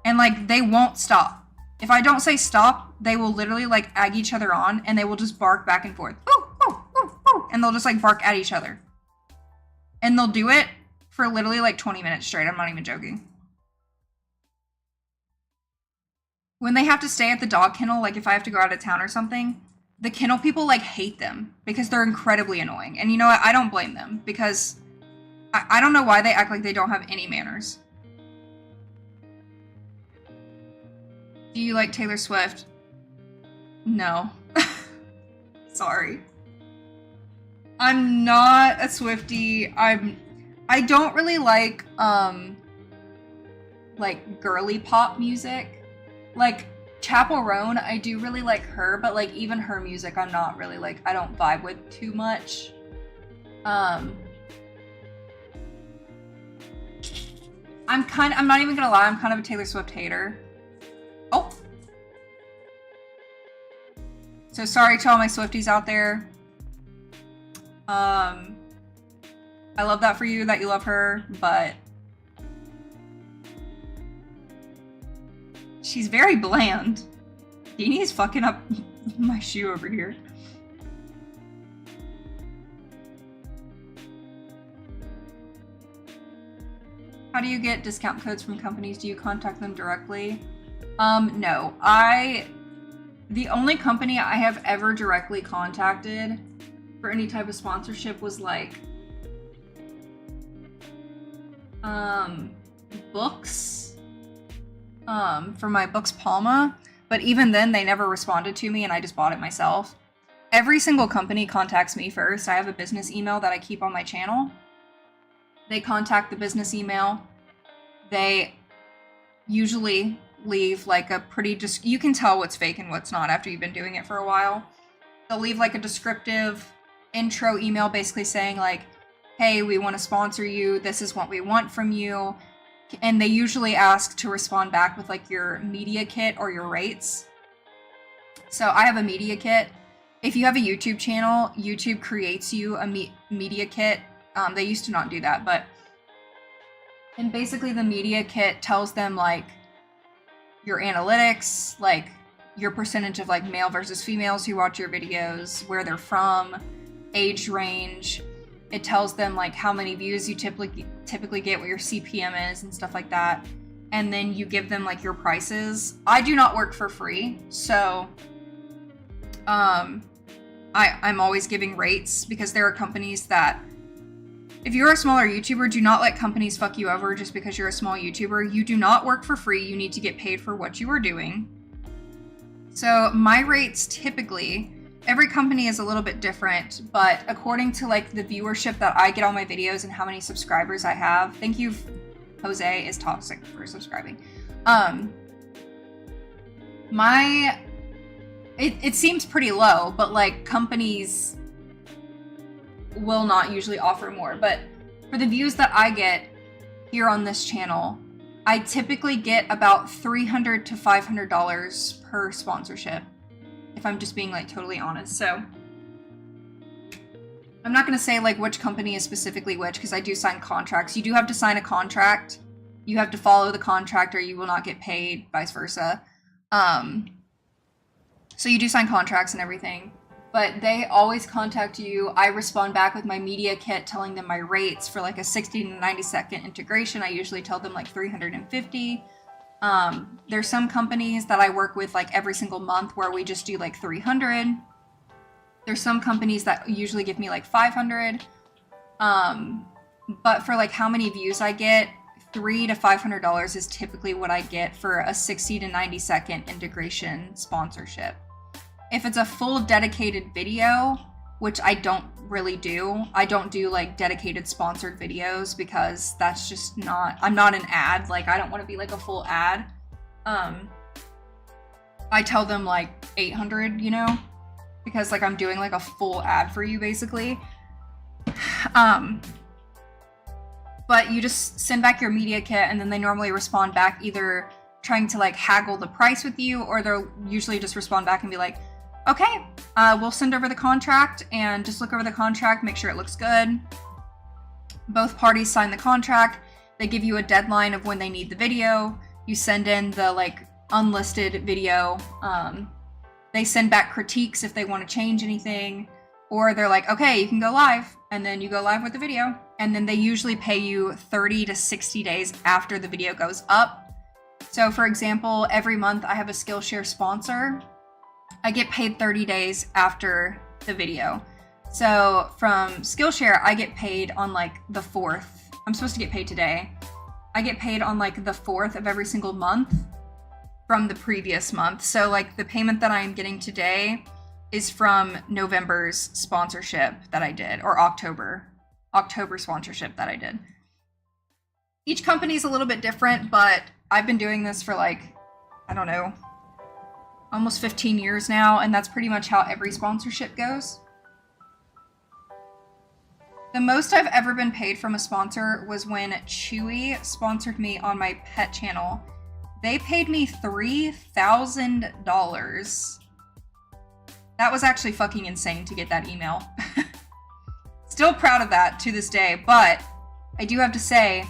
And like they won't stop. If I don't say stop, they will literally like egg each other on and they will just bark back and forth. Ooh, ooh, ooh, ooh, and they'll just like bark at each other. And they'll do it for literally like 20 minutes straight. I'm not even joking. When they have to stay at the dog kennel, like if I have to go out of town or something, the kennel people like hate them because they're incredibly annoying. And you know what? I don't blame them, because I don't know why they act like they don't have any manners. Do you like Taylor Swift? No. Sorry. I'm not a Swiftie. I don't really like girly pop music. Like Chappell Roan, I do really like her, but like even her music I'm not really like, I don't vibe with too much. I'm not even gonna lie, I'm kind of a Taylor Swift hater. Oh. So sorry to all my Swifties out there. I love that for you, that you love her, but she's very bland. Deanie's fucking up my shoe over here. How do you get discount codes from companies? Do you contact them directly? No. The only company I have ever directly contacted for any type of sponsorship was like books for my Books Palma, but even then they never responded to me and I just bought it myself. Every single company contacts me first. I have a business email that I keep on my channel. They contact the business email. They usually leave like a pretty, just you can tell what's fake and what's not after you've been doing it for a while. They'll leave like a descriptive intro email basically saying like, hey, we want to sponsor you, this is what we want from you, and they usually ask to respond back with like your media kit or your rates. So I have a media kit. If you have a YouTube channel, YouTube creates you a media kit. They used to not do that, but and basically the media kit tells them like your analytics, like your percentage of like male versus females who watch your videos, where they're from, age range. It tells them like how many views you typically get, what your CPM is and stuff like that. And then you give them like your prices. I do not work for free, so I'm always giving rates, because there are companies that, if you're a smaller YouTuber, do not let companies fuck you over just because you're a small YouTuber. You do not work for free. You need to get paid for what you are doing. So my rates typically, every company is a little bit different, but according to like the viewership that I get on my videos and how many subscribers I have, thank you, Jose is toxic for subscribing. It seems pretty low, but like companies will not usually offer more. But for the views that I get here on this channel, I typically get about $300 to $500 per sponsorship, if I'm just being like totally honest. So I'm not going to say like which company is specifically which, because I do sign contracts. You do have to sign a contract. You have to follow the contract or you will not get paid, vice versa. So you do sign contracts and everything, but they always contact you. I respond back with my media kit telling them my rates for like a 60 to 90 second integration. I usually tell them like 350. There's some companies that I work with like every single month where we just do like 300. There's some companies that usually give me like 500. But for like how many views I get, $300 to $500 is typically what I get for a 60 to 90 second integration sponsorship. If it's a full dedicated video, which I don't really do, I don't do like dedicated sponsored videos because that's just not, I'm not an ad. Like I don't want to be like a full ad. I tell them like 800, you know, because like I'm doing like a full ad for you basically. But you just send back your media kit and then they normally respond back either trying to like haggle the price with you, or they'll usually just respond back and be like, okay, we'll send over the contract and just look over the contract, make sure it looks good. Both parties sign the contract. They give you a deadline of when they need the video. You send in the like unlisted video. They send back critiques if they want to change anything, or they're like, okay, you can go live, and then you go live with the video. And then they usually pay you 30 to 60 days after the video goes up. So for example, every month I have a Skillshare sponsor. I get paid 30 days after the video. So from Skillshare, I get paid on like the 4th. I'm supposed to get paid today. I get paid on like the 4th of every single month from the previous month. So like the payment that I am getting today is from November's sponsorship that I did, or October sponsorship that I did. Each company is a little bit different, but I've been doing this for like, I don't know, almost 15 years now, and that's pretty much how every sponsorship goes. The most I've ever been paid from a sponsor was when Chewy sponsored me on my pet channel. They paid me $3,000. That was actually fucking insane to get that email. Still proud of that to this day, but I do have to say,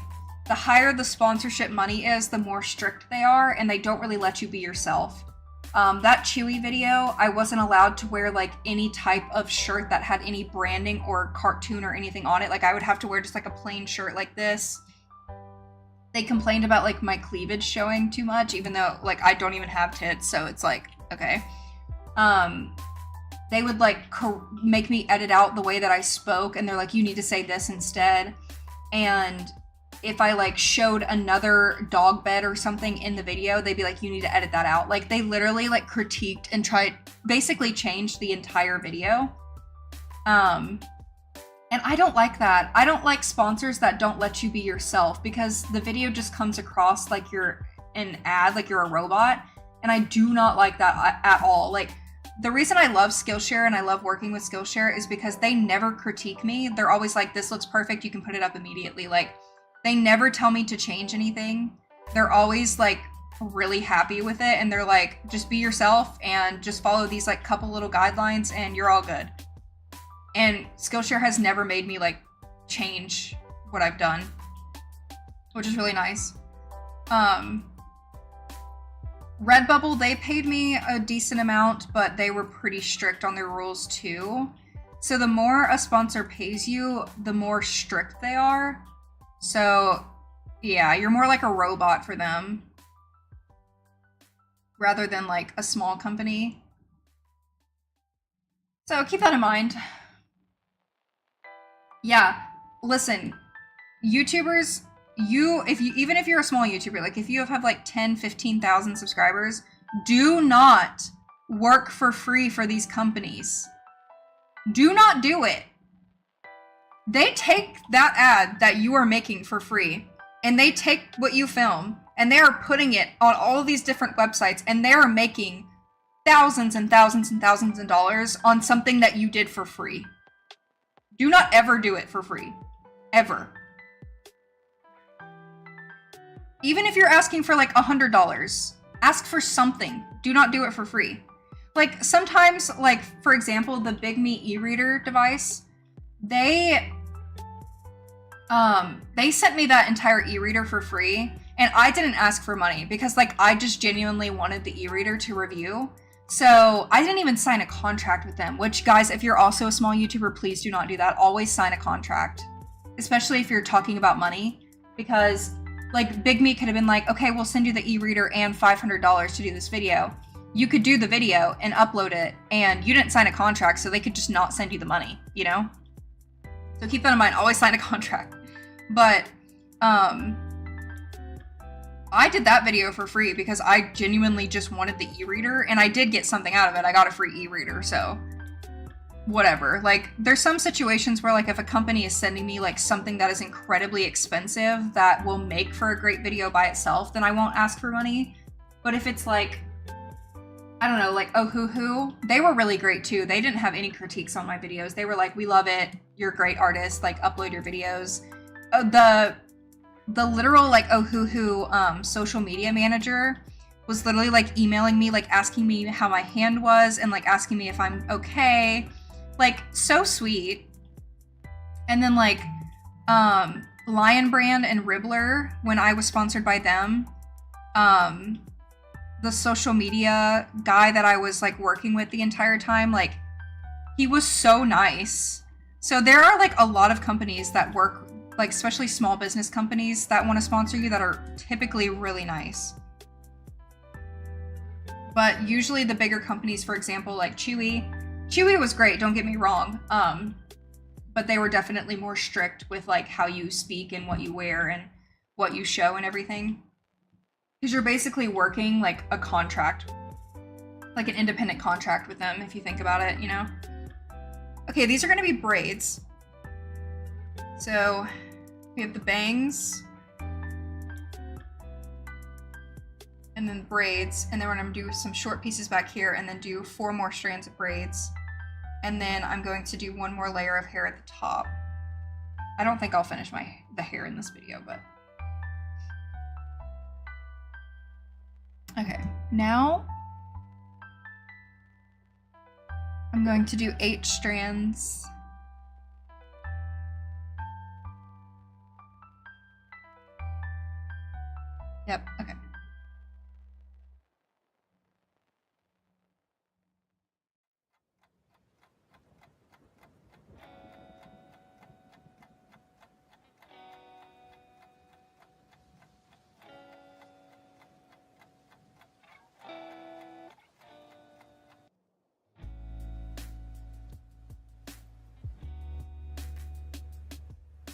the higher the sponsorship money is, the more strict they are, and they don't really let you be yourself. That Chewy video, I wasn't allowed to wear like any type of shirt that had any branding or cartoon or anything on it. Like I would have to wear just like a plain shirt like this. They complained about like my cleavage showing too much, even though like I don't even have tits, so it's like, okay. They would like make me edit out the way that I spoke, and they're like, you need to say this instead. And if I like showed another dog bed or something in the video, they'd be like, you need to edit that out. Like they literally like critiqued and basically changed the entire video. And I don't like that. I don't like sponsors that don't let you be yourself, because the video just comes across like you're an ad, like you're a robot. And I do not like that at all. Like the reason I love Skillshare and I love working with Skillshare is because they never critique me. They're always like, this looks perfect, you can put it up immediately. Like they never tell me to change anything. They're always like really happy with it, and they're like, just be yourself and just follow these like couple little guidelines and you're all good. And Skillshare has never made me like change what I've done, which is really nice. Redbubble, they paid me a decent amount, but they were pretty strict on their rules too. So the more a sponsor pays you, the more strict they are. So yeah, you're more like a robot for them rather than like a small company. So keep that in mind. Yeah, listen, YouTubers, even if you're a small YouTuber, like if you have like 10, 15,000 subscribers, do not work for free for these companies. Do not do it. They take that ad that you are making for free, and they take what you film, and they are putting it on all of these different websites, and they are making thousands and thousands and thousands of dollars on something that you did for free. Do not ever do it for free. Ever. Even if you're asking for like $100, ask for something. Do not do it for free. Like sometimes, like for example, the Big Me e-reader device, they sent me that entire e-reader for free, and I didn't ask for money because like I just genuinely wanted the e-reader to review. So I didn't even sign a contract with them, which guys, if you're also a small YouTuber, please do not do that. Always sign a contract, especially if you're talking about money, because like Big Me could have been like, okay, we'll send you the e-reader and $500 to do this video. You could do the video and upload it, and you didn't sign a contract, so they could just not send you the money, you know? So keep that in mind, always sign a contract. But I did that video for free because I genuinely just wanted the e-reader, and I did get something out of it. I got a free e-reader, so whatever. Like, there's some situations where, like, if a company is sending me, like, something that is incredibly expensive that will make for a great video by itself, then I won't ask for money. But if it's, like, I don't know, like, oh, Hoo, they were really great, too. They didn't have any critiques on my videos. They were like, we love it. You're a great artist. Like, upload your videos. the literal like Ohuhu social media manager was literally like emailing me, like asking me how my hand was and like asking me if I'm okay. Like so sweet. And then like Lion Brand and Ribbler, when I was sponsored by them, the social media guy that I was like working with the entire time, like he was so nice. So there are like a lot of companies that work, like especially small business companies that want to sponsor you that are typically really nice. But usually the bigger companies, for example, like Chewy was great, don't get me wrong. But they were definitely more strict with like how you speak and what you wear and what you show and everything. Because you're basically working like a contract, like an independent contract with them, if you think about it, you know? Okay, these are gonna be braids. So we have the bangs, and then braids, and then we're gonna do some short pieces back here and then do 4 more strands of braids. And then I'm going to do 1 more layer of hair at the top. I don't think I'll finish the hair in this video, but. Okay, now I'm going to do 8 strands. Yep, okay.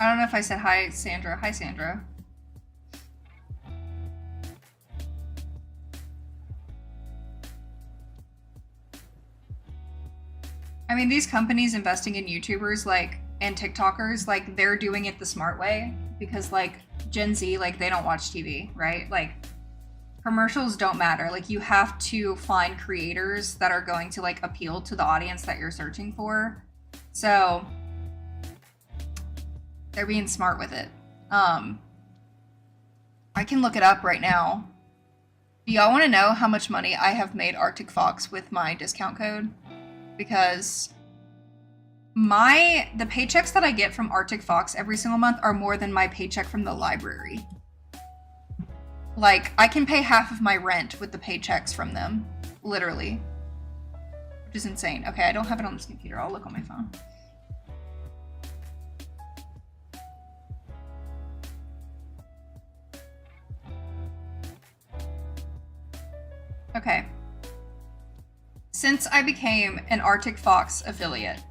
I don't know if I said hi, Sandra. Hi, Sandra. I mean, these companies investing in YouTubers, like, and TikTokers, like, they're doing it the smart way because, like, Gen Z, like, they don't watch TV, right? Like, commercials don't matter. Like, you have to find creators that are going to, like, appeal to the audience that you're searching for. So they're being smart with it. I can look it up right now. Do y'all want to know how much money I have made Arctic Fox with my discount code? Because the paychecks that I get from Arctic Fox every single month are more than my paycheck from the library. Like, I can pay half of my rent with the paychecks from them, literally, which is insane. Okay, I don't have it on this computer. I'll look on my phone. Okay. Since I became an Arctic Fox affiliate,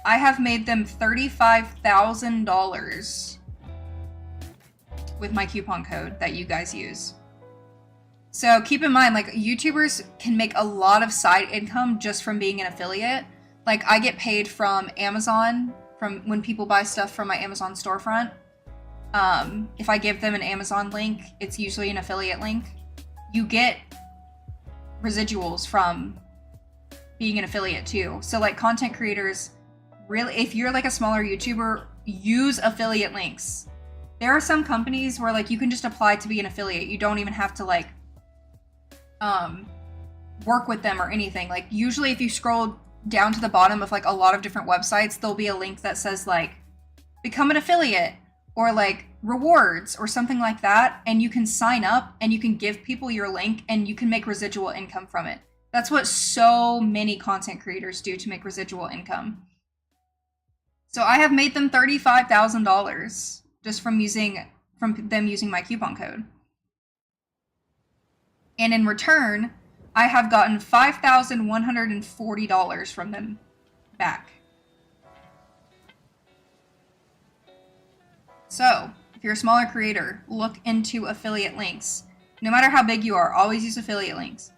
I have made them $35,000 with my coupon code that you guys use. So keep in mind, like, YouTubers can make a lot of side income just from being an affiliate. Like, I get paid from Amazon, from when people buy stuff from my Amazon storefront. If I give them an Amazon link, it's usually an affiliate link. You get residuals from being an affiliate too. So like content creators, really, if you're like a smaller YouTuber, use affiliate links. There are some companies where like you can just apply to be an affiliate. You don't even have to like work with them or anything. Like usually if you scroll down to the bottom of like a lot of different websites, there'll be a link that says like become an affiliate or like rewards or something like that, and you can sign up and you can give people your link and you can make residual income from it. That's what so many content creators do to make residual income. So I have made them $35,000 just from them using my coupon code. And in return, I have gotten $5,140 from them back. So, if you're a smaller creator, look into affiliate links. No matter how big you are, always use affiliate links.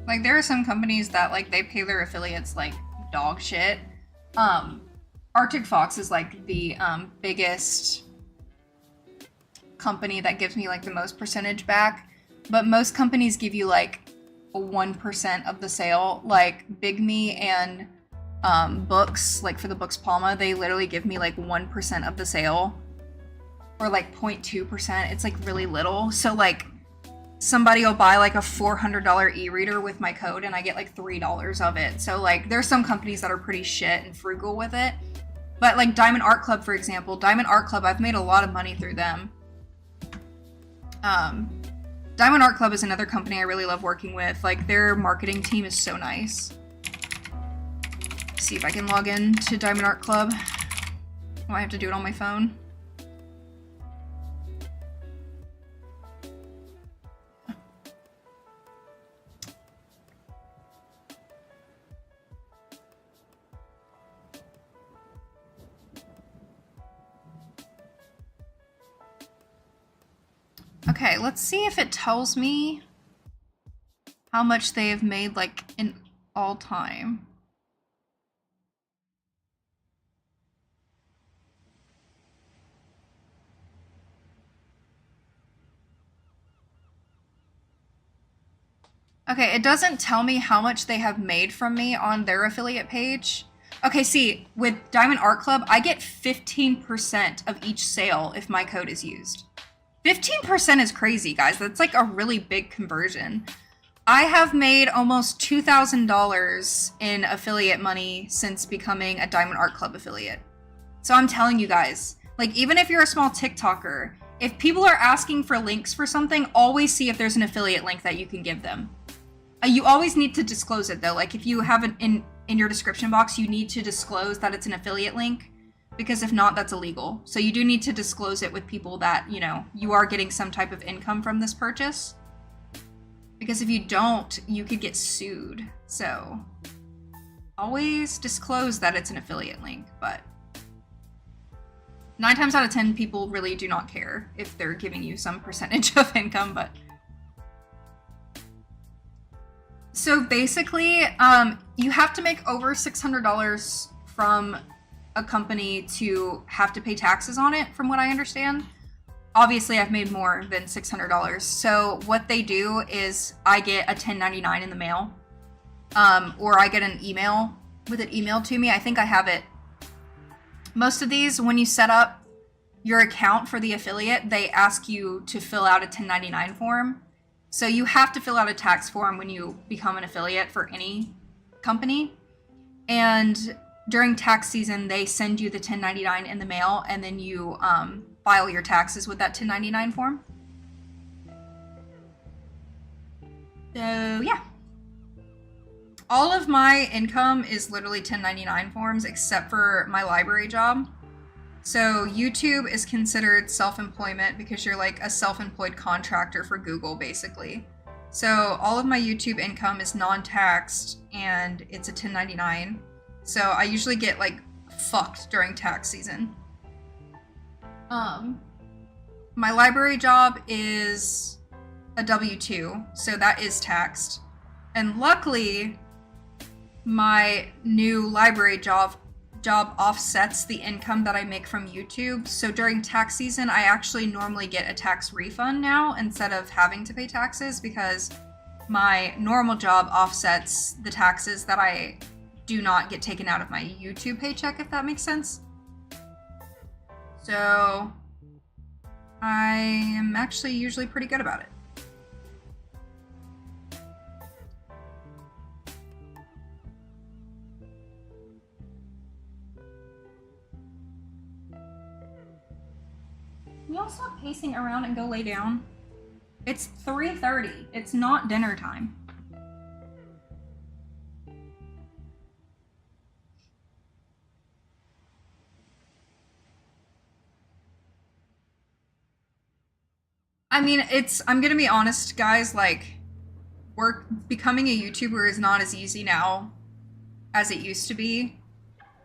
Like, there are some companies that, like, they pay their affiliates, like, dog shit. Arctic Fox is, like, the biggest company that gives me, like, the most percentage back. But most companies give you, like, 1% of the sale. Like, Big Me and Books, like, for the Books Palma, they literally give me, like, 1% of the sale. Or, like, 0.2%. It's, like, really little. So, like, somebody will buy like a $400 e-reader with my code and I get like $3 of it. So like there's some companies that are pretty shit and frugal with it. But like Diamond Art Club, for example, Diamond Art Club, I've made a lot of money through them. Diamond Art Club is another company I really love working with. Like their marketing team is so nice. Let's see if I can log in to Diamond Art Club. Oh, I have to do it on my phone. Okay, let's see if it tells me how much they have made, like, in all time. Okay, it doesn't tell me how much they have made from me on their affiliate page. Okay, see, with Diamond Art Club, I get 15% of each sale if my code is used. 15% is crazy, guys. That's like a really big conversion. I have made almost $2,000 in affiliate money since becoming a Diamond Art Club affiliate. So I'm telling you guys, like even if you're a small TikToker, if people are asking for links for something, always see if there's an affiliate link that you can give them. You always need to disclose it though. Like if you have it in your description box, you need to disclose that it's an affiliate link. Because if not, that's illegal. So you do need to disclose it with people that, you know, you are getting some type of income from this purchase. Because if you don't, you could get sued. So always disclose that it's an affiliate link. But 9 times out of 10, people really do not care if they're giving you some percentage of income. But so basically, you have to make over $600 from a company to have to pay taxes on it, from what I understand. Obviously, I've made more than $600. So what they do is I get a 1099 in the mail, or I get an email with it emailed to me. I think I have it. Most of these, when you set up your account for the affiliate, they ask you to fill out a 1099 form. So you have to fill out a tax form when you become an affiliate for any company. And during tax season, they send you the 1099 in the mail, and then you file your taxes with that 1099 form. So yeah. All of my income is literally 1099 forms except for my library job. So YouTube is considered self-employment because you're like a self-employed contractor for Google, basically. So all of my YouTube income is non-taxed and it's a 1099. So I usually get like fucked during tax season. My library job is a W-2, so that is taxed. And luckily, my new library job offsets the income that I make from YouTube. So during tax season, I actually normally get a tax refund now instead of having to pay taxes because my normal job offsets the taxes that I do not get taken out of my YouTube paycheck, if that makes sense. So I am actually usually pretty good about it. Can y'all stop pacing around and go lay down? It's 3:30. It's not dinner time. I mean, I'm gonna be honest, guys, like, becoming a YouTuber is not as easy now as it used to be.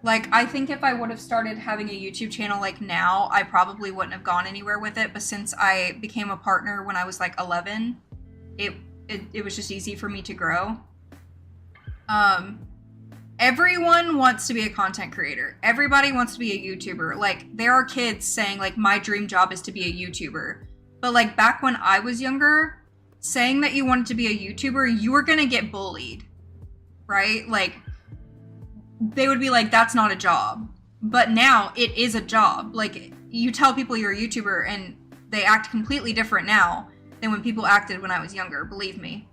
Like, I think if I would have started having a YouTube channel like now, I probably wouldn't have gone anywhere with it, but since I became a partner when I was like 11, it was just easy for me to grow. Everyone wants to be a content creator. Everybody wants to be a YouTuber. Like, there are kids saying, like, my dream job is to be a YouTuber. But, like, back when I was younger, saying that you wanted to be a YouTuber, you were gonna get bullied, right? Like, they would be like, that's not a job. But now, it is a job. Like, you tell people you're a YouTuber, and they act completely different now than when people acted when I was younger, believe me.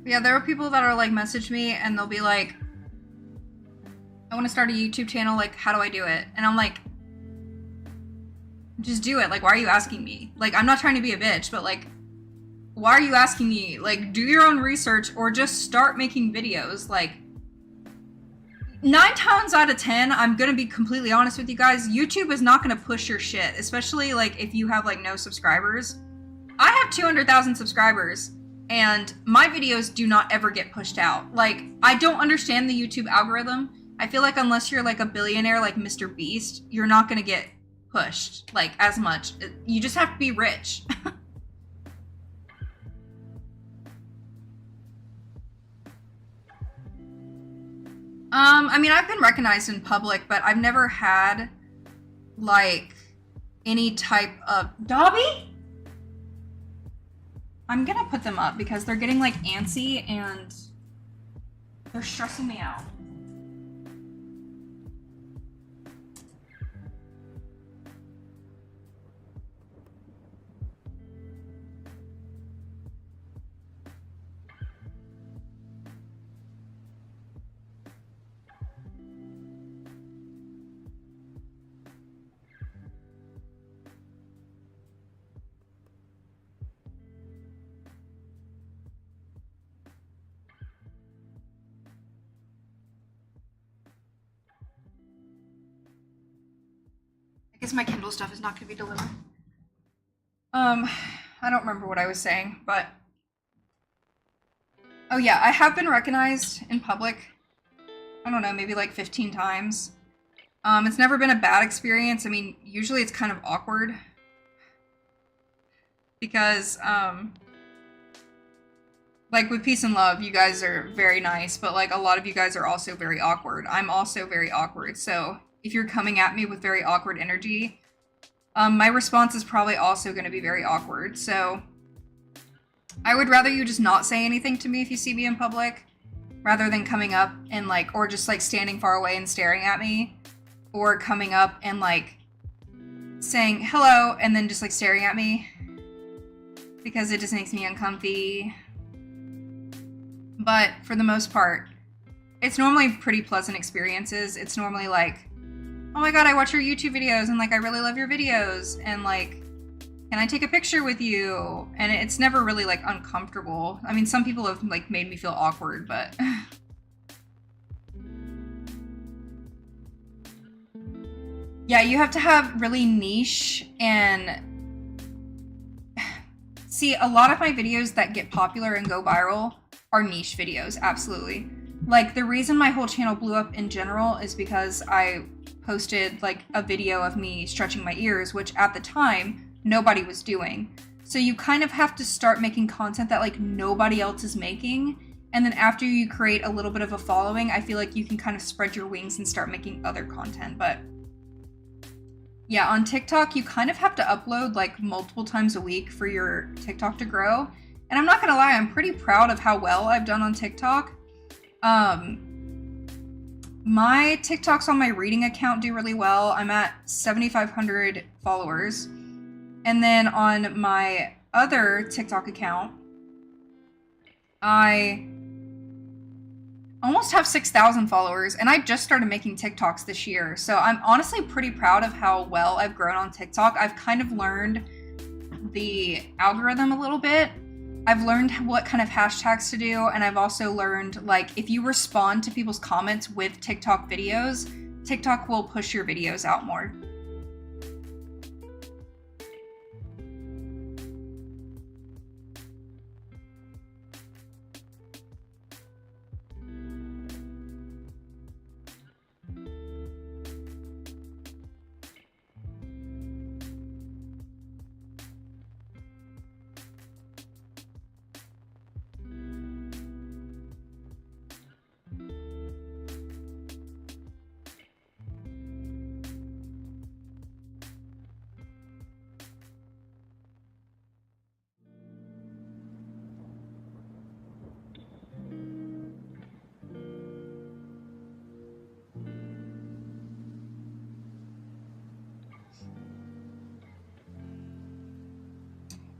Yeah, there are people that are like, message me and they'll be like, I want to start a YouTube channel, like, how do I do it? And I'm like, just do it. Like, why are you asking me? Like, I'm not trying to be a bitch, but like, why are you asking me? Like, do your own research or just start making videos. Like, 9 times out of 10, I'm gonna be completely honest with you guys, YouTube is not gonna push your shit, especially like if you have like no subscribers. I have 200,000 subscribers. And my videos do not ever get pushed out. Like, I don't understand the YouTube algorithm. I feel like unless you're like a billionaire like Mr. Beast, you're not gonna get pushed like as much. You just have to be rich. I mean, I've been recognized in public, but I've never had like any type of... Dobby? I'm gonna put them up because they're getting like antsy and they're stressing me out. I guess my Kindle stuff is not going to be delivered. I don't remember what I was saying, but... Oh yeah, I have been recognized in public. I don't know, maybe like 15 times. It's never been a bad experience. I mean, usually it's kind of awkward. Because, like with Peace and Love, you guys are very nice, but like a lot of you guys are also very awkward. I'm also very awkward, so... If you're coming at me with very awkward energy, my response is probably also going to be very awkward. So I would rather you just not say anything to me if you see me in public, rather than coming up and like, or just like standing far away and staring at me, or coming up and like saying hello and then just like staring at me, because it just makes me uncomfy. But for the most part, it's normally pretty pleasant experiences. It's normally like, oh my god, I watch your YouTube videos and like I really love your videos and like, can I take a picture with you? And it's never really like uncomfortable. I mean, some people have like made me feel awkward, but yeah, you have to have really niche and see, a lot of my videos that get popular and go viral are niche videos, absolutely. Like, the reason my whole channel blew up in general is because I posted like a video of me stretching my ears, which at the time nobody was doing. So you kind of have to start making content that like nobody else is making, and then after you create a little bit of a following, I feel like you can kind of spread your wings and start making other content. But yeah, on TikTok you kind of have to upload like multiple times a week for your TikTok to grow. And I'm not gonna lie, I'm pretty proud of how well I've done on TikTok. My TikToks on my reading account do really well. I'm at 7,500 followers. And then on my other TikTok account, I almost have 6,000 followers, and I just started making TikToks this year. So I'm honestly pretty proud of how well I've grown on TikTok. I've kind of learned the algorithm a little bit. I've learned what kind of hashtags to do, and I've also learned, like, if you respond to people's comments with TikTok videos, TikTok will push your videos out more.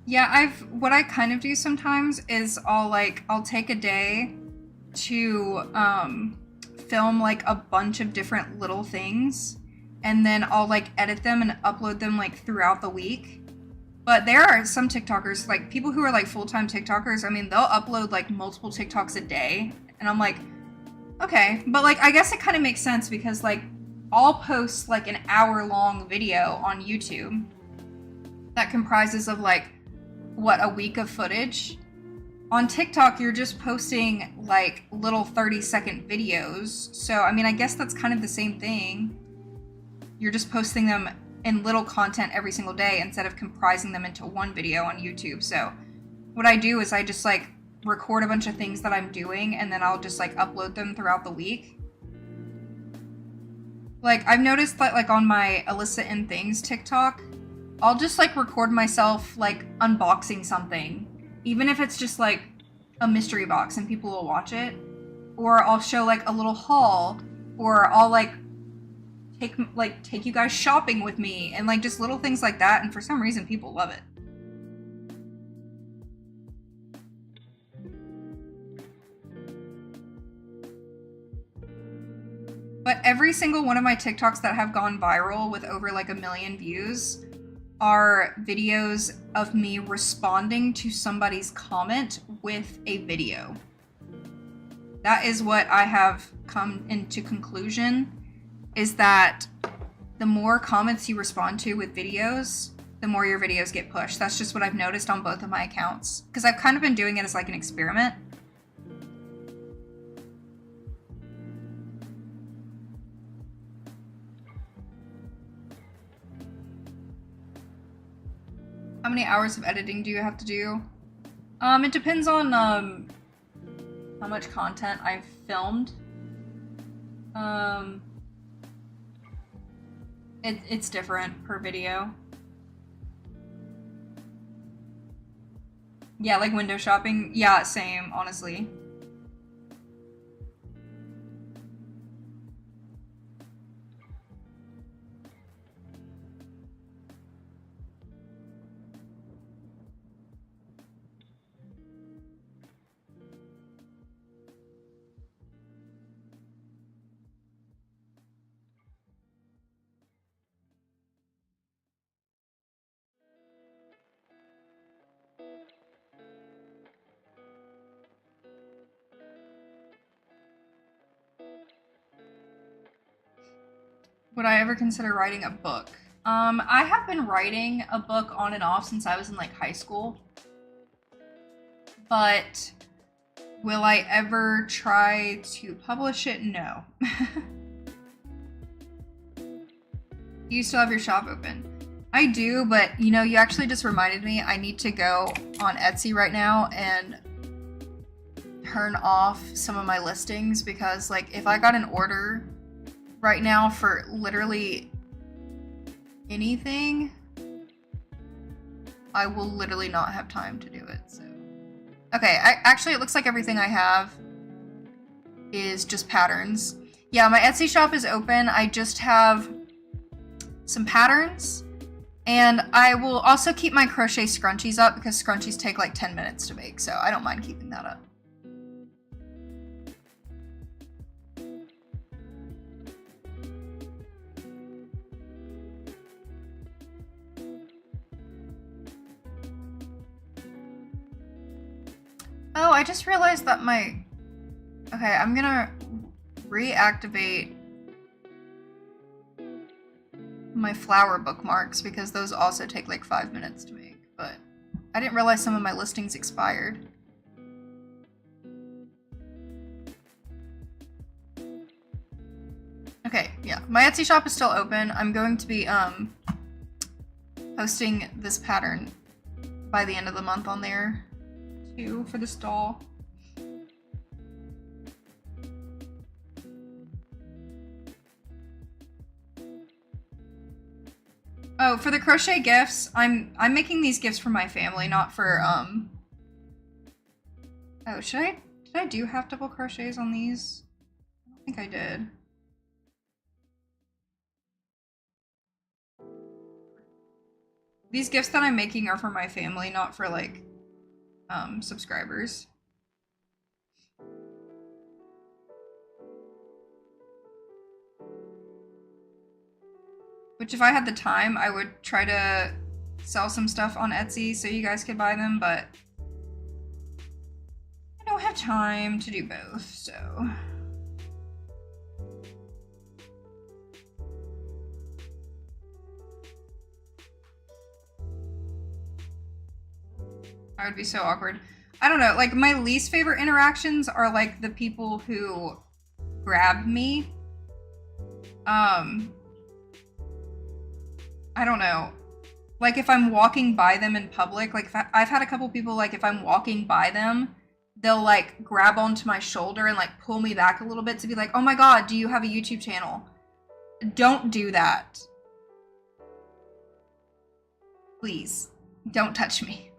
Yeah, what I kind of do sometimes is I'll take a day to film like a bunch of different little things, and then I'll like edit them and upload them like throughout the week. But there are some TikTokers, like people who are like full-time TikTokers, I mean, they'll upload like multiple TikToks a day, and I'm like, okay, but like I guess it kind of makes sense because like I'll post like an hour-long video on YouTube that comprises of like a week of footage. On TikTok, you're just posting like little 30-second videos. So, I mean, I guess that's kind of the same thing. You're just posting them in little content every single day instead of comprising them into one video on YouTube. So, what I do is I just like record a bunch of things that I'm doing and then I'll just like upload them throughout the week. Like, I've noticed that like on my Alyssa in Things TikTok, I'll just like record myself like unboxing something, even if it's just like a mystery box and people will watch it, or I'll show like a little haul, or I'll like take you guys shopping with me, and like just little things like that, and for some reason people love it. But every single one of my TikToks that have gone viral with over like 1 million views are videos of me responding to somebody's comment with a video. That is what I have come into conclusion, is that the more comments you respond to with videos, the more your videos get pushed. That's just what I've noticed on both of my accounts, because I've kind of been doing it as like an experiment. How many hours of editing do you have to do? It depends on how much content I've filmed. It's different per video. Yeah, like window shopping. Yeah, same, honestly. Would I ever consider writing a book? I have been writing a book on and off since I was in like high school. But will I ever try to publish it? No. Do you still have your shop open? I do, but you know, you actually just reminded me I need to go on Etsy right now and turn off some of my listings, because like if I got an order right now for literally anything, I will literally not have time to do it. So okay, actually it looks like everything I have is just patterns. Yeah, my Etsy shop is open. I just have some patterns, and I will also keep my crochet scrunchies up because scrunchies take like 10 minutes to make, so I don't mind keeping that up. Oh, I just realized that okay, I'm gonna reactivate my flower bookmarks because those also take like 5 minutes to make, but I didn't realize some of my listings expired. Okay, yeah, my Etsy shop is still open. I'm going to be posting this pattern by the end of the month on there too for this doll. Oh, for the crochet gifts, I'm making these gifts for my family, not for Oh, did I do half double crochets on these? I don't think I did. These gifts that I'm making are for my family, not for like subscribers. Which if I had the time, I would try to sell some stuff on Etsy so you guys could buy them, but I don't have time to do both, so. I would be so awkward. I don't know, like my least favorite interactions are like the people who grab me. I don't know. Like if I'm walking by them in public, like if I've had a couple people like if I'm walking by them, they'll like grab onto my shoulder and like pull me back a little bit to be like, "Oh my god, do you have a YouTube channel?" Don't do that. Please, don't touch me.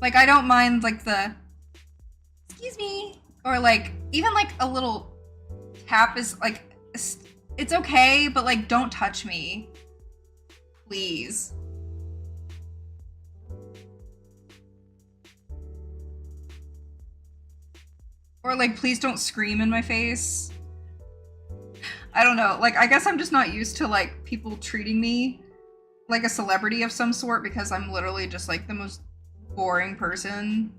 Like I don't mind like the "excuse me" or like even like a little tap is like it's okay, but like don't touch me. Please. Or like please don't scream in my face. I don't know. Like I guess I'm just not used to like people treating me like a celebrity of some sort because I'm literally just like the most boring person.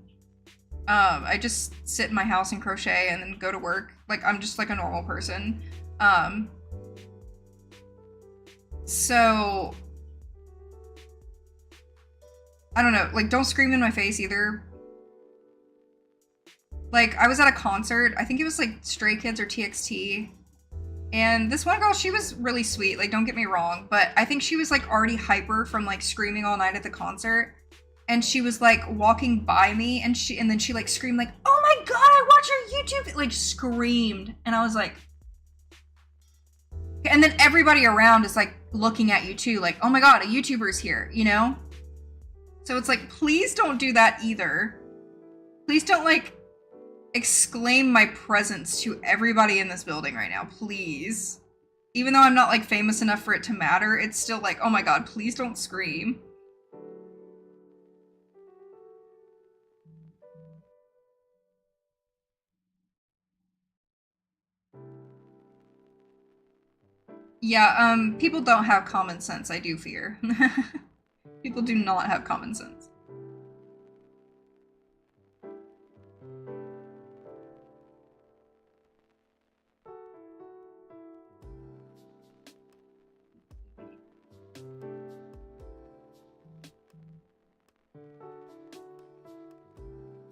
I just sit in my house and crochet and then go to work. Like I'm just like a normal person. So I don't know, like don't scream in my face either. Like I was at a concert, I think it was like Stray Kids or TXT, and this one girl, she was really sweet, like don't get me wrong, but I think she was like already hyper from like screaming all night at the concert, and she was like walking by me and then she like screamed like, "Oh my god, I watch your YouTube," like screamed, and I was like, and then everybody around is like looking at you too, like, "Oh my god, a YouTuber's here," you know? So it's like, please don't do that either. Please don't like exclaim my presence to everybody in this building right now, please. Even though I'm not like famous enough for it to matter, it's still like, oh my god, please don't scream. Yeah, people don't have common sense, I do fear. People do not have common sense.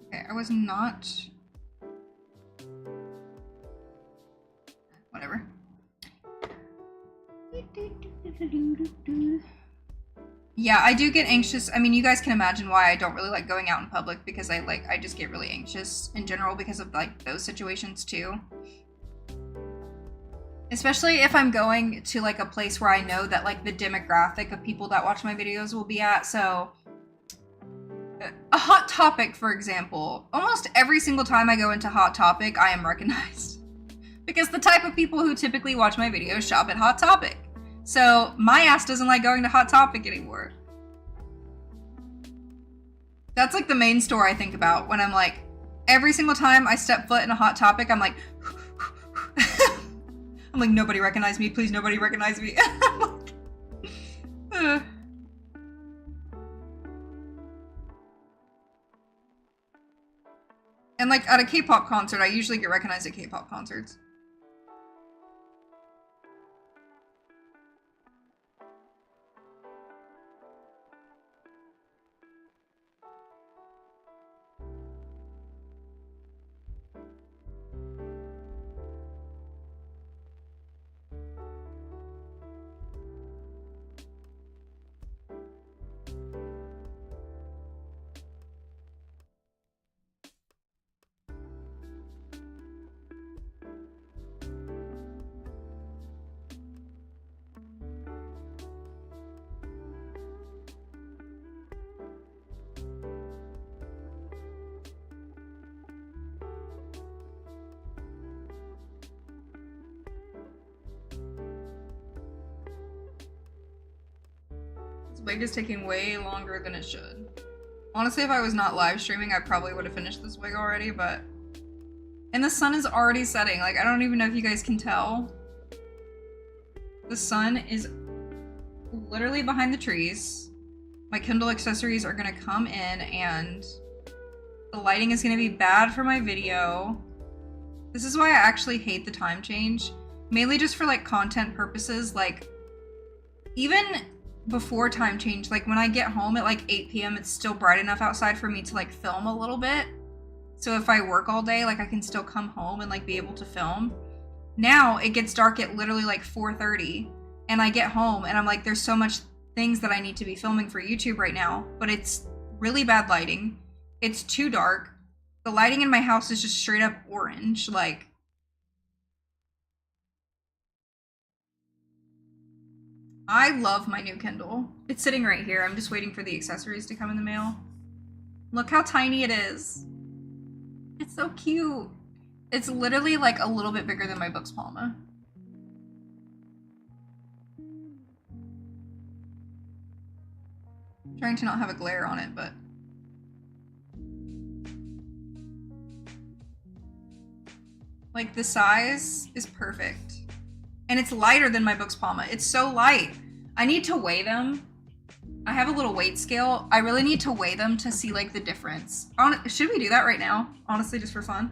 Okay, I was not... Whatever. Yeah, I do get anxious. I mean, you guys can imagine why I don't really like going out in public because I just get really anxious in general because of like those situations too. Especially if I'm going to like a place where I know that like the demographic of people that watch my videos will be at. So a Hot Topic, for example, almost every single time I go into Hot Topic, I am recognized. Because the type of people who typically watch my videos shop at Hot Topic. So my ass doesn't like going to Hot Topic anymore. That's like the main store I think about when I'm like, every single time I step foot in a Hot Topic, I'm like, I'm like, nobody recognize me, please nobody recognize me. And like at a K-pop concert, I usually get recognized at K-pop concerts. This wig is taking way longer than it should. Honestly, if I was not live streaming, I probably would have finished this wig already, but... And the sun is already setting. Like, I don't even know if you guys can tell. The sun is literally behind the trees. My Kindle accessories are gonna come in and the lighting is gonna be bad for my video. This is why I actually hate the time change. Mainly just for like content purposes. Like, even before time change, like when I get home at like 8 p.m, it's still bright enough outside for me to like film a little bit. So if I work all day, like I can still come home and like be able to film. Now it gets dark at literally like 4:30 and I get home and I'm like, there's so much things that I need to be filming for YouTube right now, but it's really bad lighting. It's too dark. The lighting in my house is just straight up orange. Like, I love my new Kindle. It's sitting right here. I'm just waiting for the accessories to come in the mail. Look how tiny it is. It's so cute. It's literally like a little bit bigger than my Books Palma. I'm trying to not have a glare on it, but... Like, the size is perfect. And it's lighter than my Books Palma. It's so light. I need to weigh them. I have a little weight scale. I really need to weigh them to see like the difference. Should we do that right now? Honestly, just for fun.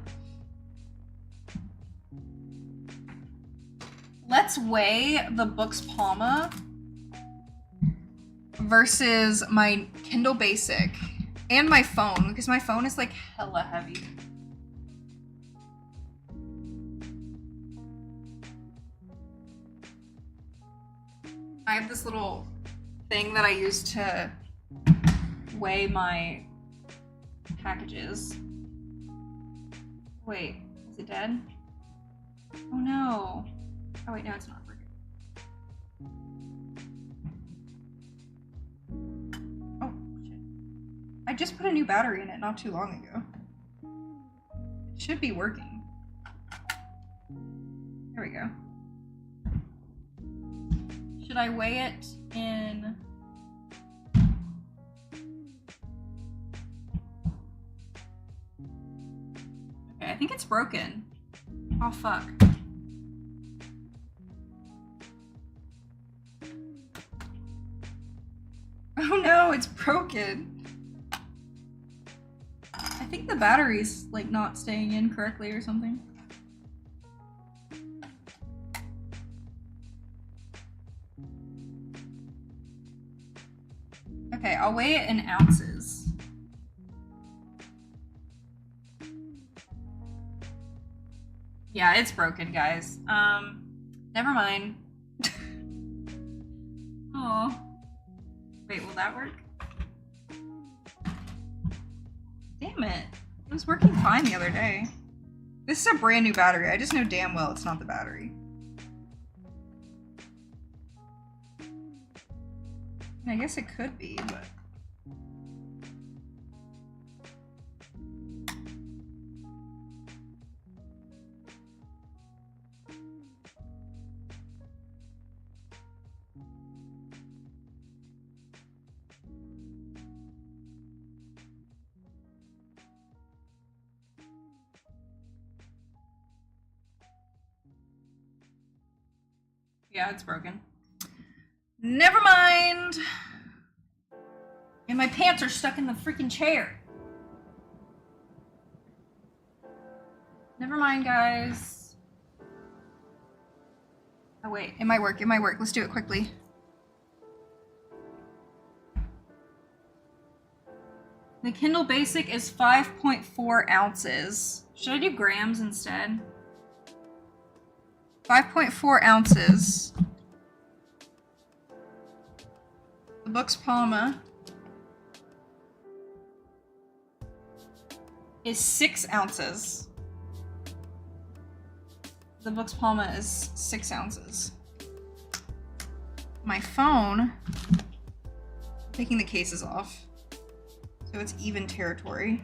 Let's weigh the Books Palma versus my Kindle Basic and my phone, because my phone is like hella heavy. I have this little thing that I use to weigh my packages. Wait, is it dead? Oh no. Oh wait, no, it's not working. Oh shit. I just put a new battery in it not too long ago. It should be working. There we go. Should I weigh it in... Okay, I think it's broken. Oh, fuck. Oh no, it's broken. I think the battery's like not staying in correctly or something. Okay, I'll weigh it in ounces. Yeah, it's broken, guys. Never mind. Oh. Wait, will that work? Damn it. It was working fine the other day. This is a brand new battery. I just know damn well it's not the battery. I guess it could be, but... Yeah, it's broken. Never mind! And my pants are stuck in the freaking chair. Never mind, guys. Oh wait, it might work, it might work. Let's do it quickly. The Kindle Basic is 5.4 ounces. Should I do grams instead? 5.4 ounces. The Books Palma is 6 ounces. The Books Palma is 6 ounces. My phone, taking the cases off, so it's even territory.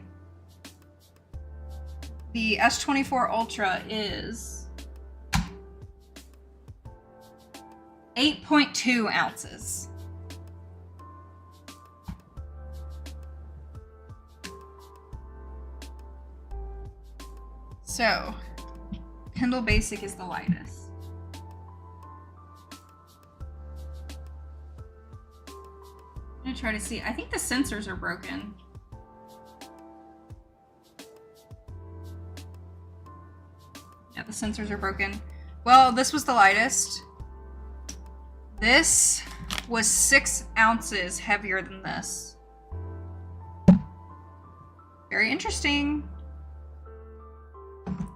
The S24 Ultra is 8.2 ounces. So, Kindle Basic is the lightest. I'm gonna try to see. I think the sensors are broken. Yeah, the sensors are broken. Well, this was the lightest. This was 6 ounces heavier than this. Very interesting.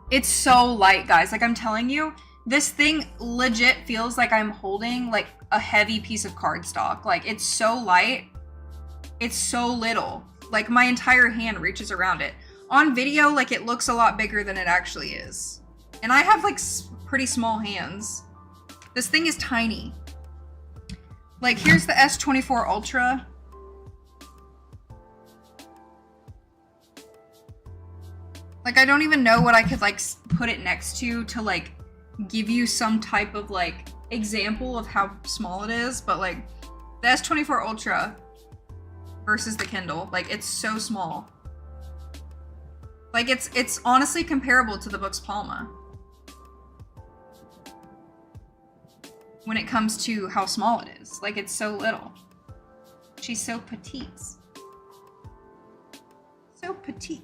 It's so light, guys. Like, I'm telling you, this thing legit feels like I'm holding like a heavy piece of cardstock. Like, it's so light. It's so little. Like, my entire hand reaches around it. On video, like, it looks a lot bigger than it actually is. And I have like pretty small hands. This thing is tiny. Like, here's the S24 Ultra. Like, I don't even know what I could like put it next to like give you some type of like example of how small it is, but like the S24 Ultra versus the Kindle, like, it's so small. Like, it's honestly comparable to the Books Palma when it comes to how small it is. Like, it's so little. She's so petite. So petite.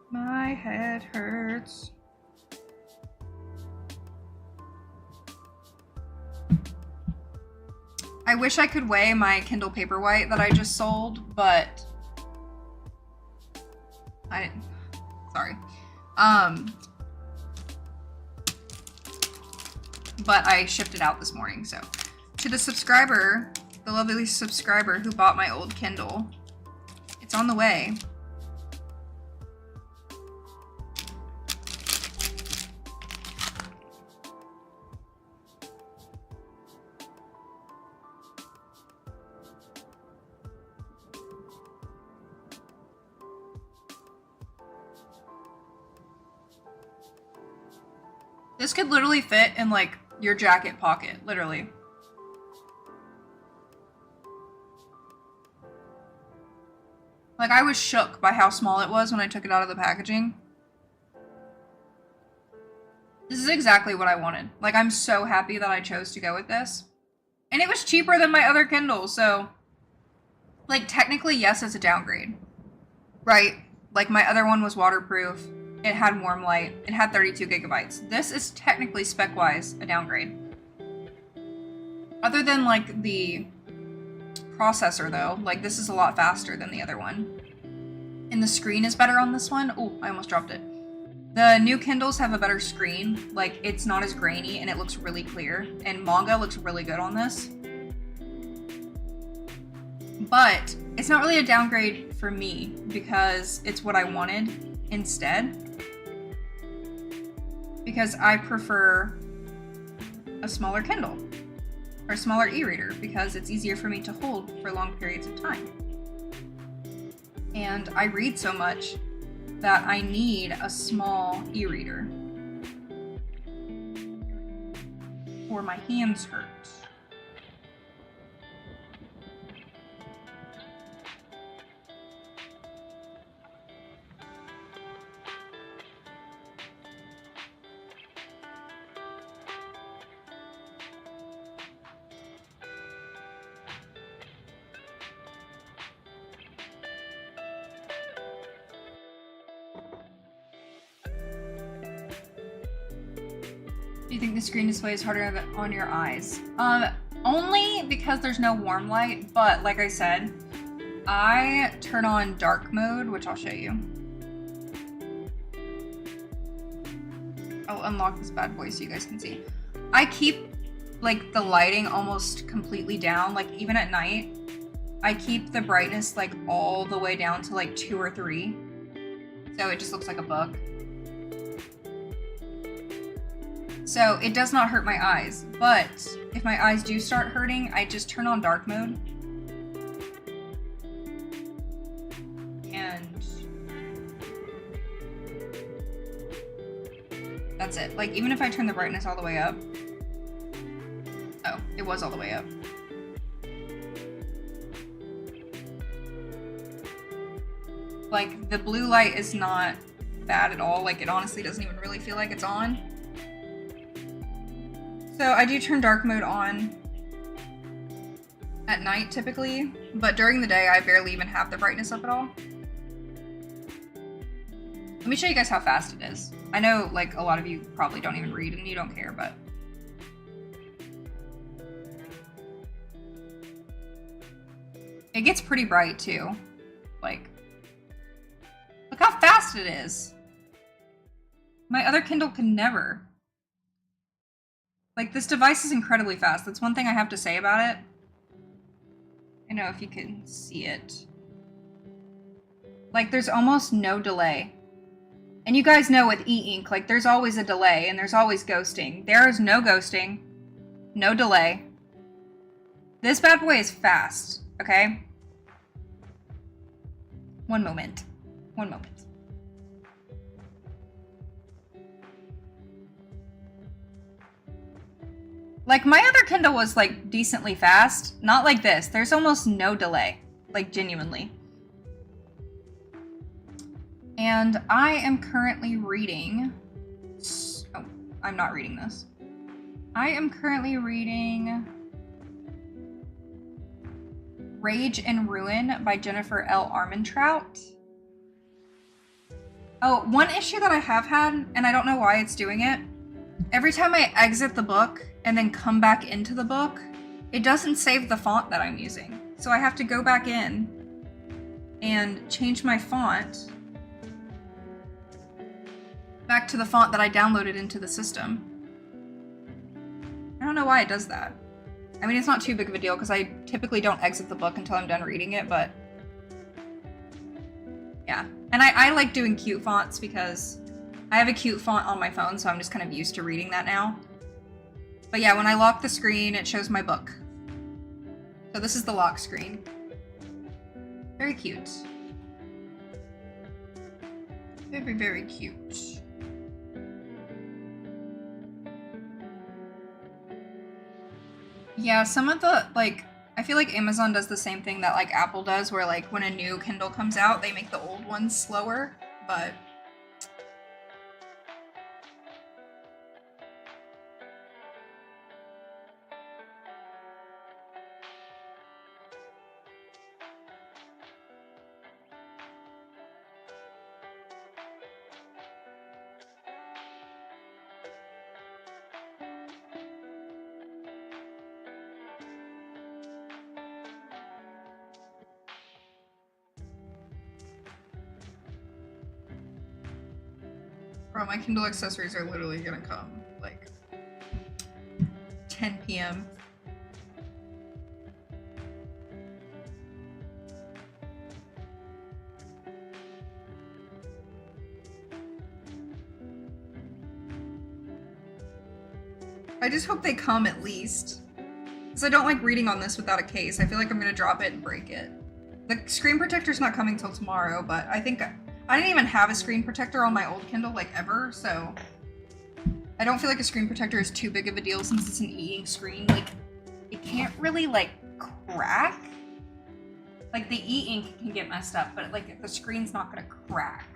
My head hurts. I wish I could weigh my Kindle Paperwhite that I just sold, but I didn't. Sorry. But I shipped it out this morning, so. To the subscriber, the lovely subscriber who bought my old Kindle, it's on the way. This could literally fit in like your jacket pocket, literally. Like, I was shook by how small it was when I took it out of the packaging. This is exactly what I wanted. Like, I'm so happy that I chose to go with this. And it was cheaper than my other Kindle, so like, technically, yes, it's a downgrade. Right? Like, my other one was waterproof. It had warm light. It had 32 gigabytes. This is technically spec-wise a downgrade. Other than like the processor though, like, this is a lot faster than the other one. And the screen is better on this one. Oh, I almost dropped it. The new Kindles have a better screen. Like, it's not as grainy and it looks really clear. And manga looks really good on this. But it's not really a downgrade for me because it's what I wanted instead. Because I prefer a smaller Kindle or a smaller e-reader because it's easier for me to hold for long periods of time. And I read so much that I need a small e-reader or my hands hurt. Do you think the screen display is harder on your eyes? Only because there's no warm light, but like I said, I turn on dark mode, which I'll show you. I'll unlock this bad boy so you guys can see. I keep like the lighting almost completely down, like even at night. I keep the brightness like all the way down to like 2 or 3. So it just looks like a book. So it does not hurt my eyes, but if my eyes do start hurting, I just turn on dark mode. And that's it. Like, even if I turn the brightness all the way up, was all the way up. Like, the blue light is not bad at all. Like, it honestly doesn't even really feel like it's on. So I do turn dark mode on at night typically, but during the day I barely even have the brightness up at all. Let me show you guys how fast it is. I know like a lot of you probably don't even read and you don't care, but it gets pretty bright too. Like, look how fast it is. My other Kindle can never. Like, this device is incredibly fast. That's one thing I have to say about it. I don't know if you can see it. Like, there's almost no delay. And you guys know with e-ink, like, there's always a delay and there's always ghosting. There is no ghosting, no delay. This bad boy is fast, okay? One moment. One moment. Like, my other Kindle was, like, decently fast. Not like this. There's almost no delay. Like, genuinely. And I am currently reading... Oh, I'm not reading this. I am currently reading... Rage and Ruin by Jennifer L. Armentrout. Oh, one issue that I have had, and I don't know why it's doing it. Every time I exit the book and then come back into the book, it doesn't save the font that I'm using. So I have to go back in and change my font back to the font that I downloaded into the system. I don't know why it does that. I mean, it's not too big of a deal because I typically don't exit the book until I'm done reading it, but yeah. And I like doing cute fonts because I have a cute font on my phone, so I'm just kind of used to reading that now. But yeah, when I lock the screen, it shows my book. So this is the lock screen. Very cute. Very, very cute. Yeah, some of the, like, I feel like Amazon does the same thing that, like, Apple does, where, like, when a new Kindle comes out, they make the old ones slower, but... Bro, my Kindle accessories are literally gonna come, like, 10 p.m. I just hope they come at least. Because I don't like reading on this without a case. I feel like I'm gonna drop it and break it. The screen protector's not coming till tomorrow, but I think I didn't even have a screen protector on my old Kindle, like, ever, so I don't feel like a screen protector is too big of a deal since it's an e-ink screen. Like, it can't really, like, crack. Like, the e-ink can get messed up, but, like, the screen's not gonna crack.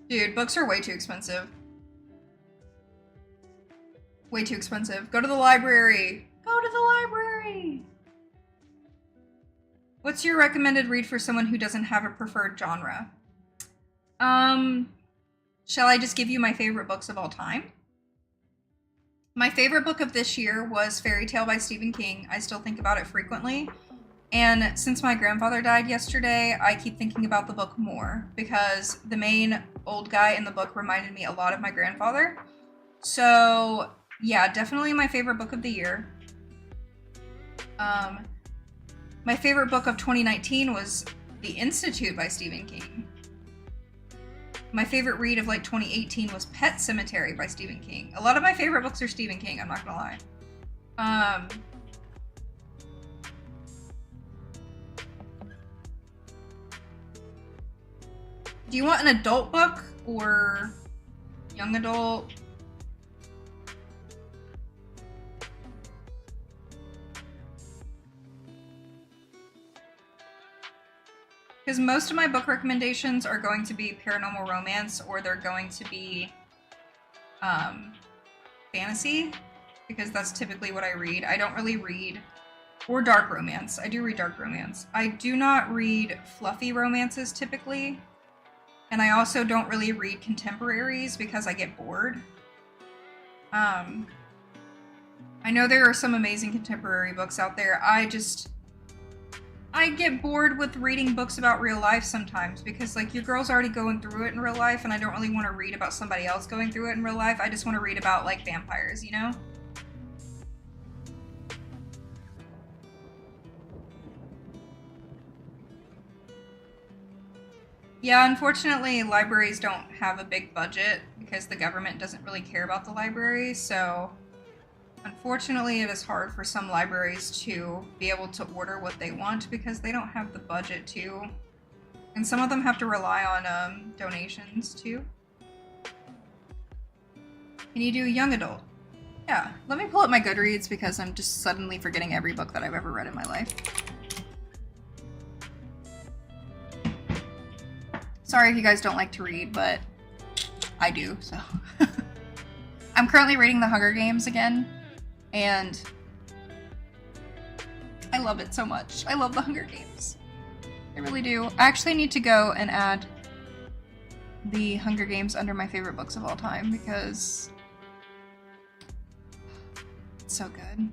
Dude, books are way too expensive. Way too expensive. Go to the library. Go to the library. What's your recommended read for someone who doesn't have a preferred genre? Shall I just give you my favorite books of all time? My favorite book of this year was Fairy Tale by Stephen King. I still think about it frequently. And since my grandfather died yesterday, I keep thinking about the book more because the main old guy in the book reminded me a lot of my grandfather. So yeah, definitely my favorite book of the year. My favorite book of 2019 was The Institute by Stephen King. My favorite read of like 2018 was Pet Sematary by Stephen King. A lot of my favorite books are Stephen King, I'm not gonna lie. Do you want an adult book or young adult. Because most of my book recommendations are going to be paranormal romance, or they're going to be fantasy, because that's typically what I read. I don't really read, or dark romance. I do read dark romance. I do not read fluffy romances typically, and I also don't really read contemporaries because I get bored. I know there are some amazing contemporary books out there. I get bored with reading books about real life sometimes because, like, your girl's already going through it in real life, and I don't really want to read about somebody else going through it in real life. I just want to read about, like, vampires, you know? Yeah, unfortunately, libraries don't have a big budget because the government doesn't really care about the library, so unfortunately, it is hard for some libraries to be able to order what they want because they don't have the budget to. And some of them have to rely on donations too. Can you do young adult? Yeah, let me pull up my Goodreads because I'm just suddenly forgetting every book that I've ever read in my life. Sorry if you guys don't like to read, but I do, so. I'm currently reading The Hunger Games again. And I love it so much. I love The Hunger Games. I really do. I actually need to go and add The Hunger Games under my favorite books of all time because it's so good.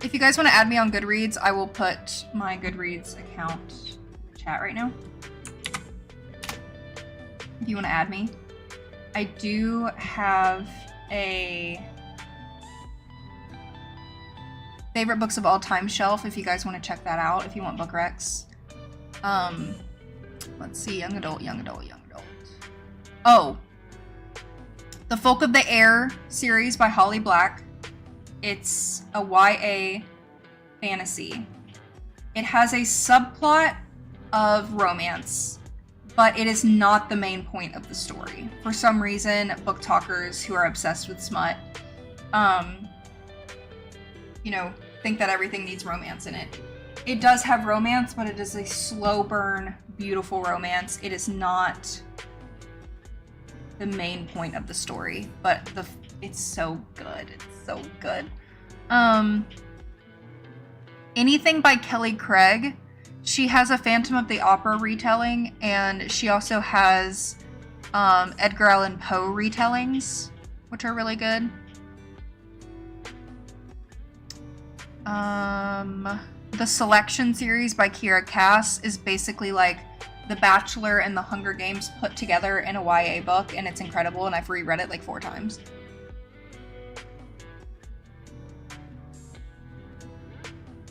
If you guys want to add me on Goodreads, I will put my Goodreads account in the chat right now. If you want to add me. I do have a favorite books of all time shelf if you guys want to check that out, if you want book recs. Let's see, young adult. Oh, The Folk of the Air series by Holly Black. It's a YA fantasy. It has a subplot of romance, but it is not the main point of the story. For some reason, BookTokers who are obsessed with smut, think that everything needs romance in it. It does have romance, but it is a slow burn, beautiful romance. It is not the main point of the story, but it's so good. It's so good. Anything by Kelly Craig. She has a Phantom of the Opera retelling, and she also has Edgar Allan Poe retellings, which are really good. The Selection series by Kiera Cass is basically like The Bachelor and The Hunger Games put together in a YA book, and it's incredible, and I've reread it like 4 times.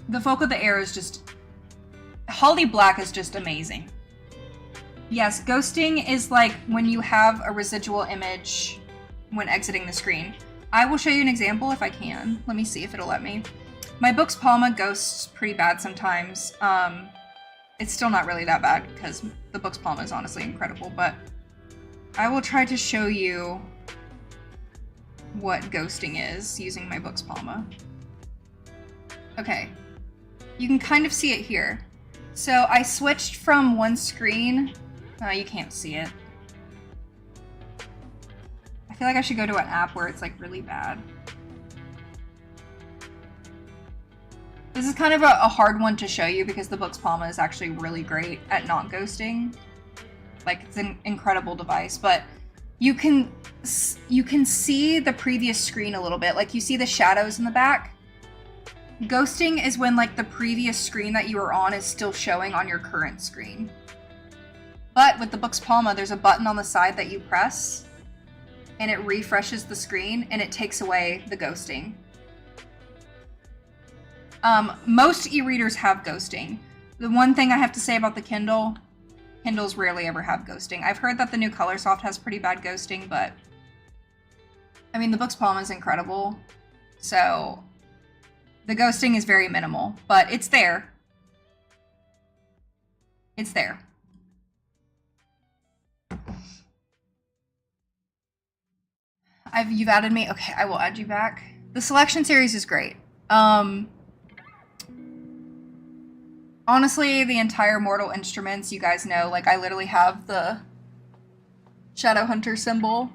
The Folk of the Air is just... Holly Black is just amazing. Yes, ghosting is like when you have a residual image when exiting the screen. I will show you an example if I can. Let me see if it'll let me. My book's Palma ghosts pretty bad sometimes. It's still not really that bad because the book's Palma is honestly incredible, but I will try to show you what ghosting is using my book's Palma. Okay, you can kind of see it here. So I switched from one screen. You can't see it. I feel like I should go to an app where it's like really bad. This is kind of a hard one to show you because the book's Palma is actually really great at not ghosting. Like, it's an incredible device, but you can see the previous screen a little bit. Like, you see the shadows in the back. Ghosting is when, like, the previous screen that you were on is still showing on your current screen. But with the book's Palma, there's a button on the side that you press, and it refreshes the screen, and it takes away the ghosting. Most e-readers have ghosting. The one thing I have to say about the Kindles rarely ever have ghosting. I've heard that the new Colorsoft has pretty bad ghosting, but I mean, the book's Palma is incredible, so the ghosting is very minimal, but it's there. It's there. You've added me. Okay, I will add you back. The selection series is great. Honestly, the entire Mortal Instruments, you guys know, like I literally have the Shadowhunter symbol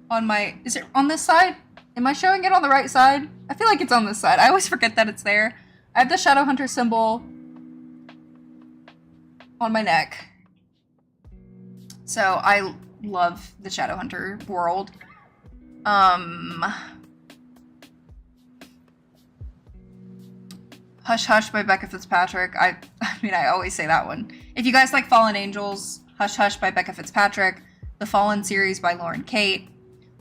on my, is it on this side? Am I showing it on the right side? I feel like it's on this side. I always forget that it's there. I have the Shadowhunter symbol on my neck. So I love the Shadowhunter world. Hush Hush by Becca Fitzpatrick. I mean, I always say that one. If you guys like Fallen Angels, Hush Hush by Becca Fitzpatrick, the Fallen series by Lauren Kate,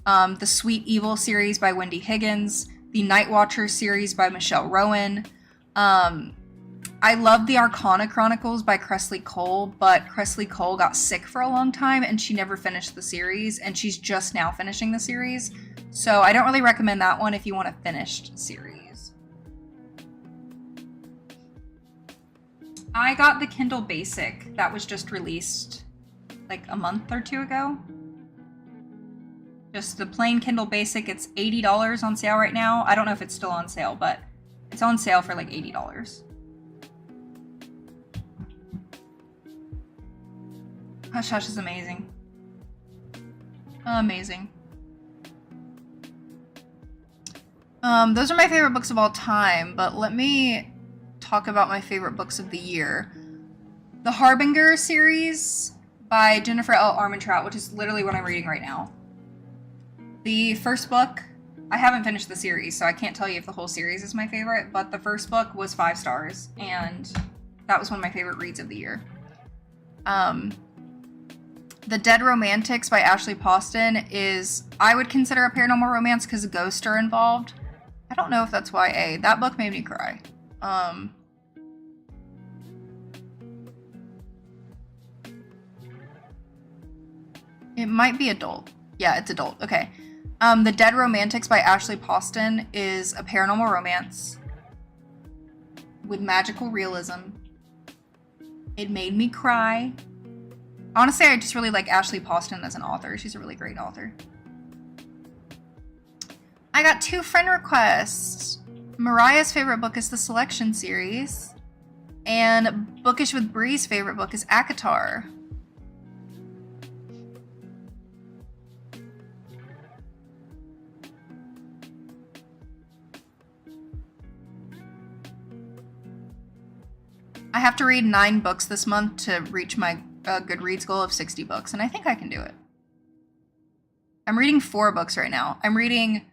the Sweet Evil series by Wendy Higgins, the Night Watchers series by Michelle Rowan. I love the Arcana Chronicles by Cressley Cole, but Cressley Cole got sick for a long time and she never finished the series, and she's just now finishing the series. So I don't really recommend that one if you want a finished series. I got the Kindle Basic that was just released like a month or two ago. Just the plain Kindle Basic. It's $80 on sale right now. I don't know if it's still on sale, but it's on sale for like $80. Hush Hush is amazing. Amazing. Those are my favorite books of all time, but let me talk about my favorite books of the year. The Harbinger series by Jennifer L. Armentrout, which is literally what I'm reading right now. The first book, I haven't finished the series, so I can't tell you if the whole series is my favorite, but the first book was 5 stars, and that was one of my favorite reads of the year. The Dead Romantics by Ashley Poston is, I would consider a paranormal romance because ghosts are involved. I don't know if that's YA. That book made me cry. It might be adult. Yeah, it's adult. Okay. The Dead Romantics by Ashley Poston is a paranormal romance with magical realism. It made me cry. Honestly, I just really like Ashley Poston as an author. She's a really great author. I got 2 friend requests. Mariah's favorite book is the Selection series, and Bookish with Bree's favorite book is ACOTAR. I have to read 9 books this month to reach my Goodreads goal of 60 books, and I think I can do it. I'm reading 4 books right now. I'm reading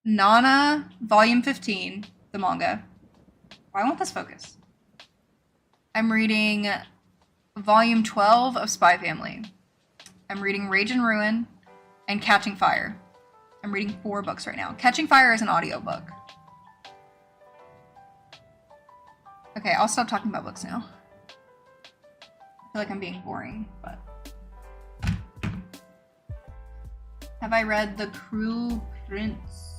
Nana, Volume 15, the manga. Why won't this focus? I'm reading Volume 12 of Spy Family. I'm reading Rage and Ruin and Catching Fire. I'm reading 4 books right now. Catching Fire is an audiobook. Okay, I'll stop talking about books now. I feel like I'm being boring, but... Have I read The Cruel Prince?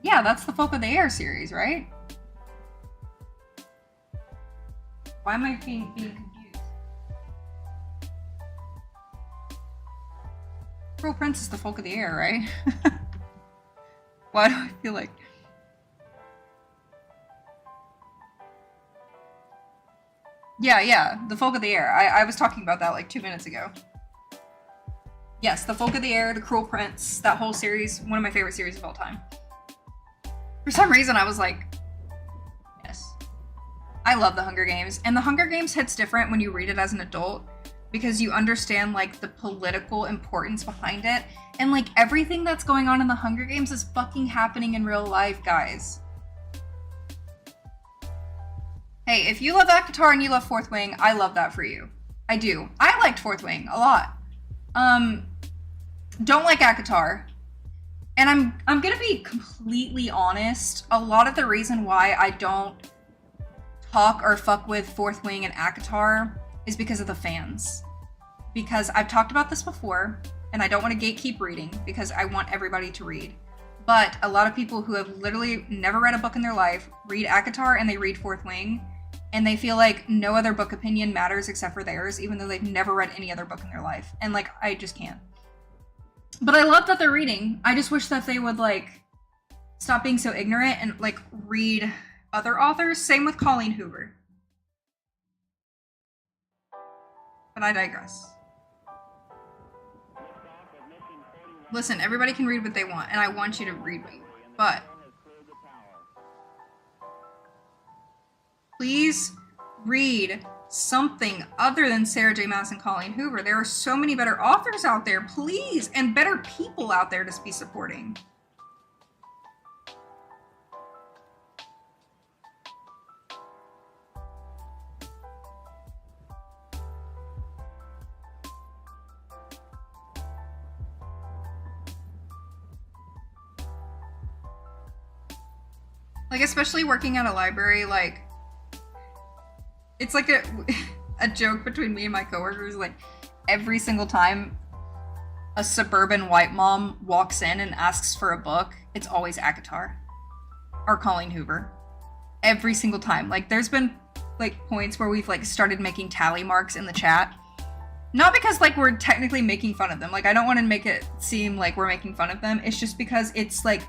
Yeah, that's the Folk of the Air series, right? Why am I being confused? Cruel Prince is the Folk of the Air, right? Why do I feel like... Yeah, the Folk of the Air. I was talking about that like 2 minutes ago. Yes, the Folk of the Air, the Cruel Prince, that whole series, one of my favorite series of all time. For some reason, I was like, yes. I love The Hunger Games. And The Hunger Games hits different when you read it as an adult because you understand, like, the political importance behind it. And, like, everything that's going on in The Hunger Games is fucking happening in real life, guys. Hey, if you love ACOTAR and you love Fourth Wing, I love that for you. I do. I liked Fourth Wing a lot. Don't like ACOTAR. And I'm gonna be completely honest. A lot of the reason why I don't talk or fuck with Fourth Wing and ACOTAR is because of the fans. Because I've talked about this before, and I don't want to gatekeep reading because I want everybody to read. But a lot of people who have literally never read a book in their life read ACOTAR and they read Fourth Wing, and they feel like no other book opinion matters except for theirs, even though they've never read any other book in their life. And like, I just can't. But I love that they're reading. I just wish that they would like stop being so ignorant and like read other authors. Same with Colleen Hoover. But I digress. Listen, everybody can read what they want, and I want you to read what you want, but please read something other than Sarah J. Maas and Colleen Hoover. There are so many better authors out there, please, and better people out there to be supporting. Like, especially working at a library, like, it's like a joke between me and my coworkers. Like, every single time a suburban white mom walks in and asks for a book, it's always ACOTAR or Colleen Hoover. Every single time. Like, there's been, like, points where we've, like, started making tally marks in the chat. Not because, like, we're technically making fun of them. Like, I don't want to make it seem like we're making fun of them. It's just because it's, like,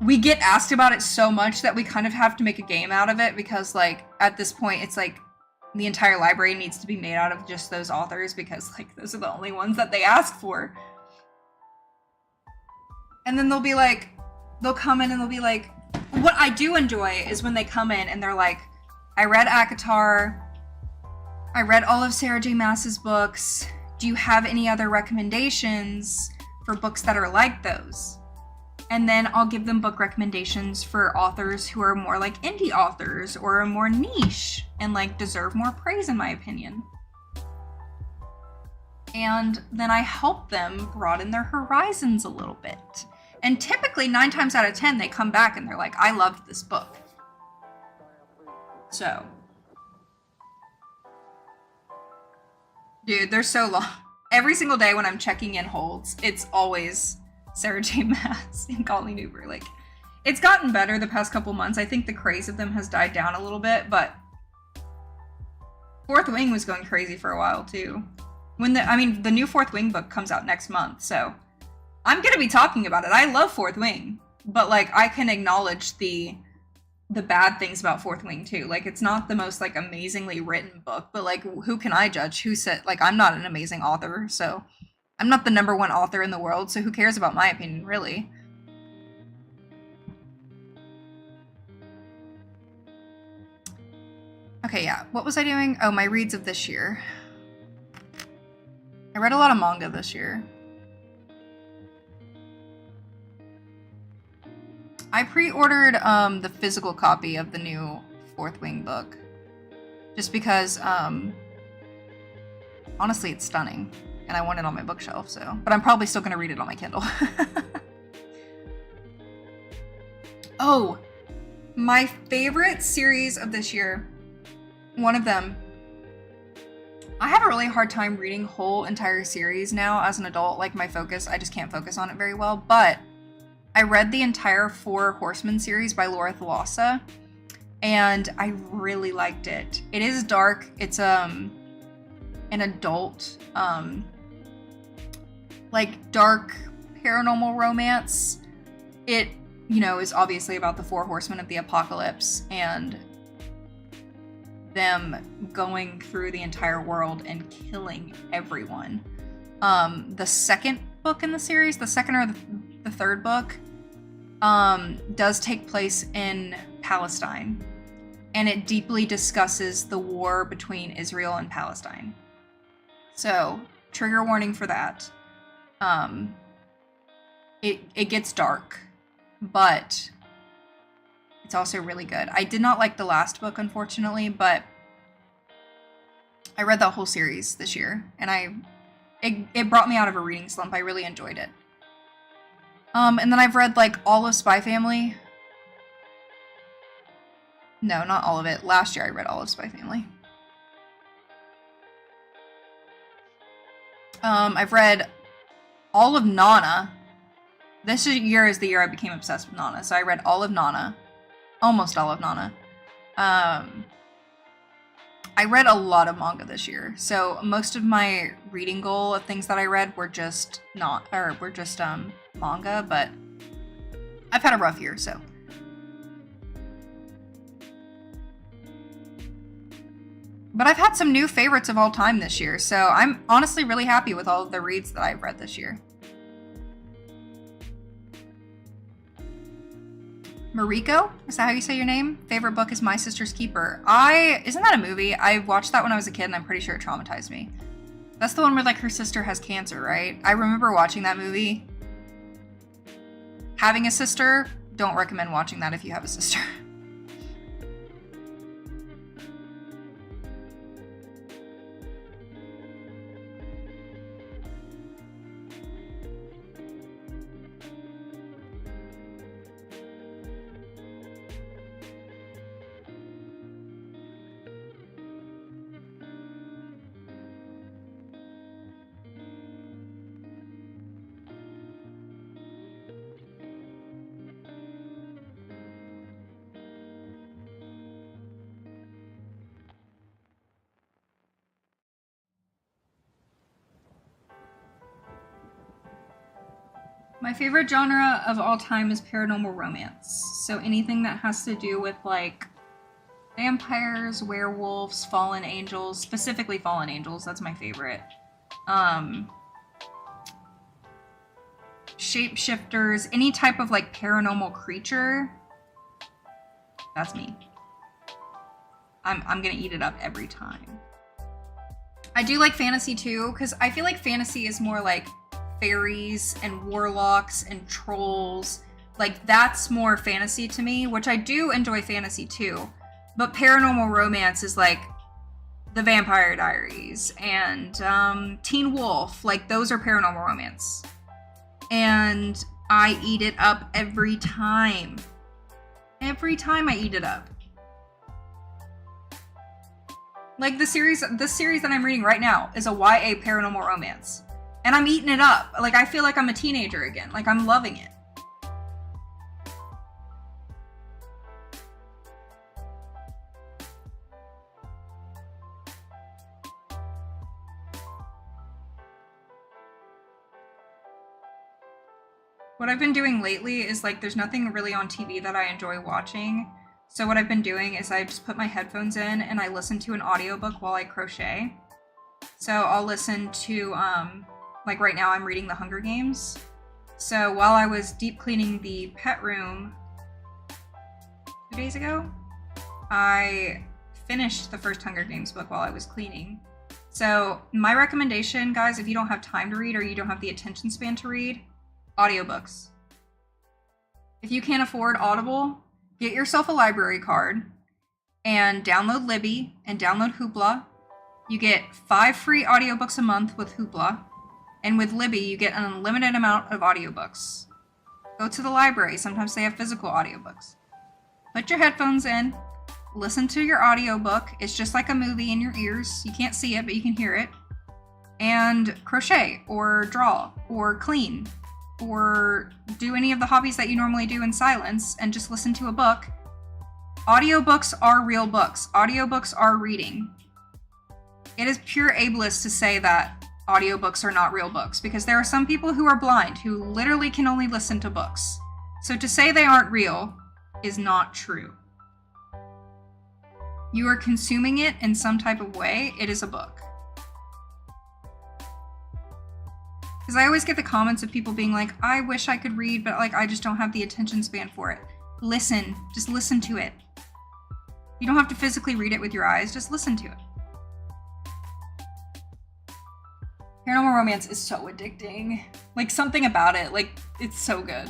we get asked about it so much that we kind of have to make a game out of it because, like, at this point, it's like the entire library needs to be made out of just those authors because, like, those are the only ones that they ask for. And then they'll be like, they'll come in and they'll be like, what I do enjoy is when they come in and they're like, I read ACOTAR, I read all of Sarah J. Maas's books. Do you have any other recommendations for books that are like those? And then I'll give them book recommendations for authors who are more like indie authors or are more niche and like deserve more praise in my opinion. And then I help them broaden their horizons a little bit. And typically 9 times out of 10, they come back and they're like, I loved this book. So. Dude, they're so long. Every single day when I'm checking in holds, it's always Sarah J. Maas and Colleen Hoover. Like, it's gotten better the past couple months. I think the craze of them has died down a little bit, but Fourth Wing was going crazy for a while too. The new Fourth Wing book comes out next month, so I'm gonna be talking about it. I love Fourth Wing, but like I can acknowledge the bad things about Fourth Wing too. Like, it's not the most like amazingly written book, but like who can I judge? Who said, like, I'm not an amazing author, so I'm not the #1 author in the world, so who cares about my opinion, really? Okay, yeah. What was I doing? Oh, my reads of this year. I read a lot of manga this year. I pre-ordered the physical copy of the new Fourth Wing book. Just because, honestly, it's stunning. And I want it on my bookshelf, so. But I'm probably still going to read it on my Kindle. Oh, my favorite series of this year, one of them. I have a really hard time reading whole entire series now as an adult. Like, my focus, I just can't focus on it very well. But I read the entire Four Horsemen series by Laura Thalassa, and I really liked it. It is dark. It's an adult like dark paranormal romance. It, is obviously about the Four Horsemen of the Apocalypse and them going through the entire world and killing everyone. The second book in the series, the second or the third book, does take place in Palestine, and it deeply discusses the war between Israel and Palestine. So, trigger warning for that. It gets dark, but it's also really good. I did not like the last book, unfortunately, but I read that whole series this year, and it brought me out of a reading slump. I really enjoyed it. And then I've read, like, all of Spy Family. No, not all of it. Last year I read all of Spy Family. I've read all of Nana. This year is the year I became obsessed with Nana, so I read all of Nana. Almost all of Nana. I read a lot of manga this year, so most of my reading goal of things that I read were just manga, but I've had a rough year, so. But I've had some new favorites of all time this year, so I'm honestly really happy with all of the reads that I've read this year. Mariko? Is that how you say your name? Favorite book is My Sister's Keeper. Isn't that a movie? I watched that when I was a kid and I'm pretty sure it traumatized me. That's the one where like her sister has cancer, right? I remember watching that movie. Having a sister, don't recommend watching that if you have a sister. My favorite genre of all time is paranormal romance. So anything that has to do with like vampires, werewolves, fallen angels, specifically fallen angels, that's my favorite. Shapeshifters, any type of like paranormal creature, that's me. I'm gonna eat it up every time. I do like fantasy too, because I feel like fantasy is more like fairies and warlocks and trolls. Like that's more fantasy to me, which I do enjoy fantasy too. But paranormal romance is like the Vampire Diaries and Teen Wolf. Like those are paranormal romance. And I eat it up every time. Every time I eat it up. Like this series that I'm reading right now is a YA paranormal romance. And I'm eating it up. Like, I feel like I'm a teenager again. Like, I'm loving it. What I've been doing lately is, like, there's nothing really on TV that I enjoy watching. So what I've been doing is I just put my headphones in and I listen to an audiobook while I crochet. So I'll listen to, like right now I'm reading The Hunger Games. So while I was deep cleaning the pet room 2 days ago, I finished the first Hunger Games book while I was cleaning. So my recommendation, guys, if you don't have time to read or you don't have the attention span to read, audiobooks. If you can't afford Audible, get yourself a library card and download Libby and download Hoopla. You get 5 free audiobooks a month with Hoopla. And with Libby, you get an unlimited amount of audiobooks. Go to the library. Sometimes they have physical audiobooks. Put your headphones in. Listen to your audiobook. It's just like a movie in your ears. You can't see it, but you can hear it. And crochet, or draw, or clean, or do any of the hobbies that you normally do in silence and just listen to a book. Audiobooks are real books. Audiobooks are reading. It is pure ableist to say that audiobooks are not real books, because there are some people who are blind who literally can only listen to books. So to say they aren't real is not true. You are consuming it in some type of way. It is a book. Because I always get the comments of people being like, I wish I could read, but like I just don't have the attention span for it. Listen. Just listen to it. You don't have to physically read it with your eyes. Just listen to it. Paranormal romance is so addicting. Like, something about it, like, it's so good.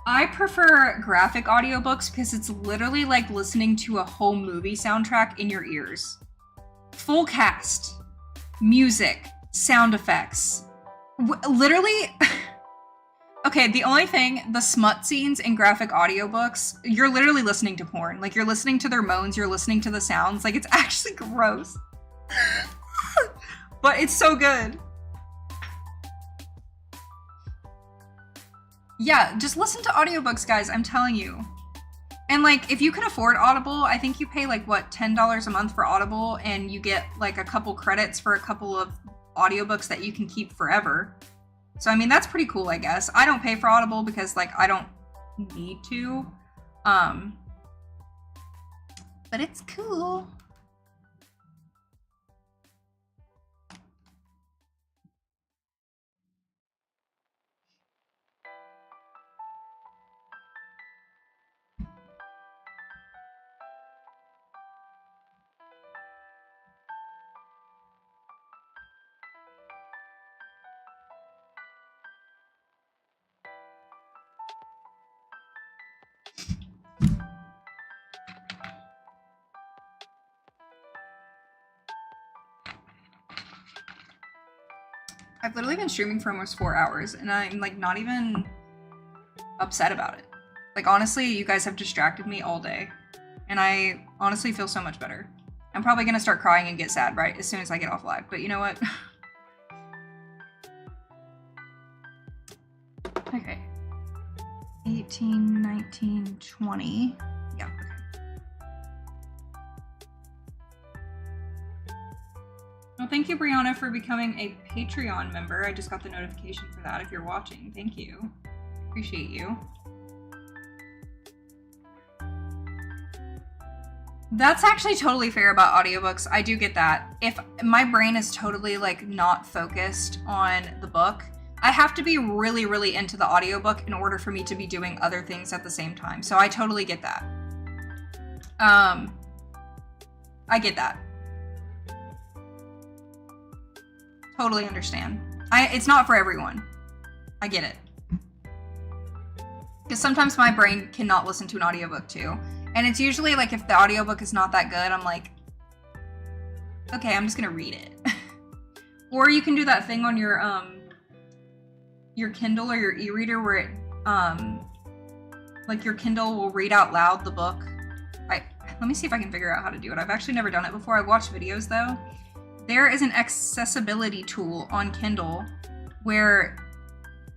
I prefer graphic audiobooks because it's literally like listening to a whole movie soundtrack in your ears. Full cast, music, sound effects. Literally, okay, the only thing, the smut scenes in graphic audiobooks, you're literally listening to porn. Like, you're listening to their moans, you're listening to the sounds. Like, it's actually gross. But it's so good. Yeah, just listen to audiobooks, guys, I'm telling you. And like, if you can afford Audible, I think you pay like what, $10 a month for Audible, and you get like a couple credits for a couple of audiobooks that you can keep forever. So I mean, that's pretty cool, I guess. I don't pay for Audible because like I don't need to. But it's cool. I've literally been streaming for almost 4 hours, and I'm like not even upset about it. Like honestly, you guys have distracted me all day, and I honestly feel so much better. I'm probably gonna start crying and get sad right as soon as I get off live, but you know what? Okay. 18, 19, 20. Yeah, okay. Well, thank you, Brianna, for becoming a Patreon member. I just got the notification for that if you're watching. Thank you. Appreciate you. That's actually totally fair about audiobooks. I do get that. If my brain is totally like not focused on the book, I have to be really, really into the audiobook in order for me to be doing other things at the same time. So I totally get that. I get that. Totally understand. It's not for everyone. I get it. Because sometimes my brain cannot listen to an audiobook too. And it's usually like if the audiobook is not that good, I'm like, okay, I'm just gonna read it. Or you can do that thing on your Kindle or your e-reader where it like your Kindle will read out loud the book. Let me see if I can figure out how to do it. I've actually never done it before. I've watched videos though. There is an accessibility tool on Kindle where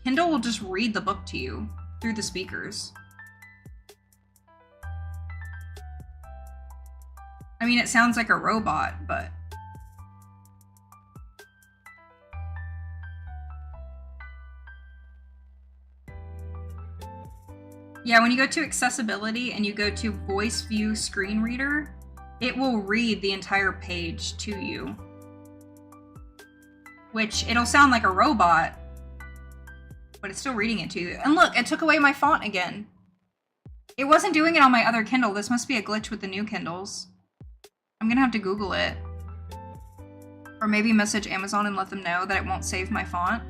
Kindle will just read the book to you through the speakers. I mean, it sounds like a robot, but... Yeah, when you go to accessibility and you go to voice view screen reader, it will read the entire page to you. Which, it'll sound like a robot, but it's still reading it to you. And look, it took away my font again. It wasn't doing it on my other Kindle. This must be a glitch with the new Kindles. I'm gonna have to Google it. Or maybe message Amazon and let them know that it won't save my font.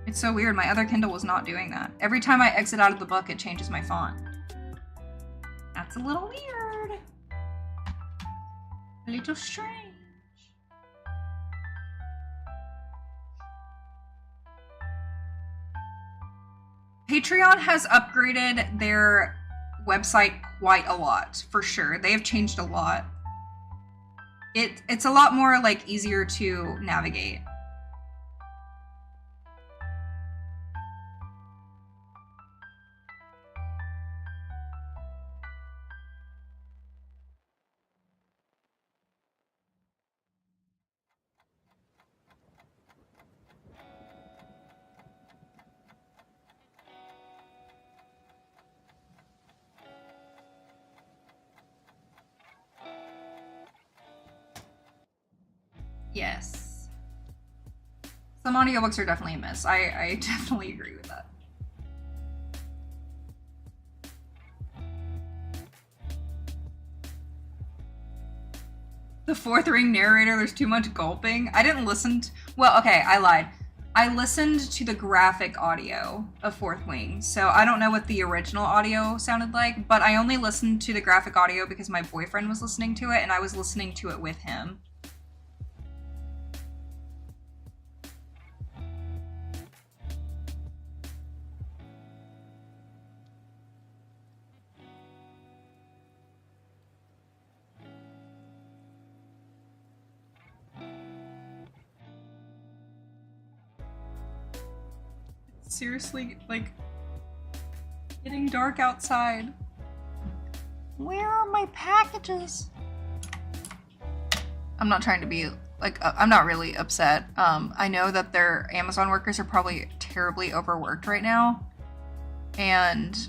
It's so weird, my other Kindle was not doing that. Every time I exit out of the book, it changes my font. That's a little weird. A little strange. Patreon has upgraded their website quite a lot, for sure. They have changed a lot. It's a lot more like easier to navigate. Yes. Some audiobooks are definitely a miss. I definitely agree with that. The fourth ring narrator, there's too much gulping. I didn't listen to... Well, okay, I lied. I listened to the graphic audio of Fourth Wing, so I don't know what the original audio sounded like, but I only listened to the graphic audio because my boyfriend was listening to it, and I was listening to it with him. Seriously, like, getting dark outside. Where are my packages? I'm not trying to be like, I'm not really upset. I know that their Amazon workers are probably terribly overworked right now and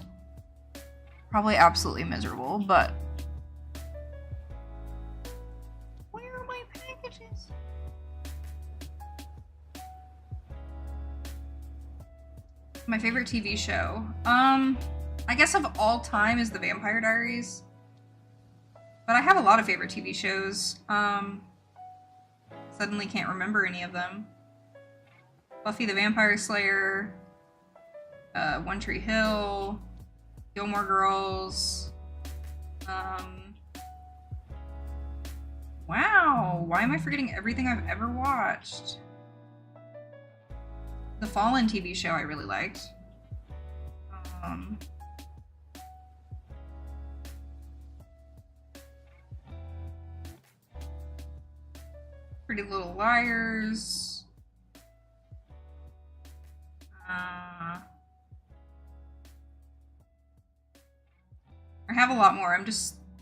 probably absolutely miserable, but where are my packages? My favorite TV show. I guess of all time is The Vampire Diaries. But I have a lot of favorite TV shows. Suddenly can't remember any of them. Buffy the Vampire Slayer, One Tree Hill, Gilmore Girls. Wow, why am I forgetting everything I've ever watched? The Fallen TV show I really liked. Pretty Little Liars. I have a lot more.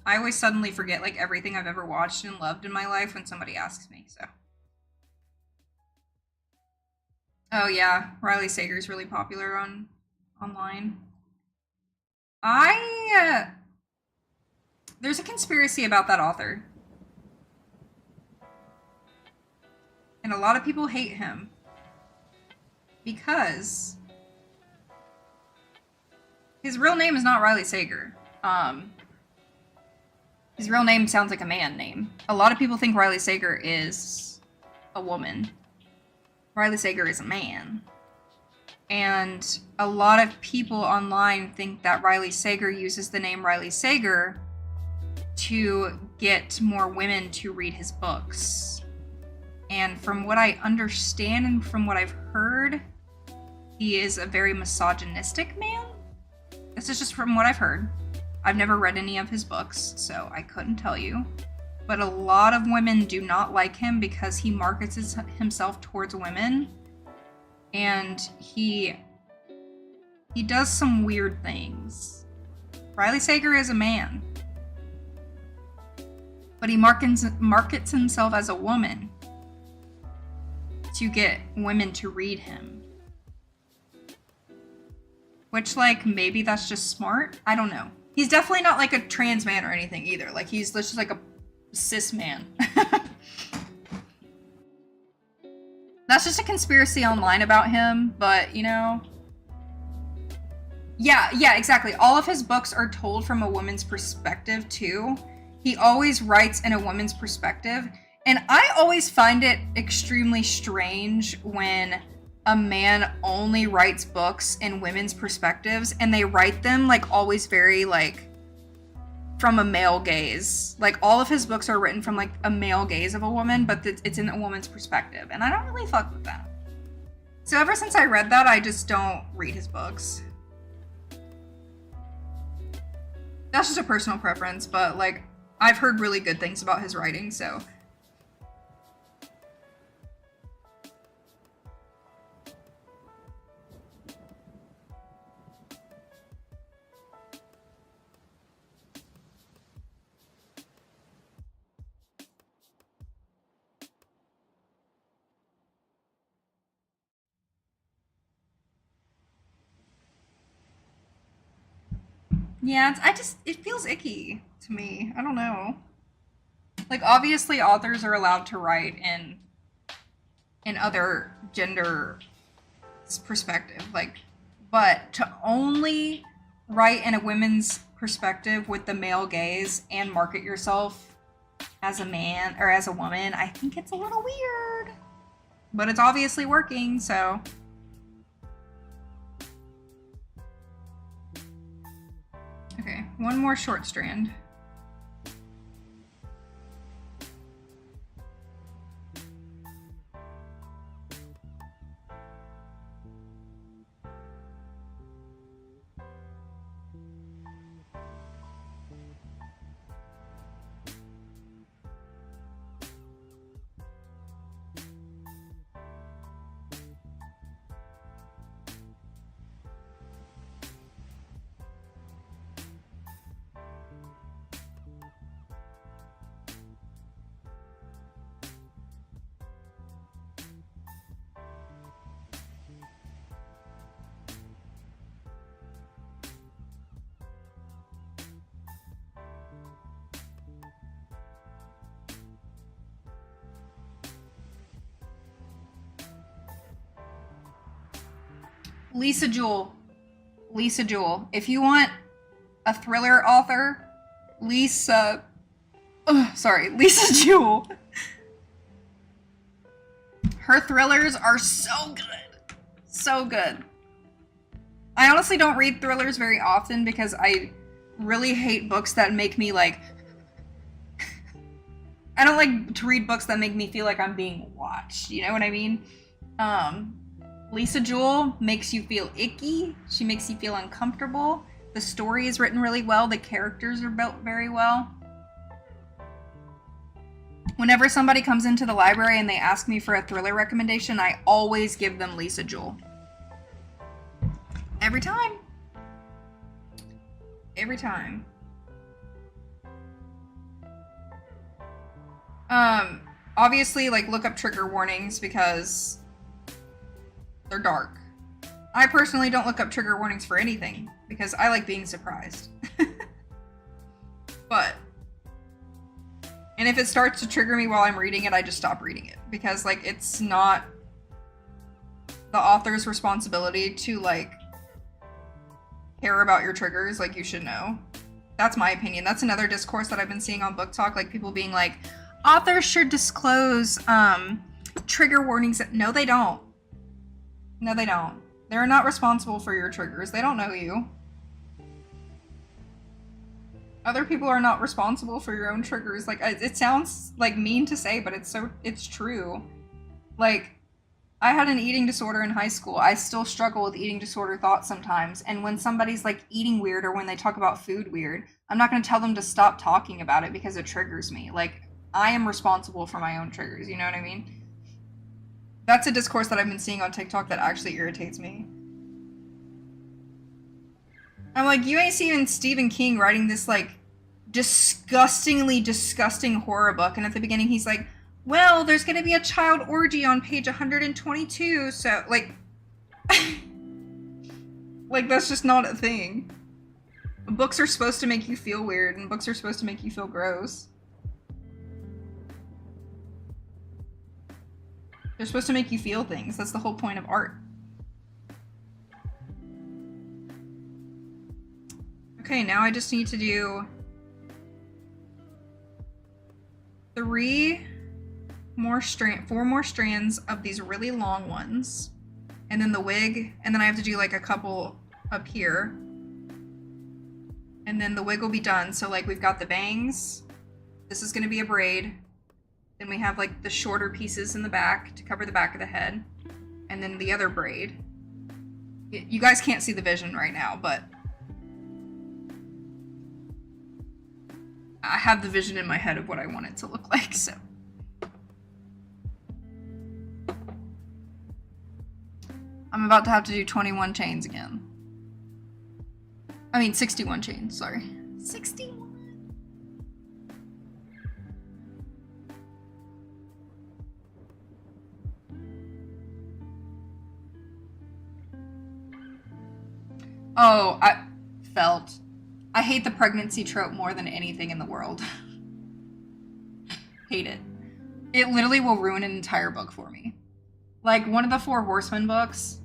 I always suddenly forget like everything I've ever watched and loved in my life when somebody asks me, so. Oh yeah, Riley Sager's really popular online. There's a conspiracy about that author. And a lot of people hate him because his real name is not Riley Sager. His real name sounds like a man name. A lot of people think Riley Sager is a woman. Riley Sager is a man. And a lot of people online think that Riley Sager uses the name Riley Sager to get more women to read his books. And from what I understand and from what I've heard, he is a very misogynistic man. This is just from what I've heard. I've never read any of his books, so I couldn't tell you. But a lot of women do not like him because he markets himself towards women. And he does some weird things. Riley Sager is a man. But he markets himself as a woman to get women to read him. Which, like, maybe that's just smart? I don't know. He's definitely not like a trans man or anything either. Like, he's just like a cis man. That's just a conspiracy online about him, but, you know. Yeah, exactly. All of his books are told from a woman's perspective, too. He always writes in a woman's perspective. And I always find it extremely strange when a man only writes books in women's perspectives and they write them like always very like from a male gaze. Like all of his books are written from like a male gaze of a woman, but it's in a woman's perspective. And I don't really fuck with that. So ever since I read that, I just don't read his books. That's just a personal preference, but like I've heard really good things about his writing, so. Yeah, it feels icky to me. I don't know. Like, obviously, authors are allowed to write in other gender perspective, like, but to only write in a women's perspective with the male gaze and market yourself as a man or as a woman, I think it's a little weird. But it's obviously working, so. Okay, one more short strand. Lisa Jewell. Lisa Jewell. If you want a thriller author, Lisa Jewell. Her thrillers are so good. So good. I honestly don't read thrillers very often because I really hate books that make me like... I don't like to read books that make me feel like I'm being watched. You know what I mean? Lisa Jewell makes you feel icky. She makes you feel uncomfortable. The story is written really well. The characters are built very well. Whenever somebody comes into the library and they ask me for a thriller recommendation, I always give them Lisa Jewell. Every time. Every time. Obviously, like, look up trigger warnings because they're dark. I personally don't look up trigger warnings for anything because I like being surprised. But, and if it starts to trigger me while I'm reading it, I just stop reading it because, like, it's not the author's responsibility to, like, care about your triggers. Like, you should know. That's my opinion. That's another discourse that I've been seeing on BookTok, like people being like, authors should disclose trigger warnings. No, they don't. No, they don't. They're not responsible for your triggers. They don't know you. Other people are not responsible for your own triggers. Like, it sounds like mean to say, but it's true. Like, I had an eating disorder in high school. I still struggle with eating disorder thoughts sometimes. And when somebody's like eating weird or when they talk about food weird, I'm not going to tell them to stop talking about it because it triggers me. Like, I am responsible for my own triggers. You know what I mean? That's a discourse that I've been seeing on TikTok that actually irritates me. I'm like, you ain't seen Stephen King writing this, like, disgustingly disgusting horror book. And at the beginning, he's like, well, there's going to be a child orgy on page 122. So, like, like, that's just not a thing. Books are supposed to make you feel weird, and books are supposed to make you feel gross. They're supposed to make you feel things. That's the whole point of art. Okay, now I just need to do 4 more strands of these really long ones. And then the wig, and then I have to do like a couple up here. And then the wig will be done. So like we've got the bangs. This is gonna be a braid. Then we have like the shorter pieces in the back to cover the back of the head. And then the other braid. You guys can't see the vision right now, but I have the vision in my head of what I want it to look like, so. I'm about to have to do 21 chains again. I mean 61 chains, sorry. 61. Oh, I hate the pregnancy trope more than anything in the world. Hate it. It literally will ruin an entire book for me. Like, one of the 4 Horsemen books,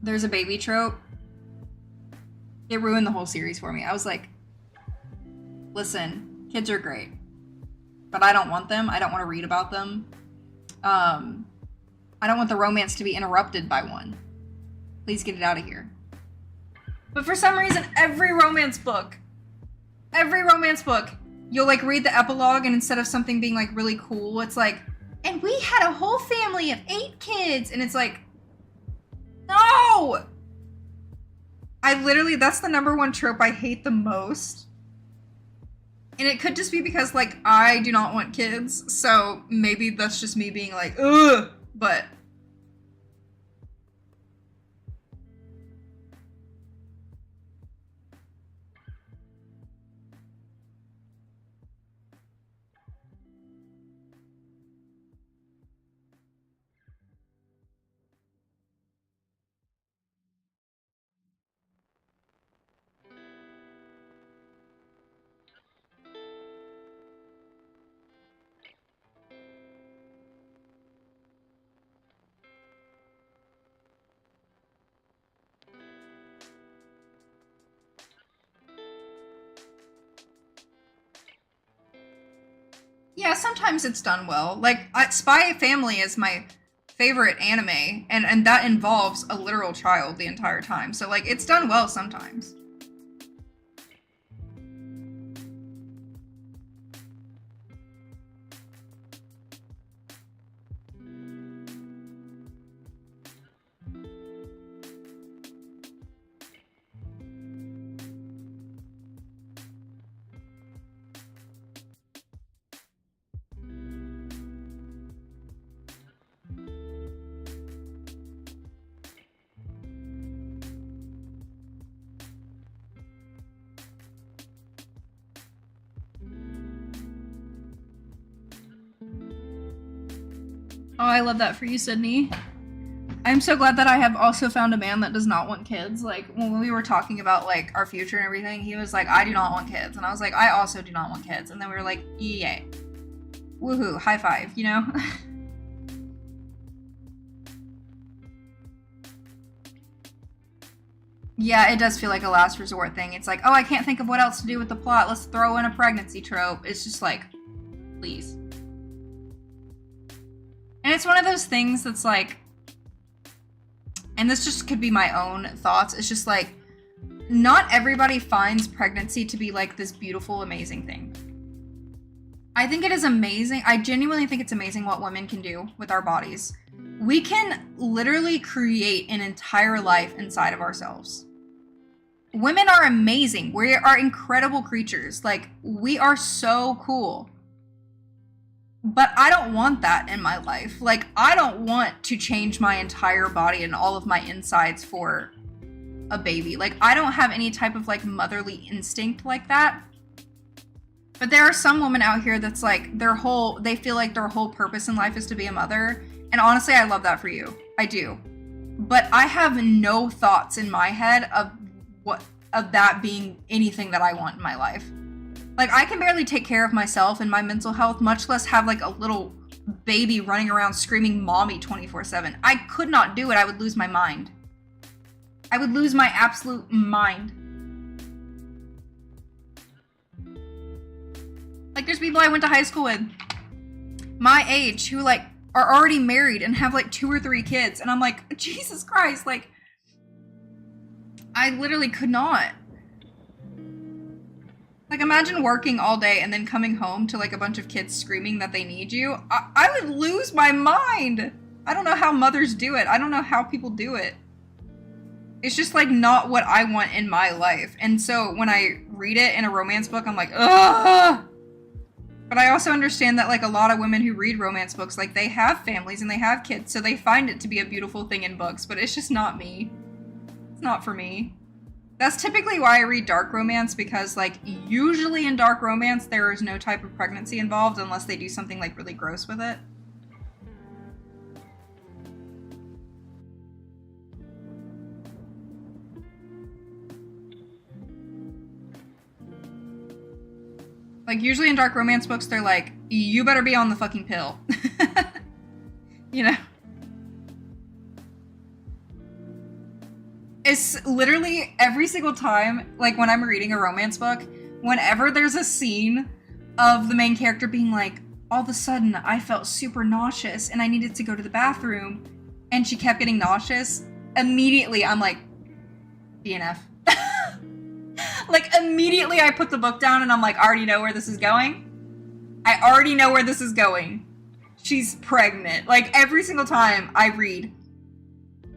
there's a baby trope. It ruined the whole series for me. I was like, listen, kids are great, but I don't want them. I don't want to read about them. I don't want the romance to be interrupted by one. Please get it out of here. But for some reason, every romance book, you'll like read the epilogue and instead of something being like really cool, it's like, and we had a whole family of 8 kids. And it's like, no! That's the #1 trope I hate the most. And it could just be because like, I do not want kids. So maybe that's just me being like, ugh, but. Yeah, sometimes it's done well. Like, Spy Family is my favorite anime, and that involves a literal child the entire time. So, like, it's done well sometimes. Oh, I love that for you, Sydney. I'm so glad that I have also found a man that does not want kids. Like, when we were talking about, like, our future and everything, he was like, I do not want kids. And I was like, I also do not want kids. And then we were like, yay. Woohoo, high five, you know? Yeah, it does feel like a last resort thing. It's like, oh, I can't think of what else to do with the plot. Let's throw in a pregnancy trope. It's just like, please. And it's one of those things that's like, and this just could be my own thoughts, it's just like, not everybody finds pregnancy to be like this beautiful, amazing thing. I think it is amazing. I genuinely think it's amazing what women can do with our bodies. We can literally create an entire life inside of ourselves. Women are amazing. We are incredible creatures. Like, we are so cool. But I don't want that in my life. Like, I don't want to change my entire body and all of my insides for a baby. Like, I don't have any type of, like, motherly instinct like that. But there are some women out here that's like, they feel like their whole purpose in life is to be a mother. And honestly, I love that for you. I do. But I have no thoughts in my head of that being anything that I want in my life. Like, I can barely take care of myself and my mental health, much less have, like, a little baby running around screaming mommy 24/7. I could not do it. I would lose my mind. I would lose my absolute mind. Like, there's people I went to high school with, my age, who, like, are already married and have, like, 2 or 3 kids. And I'm like, Jesus Christ, like, I literally could not. Like, imagine working all day and then coming home to, like, a bunch of kids screaming that they need you. I would lose my mind. I don't know how mothers do it. I don't know how people do it. It's just, like, not what I want in my life. And so when I read it in a romance book, I'm like, ugh. But I also understand that, like, a lot of women who read romance books, like, they have families and they have kids, so they find it to be a beautiful thing in books, but it's just not me. It's not for me. That's typically why I read dark romance, because, like, usually in dark romance, there is no type of pregnancy involved unless they do something, like, really gross with it. Like, usually in dark romance books, they're like, you better be on the fucking pill. You know? It's literally every single time, like, when I'm reading a romance book, whenever there's a scene of the main character being like, all of a sudden I felt super nauseous and I needed to go to the bathroom, and she kept getting nauseous, immediately I'm like, DNF. Like, immediately I put the book down and I'm like, I already know where this is going. I already know where this is going. She's pregnant. Like, every single time I read,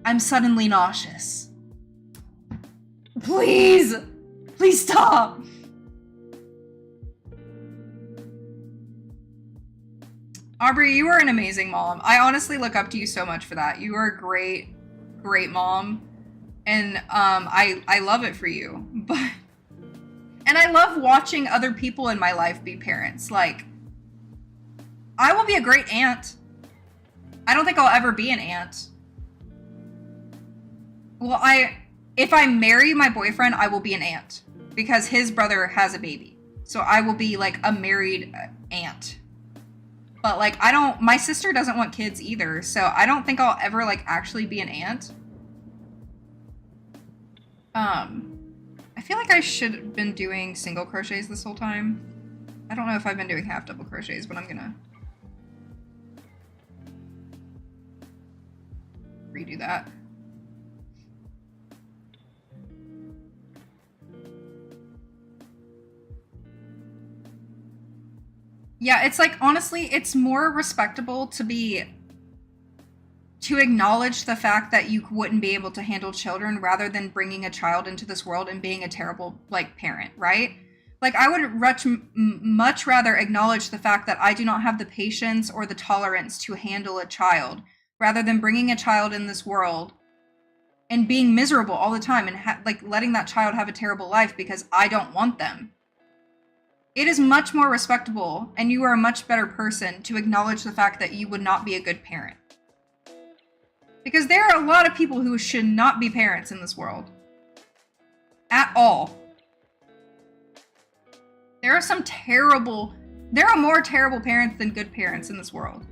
I'm suddenly nauseous. Please! Please stop! Aubrey, you are an amazing mom. I honestly look up to you so much for that. You are a great, great mom. And I love it for you. And I love watching other people in my life be parents. Like, I will be a great aunt. I don't think I'll ever be an aunt. Well, if I marry my boyfriend, I will be an aunt, because his brother has a baby. So I will be, like, a married aunt. But, like, my sister doesn't want kids either, so I don't think I'll ever, like, actually be an aunt. I feel like I should have been doing single crochets this whole time. I don't know if I've been doing half double crochets, but I'm gonna redo that. Yeah, it's like, honestly, it's more respectable to acknowledge the fact that you wouldn't be able to handle children rather than bringing a child into this world and being a terrible, like, parent, right? Like, I would much rather acknowledge the fact that I do not have the patience or the tolerance to handle a child rather than bringing a child in this world and being miserable all the time and like letting that child have a terrible life because I don't want them. It is much more respectable, and you are a much better person to acknowledge the fact that you would not be a good parent. Because there are a lot of people who should not be parents in this world. At all. There are more terrible parents than good parents in this world.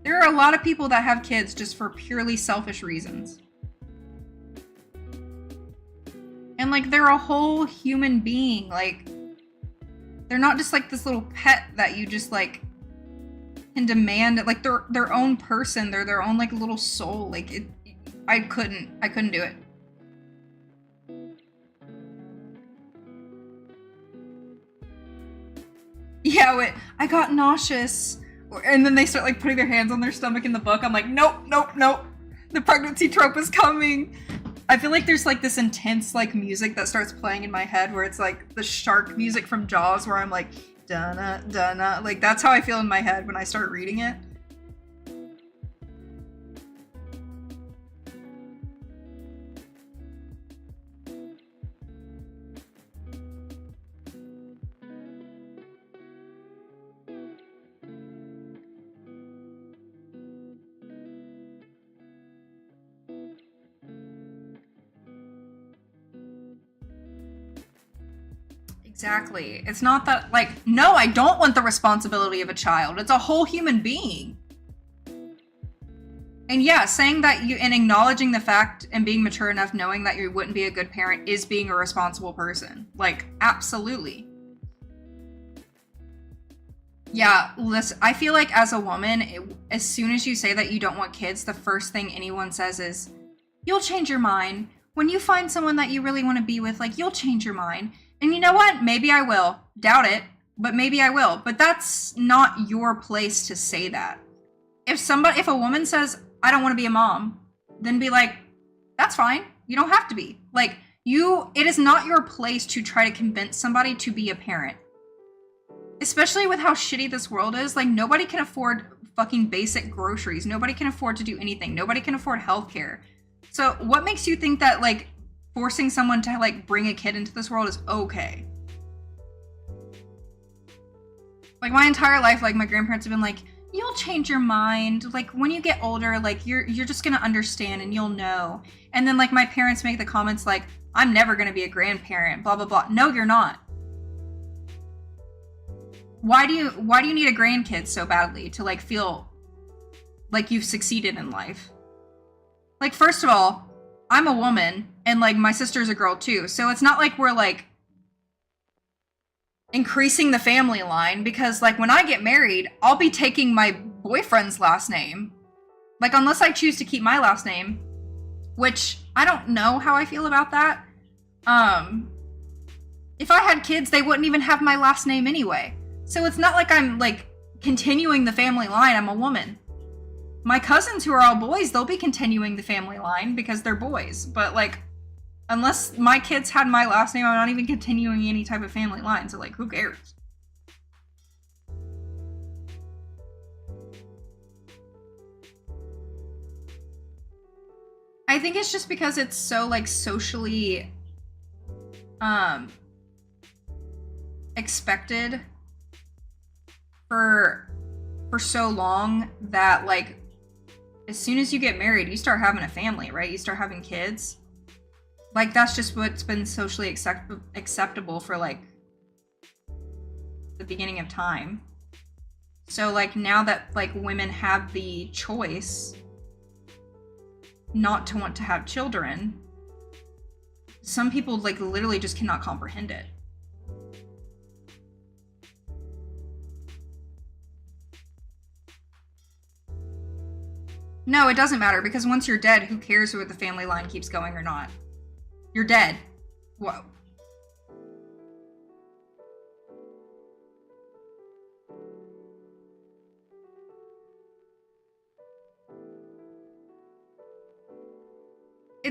There are a lot of people that have kids just for purely selfish reasons. And, like, they're a whole human being. Like, they're not just, like, this little pet that you just, like, can demand. Like, they're their own person. They're their own, like, little soul. Like, I couldn't do it. Yeah, I got nauseous. And then they start, like, putting their hands on their stomach in the book. I'm like, nope. The pregnancy trope is coming. I feel like there's, like, this intense, like, music that starts playing in my head where it's, like, the shark music from Jaws where I'm like, dun-na, dun-na. Like, that's how I feel in my head when I start reading it. Exactly. It's not that, like, no, I don't want the responsibility of a child. It's a whole human being. And yeah, saying that and acknowledging the fact and being mature enough knowing that you wouldn't be a good parent is being a responsible person. Like, absolutely. Yeah, listen, I feel like as a woman, as soon as you say that you don't want kids, the first thing anyone says is, you'll change your mind. When you find someone that you really want to be with, like, you'll change your mind. And you know what? Maybe I will. Doubt it, but maybe I will. But that's not your place to say that. If a woman says, I don't want to be a mom, then be like, that's fine. You don't have to be. Like, it is not your place to try to convince somebody to be a parent. Especially with how shitty this world is. Like, nobody can afford fucking basic groceries. Nobody can afford to do anything. Nobody can afford healthcare. So what makes you think that, like, forcing someone to, like, bring a kid into this world is okay? Like, my entire life, like, my grandparents have been like, you'll change your mind. Like, when you get older, like, you're just gonna understand and you'll know. And then, like, my parents make the comments like, I'm never gonna be a grandparent, blah, blah, blah. No, you're not. Why do you need a grandkid so badly to, like, feel like you've succeeded in life? Like, first of all, I'm a woman, and, like, my sister's a girl too, so it's not like we're, like, increasing the family line, because, like, when I get married, I'll be taking my boyfriend's last name. Like, unless I choose to keep my last name, which I don't know how I feel about that. If I had kids, they wouldn't even have my last name anyway. So it's not like I'm, like, continuing the family line. I'm a woman. My cousins who are all boys, they'll be continuing the family line because they're boys. But, like, unless my kids had my last name, I'm not even continuing any type of family line. So, like, who cares? I think it's just because it's so, like, socially expected for so long that, like, as soon as you get married, you start having a family, right? You start having kids. Like, that's just what's been socially acceptable for, like, the beginning of time. So, like, now that, like, women have the choice not to want to have children, some people, like, literally just cannot comprehend it. No, it doesn't matter, because once you're dead, who cares whether the family line keeps going or not? You're dead. Whoa.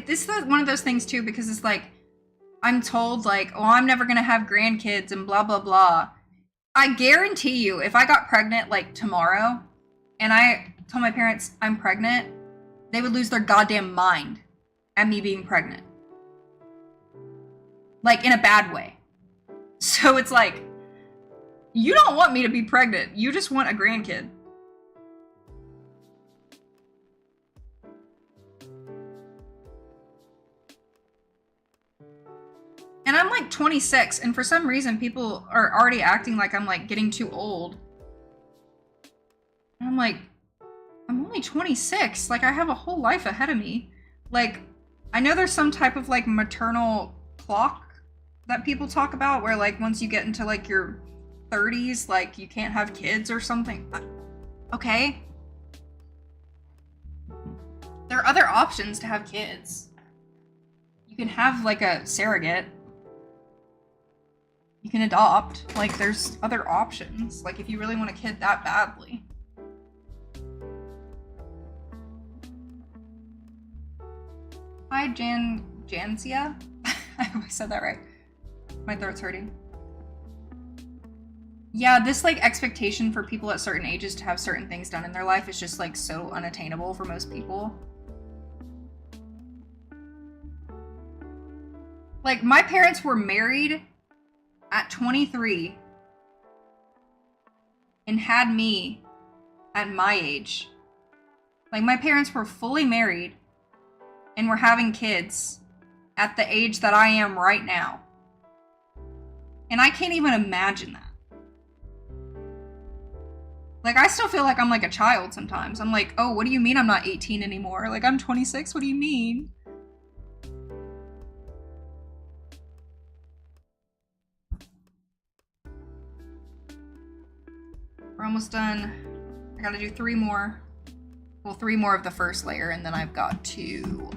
This is one of those things too, because it's like, I'm told like, oh, I'm never gonna have grandkids and blah, blah, blah. I guarantee you, if I got pregnant like tomorrow and I told my parents I'm pregnant, they would lose their goddamn mind at me being pregnant. Like, in a bad way. So it's like, you don't want me to be pregnant. You just want a grandkid. And I'm like 26, and for some reason people are already acting like I'm like getting too old. And I'm like, I'm only 26. Like, I have a whole life ahead of me. Like, I know there's some type of like maternal clock that people talk about where like once you get into like your 30s, like you can't have kids or something. Okay. There are other options to have kids. You can have like a surrogate. You can adopt. Like, there's other options. Like, if you really want a kid that badly. Hi, Jansia? I hope I said that right. My throat's hurting. Yeah, this, like, expectation for people at certain ages to have certain things done in their life is just, like, so unattainable for most people. Like, my parents were married at 23 and had me at my age. Like, my parents were fully married and were having kids at the age that I am right now. And I can't even imagine that. Like, I still feel like I'm like a child sometimes. I'm like, oh, what do you mean I'm not 18 anymore? Like, I'm 26, what do you mean? We're almost done. I gotta do 3 more. Well, 3 more of the first layer, and then I've got to...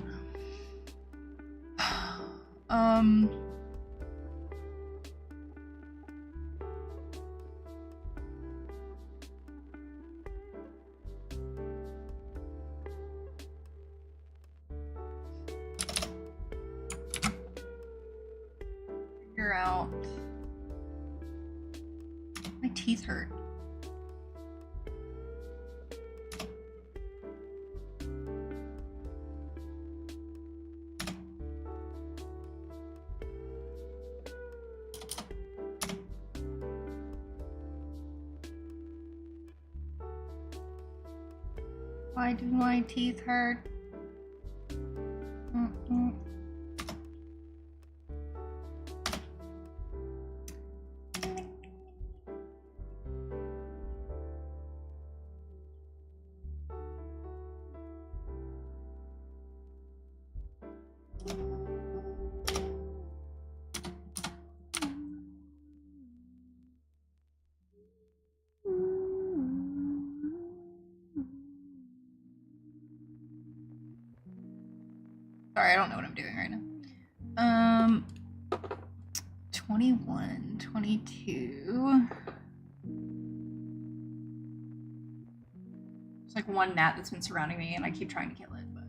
figure out... My teeth hurt. Why do my teeth hurt? Sorry, I don't know what I'm doing right now. 21, 22. There's like one gnat that's been surrounding me and I keep trying to kill it, but...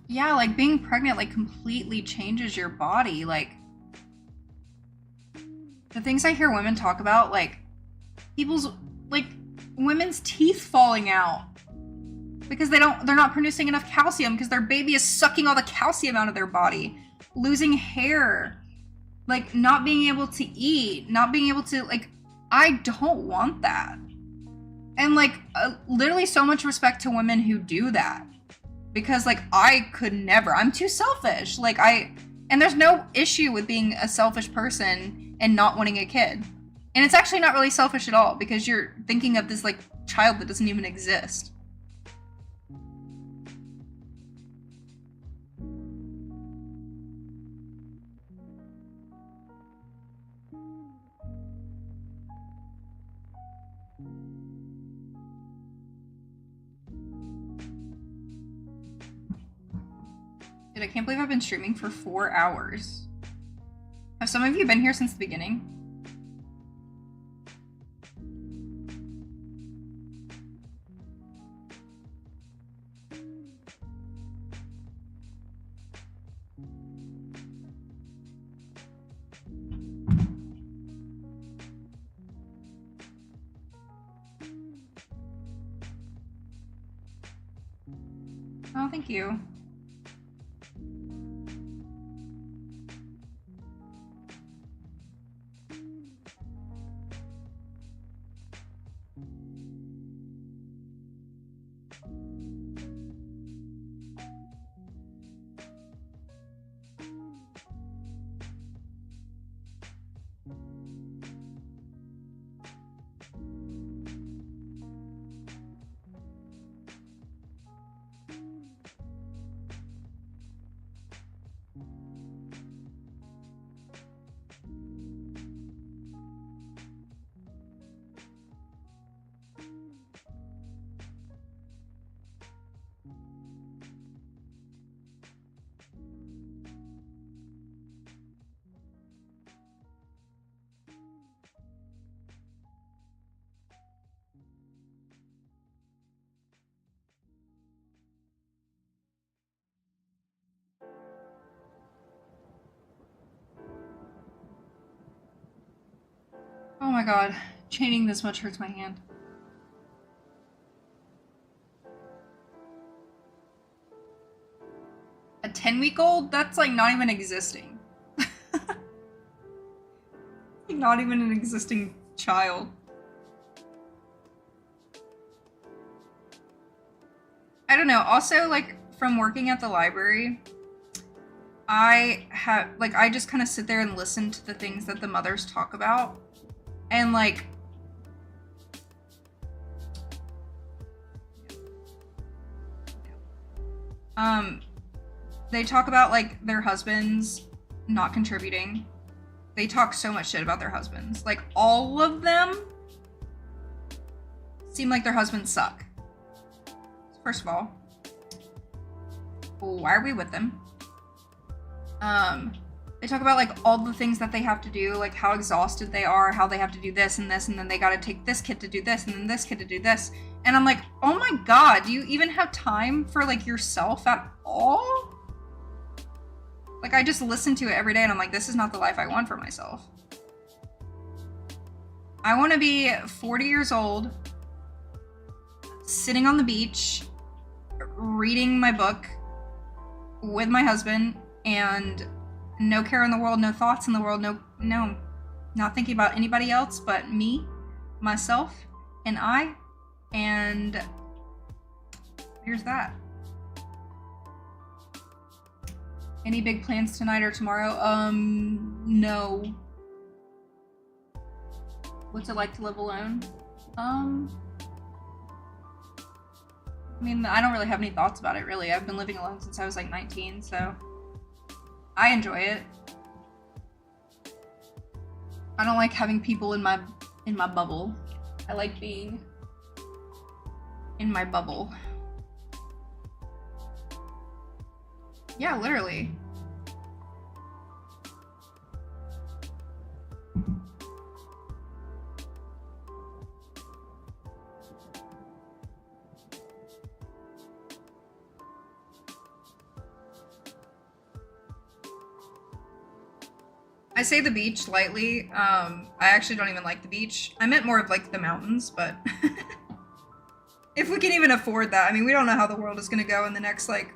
Yeah, like being pregnant like completely changes your body. Like, the things I hear women talk about, like people's like women's teeth falling out because they're not producing enough calcium because their baby is sucking all the calcium out of their body, losing hair, like not being able to eat, not being able to, like, I don't want that. And like literally so much respect to women who do that. Because, like, I could never. I'm too selfish. Like, and there's no issue with being a selfish person and not wanting a kid. And it's actually not really selfish at all because you're thinking of this, like, child that doesn't even exist. Dude, I can't believe I've been streaming for 4 hours. Have some of you been here since the beginning? Oh, thank you. Oh my god, chaining this much hurts my hand. A 10-week-old? That's like not even existing. Not even an existing child. I don't know. Also, like, from working at the library, I just kind of sit there and listen to the things that the mothers talk about. And, like, they talk about, like, their husbands not contributing. They talk so much shit about their husbands. Like, all of them seem like their husbands suck. First of all, why are we with them? They talk about, like, all the things that they have to do, like, how exhausted they are, how they have to do this, and then they gotta take this kid to do this, and then this kid to do this. And I'm like, oh my god, do you even have time for, like, yourself at all? Like, I just listen to it every day, and I'm like, this is not the life I want for myself. I want to be 40 years old, sitting on the beach, reading my book with my husband, and no care in the world, no thoughts in the world, no, not thinking about anybody else but me, myself, and I, and here's that. Any big plans tonight or tomorrow? No. What's it like to live alone? I mean, I don't really have any thoughts about it, really. I've been living alone since I was like 19, so I enjoy it. I don't like having people in my bubble. I like being in my bubble. Yeah, literally. I say the beach lightly. I actually don't even like the beach. I meant more of like the mountains, but if we can even afford that. I mean, we don't know how the world is going to go in the next like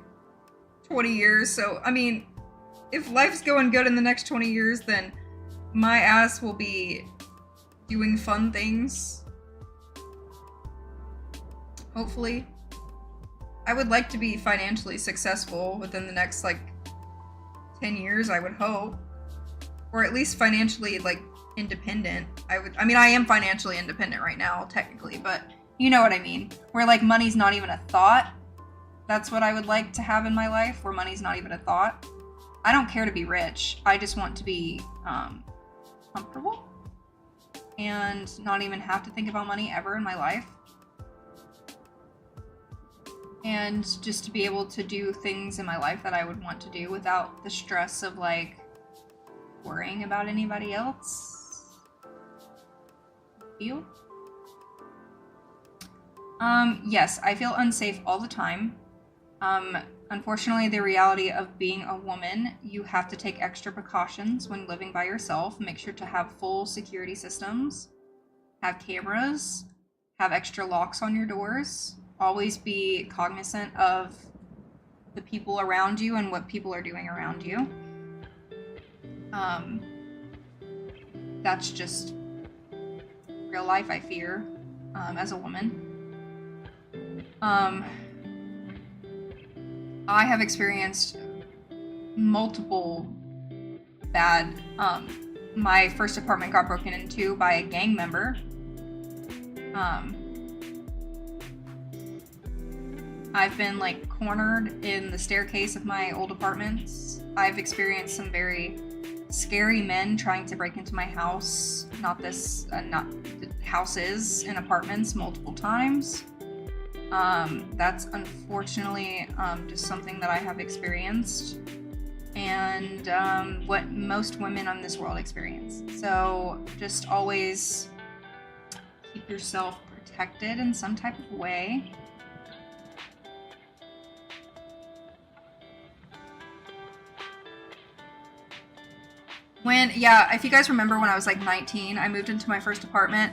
20 years. So, I mean, if life's going good in the next 20 years, then my ass will be doing fun things. Hopefully. I would like to be financially successful within the next like 10 years, I would hope. Or at least financially, like, independent. I mean, I am financially independent right now, technically, but you know what I mean. Where, like, money's not even a thought. That's what I would like to have in my life, where money's not even a thought. I don't care to be rich. I just want to be, comfortable. And not even have to think about money ever in my life. and just to be able to do things in my life that I would want to do without the stress of like worrying about anybody else. You? Yes, I feel unsafe all the time. Unfortunately, the reality of being a woman, you have to take extra precautions when living by yourself. Make sure to have full security systems, have cameras, have extra locks on your doors. Always be cognizant of the people around you and what people are doing around you. That's just real life, I fear, as a woman. I have experienced multiple bad, my first apartment got broken into by a gang member. I've been like cornered in the staircase of my old apartments. I've experienced some very scary men trying to break into my house, not houses and apartments multiple times. That's unfortunately just something that I have experienced, and what most women on this world experience. So just always keep yourself protected in some type of way. If you guys remember when I was like 19, I moved into my first apartment,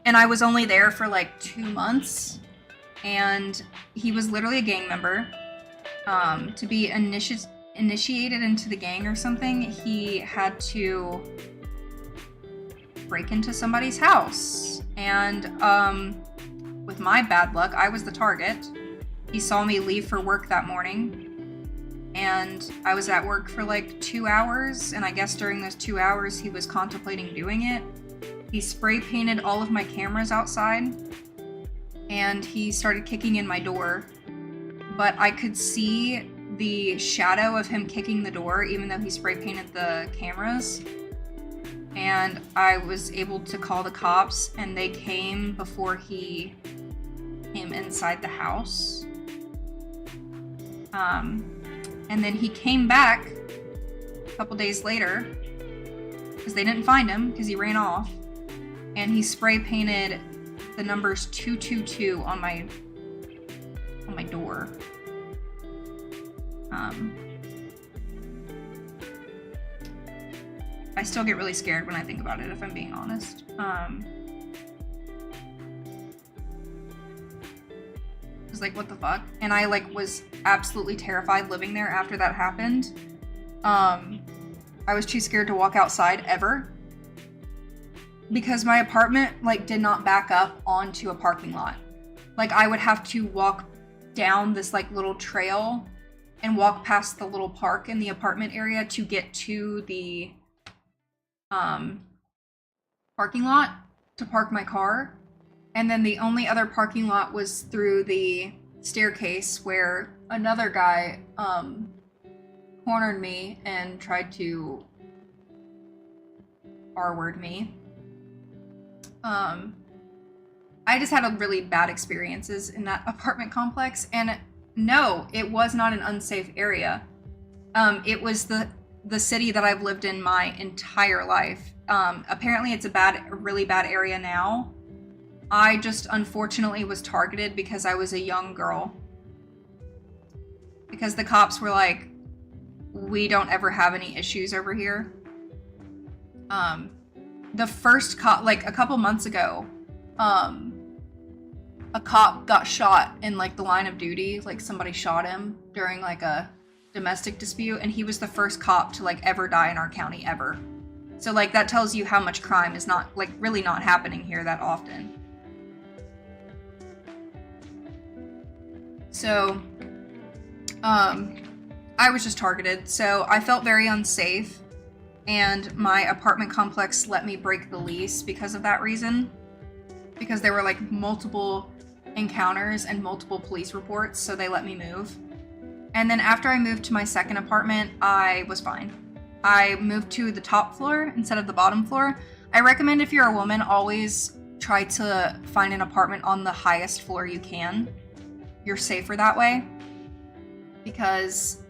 and I was only there for like 2 months. And he was literally a gang member. To be initiated into the gang or something, he had to break into somebody's house. And with my bad luck, I was the target. He saw me leave for work that morning, and I was at work for like 2 hours, and I guess during those 2 hours he was contemplating doing it. He spray painted all of my cameras outside, and he started kicking in my door, but I could see the shadow of him kicking the door even though he spray painted the cameras, and I was able to call the cops, and they came before he came inside the house. And then he came back a couple days later because they didn't find him because he ran off, and he spray painted the numbers 222 on my door. I still get really scared when I think about it, if I'm being honest. It was like, what the fuck? And I like was absolutely terrified living there after that happened. I was too scared to walk outside ever, because my apartment like did not back up onto a parking lot. Like I would have to walk down this like little trail and walk past the little park in the apartment area to get to the parking lot to park my car. And then the only other parking lot was through the staircase where another guy cornered me and tried to R-word me. I just had a really bad experiences in that apartment complex, and no, it was not an unsafe area. It was the city that I've lived in my entire life. Apparently it's a really bad area now. I just unfortunately was targeted because I was a young girl. Because the cops were like, we don't ever have any issues over here. The first cop, like a couple months ago, a cop got shot in like the line of duty. Like somebody shot him during like a domestic dispute, and he was the first cop to like ever die in our county ever. So like that tells you how much crime is not like really not happening here that often. So I was just targeted, so I felt very unsafe, and my apartment complex let me break the lease because of that reason, because there were like multiple encounters and multiple police reports, so they let me move. And then after I moved to my second apartment, I was fine. I moved to the top floor instead of the bottom floor. I recommend, if you're a woman, always try to find an apartment on the highest floor you can. you're safer that way because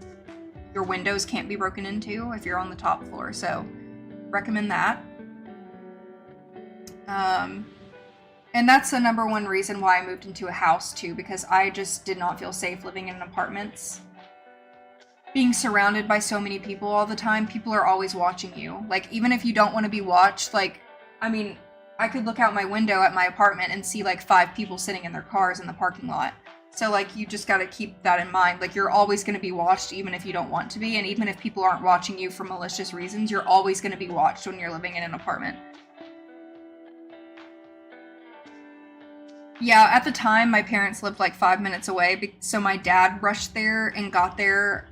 your windows can't be broken into if you're on the top floor. So recommend that. And that's the number one reason why I moved into a house too, because I just did not feel safe living in apartments. Being surrounded by so many people all the time, people are always watching you. Like, even if you don't want to be watched, like, I mean, I could look out my window at my apartment and see like 5 people sitting in their cars in the parking lot. So like, you just got to keep that in mind. Like, you're always going to be watched even if you don't want to be. And even if people aren't watching you for malicious reasons, you're always going to be watched when you're living in an apartment. Yeah, at the time, my parents lived like 5 minutes away, so my dad rushed there and got there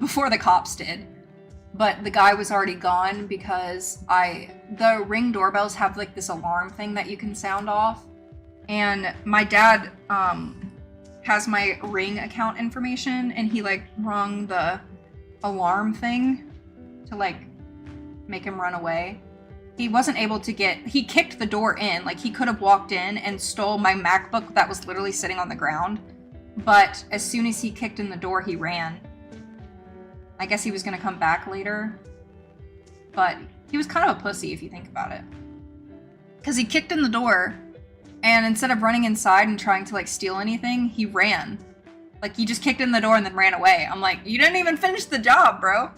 before the cops did. But the guy was already gone because the Ring doorbells have like this alarm thing that you can sound off. And my dad has my Ring account information, and he like rung the alarm thing to like make him run away. He wasn't able to he kicked the door in. Like, he could have walked in and stole my MacBook that was literally sitting on the ground. But as soon as he kicked in the door, he ran. I guess he was going to come back later. But he was kind of a pussy if you think about it. Because he kicked in the door, and instead of running inside and trying to like steal anything, he ran. Like, he just kicked in the door and then ran away. I'm like, you didn't even finish the job, bro.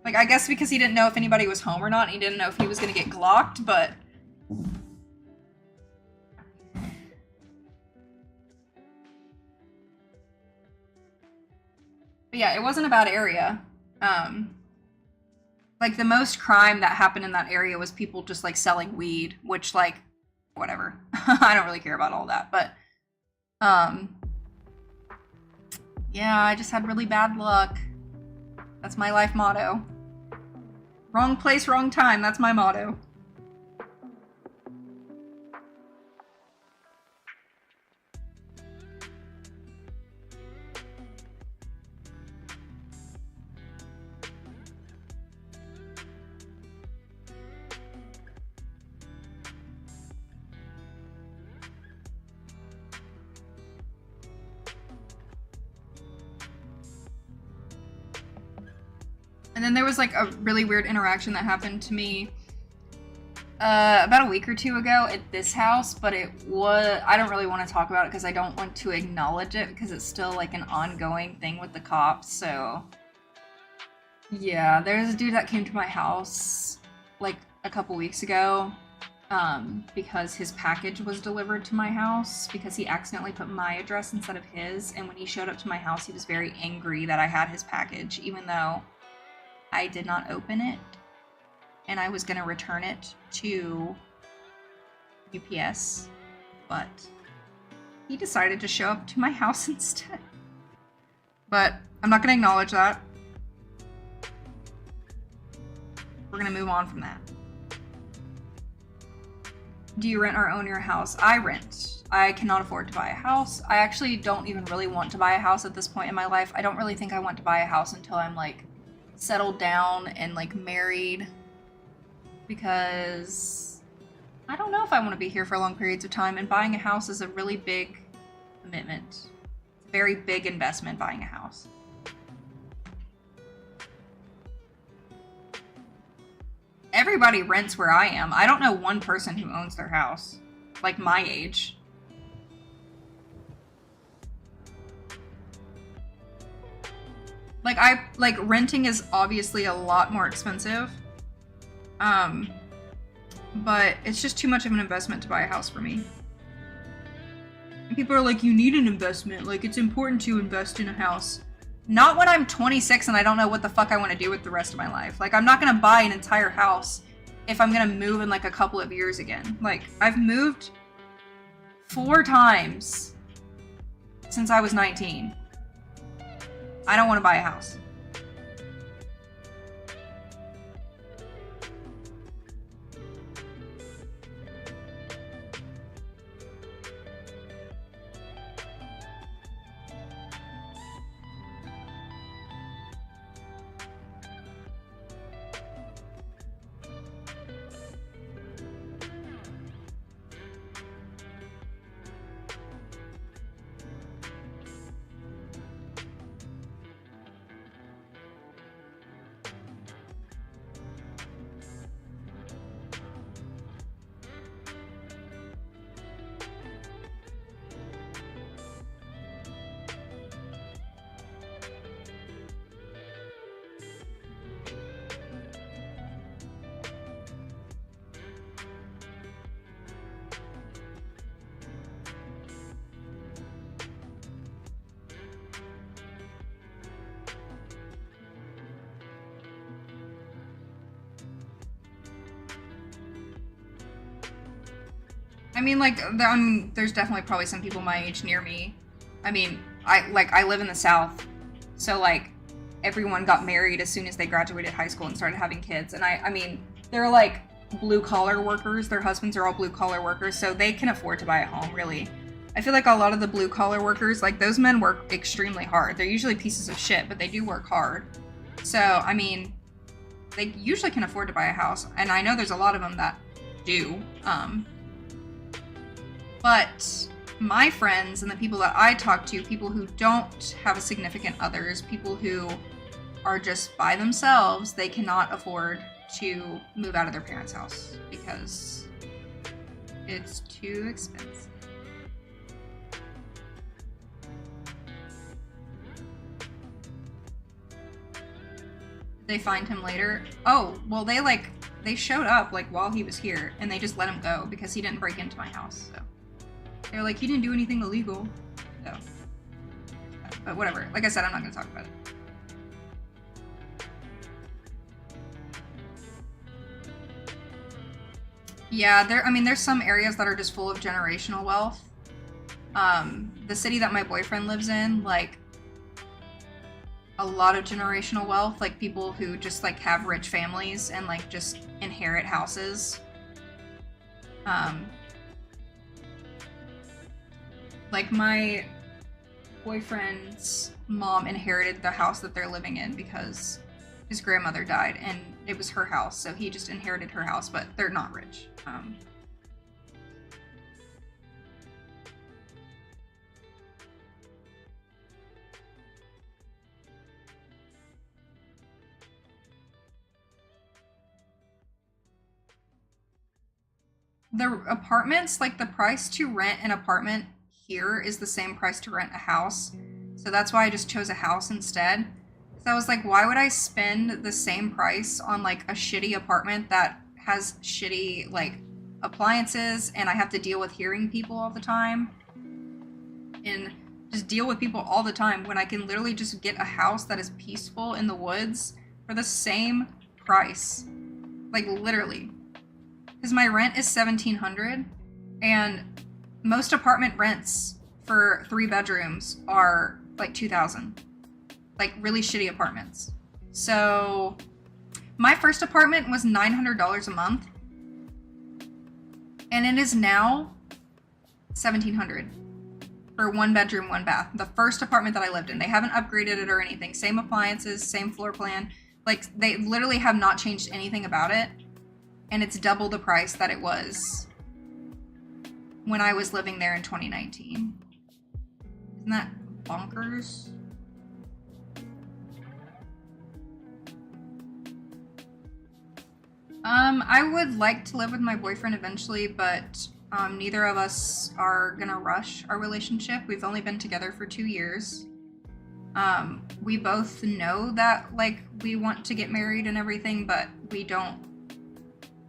Like, I guess because he didn't know if anybody was home or not, and he didn't know if he was going to get glocked, but... But yeah, it wasn't a bad area. Like, the most crime that happened in that area was people just, like, selling weed, which, like, whatever. I don't really care about all that, but... Yeah, I just had really bad luck. That's my life motto. Wrong place, wrong time. That's my motto. And then there was like a really weird interaction that happened to me about a week or two ago at this house, but I don't really want to talk about it because I don't want to acknowledge it because it's still like an ongoing thing with the cops. So yeah, there's a dude that came to my house like a couple weeks ago because his package was delivered to my house because he accidentally put my address instead of his. And when he showed up to my house, he was very angry that I had his package, even though I did not open it, and I was going to return it to UPS, but he decided to show up to my house instead. But I'm not going to acknowledge that. We're going to move on from that. Do you rent or own your house? I rent. I cannot afford to buy a house. I actually don't even really want to buy a house at this point in my life. I don't really think I want to buy a house until I'm like settled down and like married, because I don't know if I want to be here for long periods of time, and buying a house is a really big commitment. It's a very big investment, buying a house. Everybody rents where I am. I don't know one person who owns their house, like my age. Like renting is obviously a lot more expensive. But it's just too much of an investment to buy a house for me. And people are like, you need an investment. Like, it's important to invest in a house. Not when I'm 26 and I don't know what the fuck I want to do with the rest of my life. Like, I'm not gonna buy an entire house if I'm gonna move in like a couple of years again. Like, I've moved 4 times since I was 19. I don't want to buy a house. I mean, like, there's definitely probably some people my age near me. I mean, I live in the South, so like everyone got married as soon as they graduated high school and started having kids. And I mean, they're like blue collar workers. Their husbands are all blue collar workers, so they can afford to buy a home, really. I feel like a lot of the blue collar workers, like those men work extremely hard. They're usually pieces of shit, but they do work hard. So, I mean, they usually can afford to buy a house, and I know there's a lot of them that do. But my friends and the people that I talk to, people who don't have a significant others, people who are just by themselves, they cannot afford to move out of their parents' house because it's too expensive. They find him later. Oh, well, they showed up like while he was here, and they just let him go because he didn't break into my house. So they're like, he didn't do anything illegal. So, but whatever. Like I said, I'm not gonna talk about it. Yeah, there's some areas that are just full of generational wealth. The city that my boyfriend lives in, like, a lot of generational wealth, like people who just like have rich families and like just inherit houses. Like my boyfriend's mom inherited the house that they're living in because his grandmother died and it was her house, so he just inherited her house, but they're not rich. The apartments, like the price to rent an apartment here is the same price to rent a house. So that's why I just chose a house instead. So I was like, why would I spend the same price on like a shitty apartment that has shitty like appliances and I have to deal with hearing people all the time and just deal with people all the time when I can literally just get a house that is peaceful in the woods for the same price. Like literally. Because my rent is $1,700 and most apartment rents for 3 bedrooms are like $2,000. Like really shitty apartments. So my first apartment was $900 a month and it is now $1,700 for 1 bedroom, 1 bath. The first apartment that I lived in. They haven't upgraded it or anything. Same appliances, same floor plan. Like they literally have not changed anything about it. And it's double the price that it was when I was living there in 2019. Isn't that bonkers? I would like to live with my boyfriend eventually, but neither of us are gonna rush our relationship. We've only been together for 2 years. We both know that like we want to get married and everything, but we don't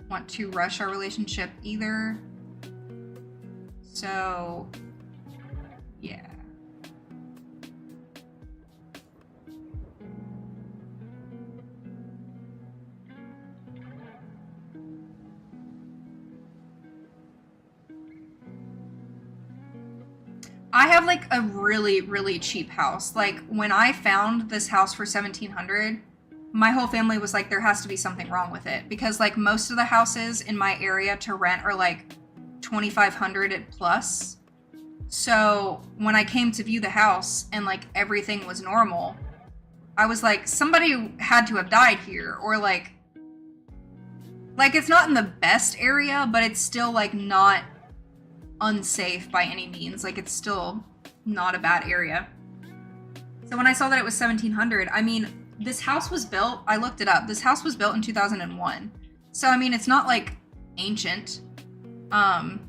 want to rush our relationship either. So yeah. I have like a really, really cheap house. Like when I found this house for $1,700, my whole family was like, there has to be something wrong with it, because like most of the houses in my area to rent are like $2,500 plus. So when I came to view the house and like everything was normal, I was like, somebody had to have died here, or like it's not in the best area, but it's still like not unsafe by any means. Like it's still not a bad area. So when I saw that it was $1,700, I mean, this house was built, I looked it up, this house was built in 2001. So, I mean, it's not like ancient. And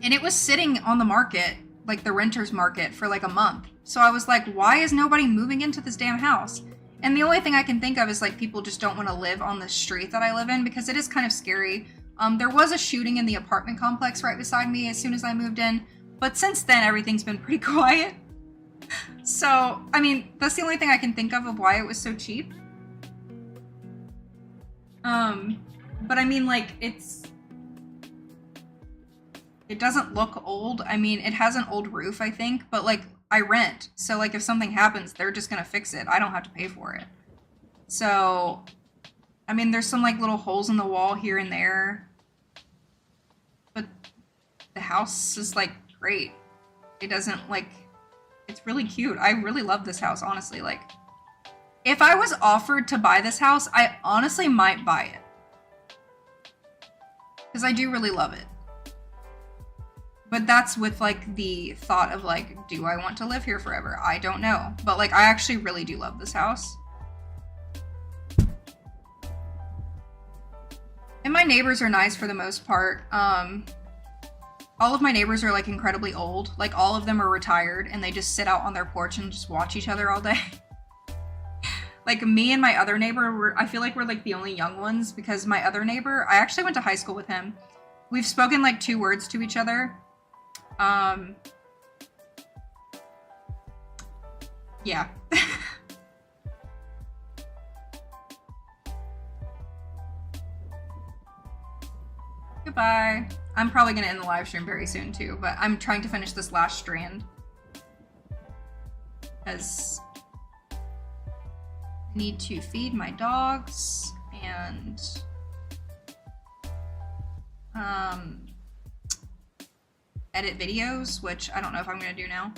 it was sitting on the market, like the renter's market, for like a month. So I was like, why is nobody moving into this damn house? And the only thing I can think of is like people just don't want to live on the street that I live in because it is kind of scary. There was a shooting in the apartment complex right beside me as soon as I moved in. But since then, everything's been pretty quiet. So, I mean, that's the only thing I can think of why it was so cheap. But I mean, like, it's it doesn't look old. I mean, it has an old roof, I think, but like I rent. So like if something happens, they're just going to fix it. I don't have to pay for it. So, I mean, there's some like little holes in the wall here and there. But the house is like great. It doesn't like, it's really cute. I really love this house, honestly. Like, if I was offered to buy this house, I honestly might buy it. Because I do really love it. But that's with like the thought of like, do I want to live here forever? I don't know. But like, I actually really do love this house. And my neighbors are nice for the most part. All of my neighbors are like incredibly old. Like all of them are retired and they just sit out on their porch and just watch each other all day. Like me and my other neighbor, I feel like we're like the only young ones because my other neighbor, I actually went to high school with him. We've spoken like 2 words to each other. Yeah. Goodbye. I'm probably gonna end the live stream very soon too, but I'm trying to finish this last strand. Because I need to feed my dogs and edit videos, which I don't know if I'm gonna do now.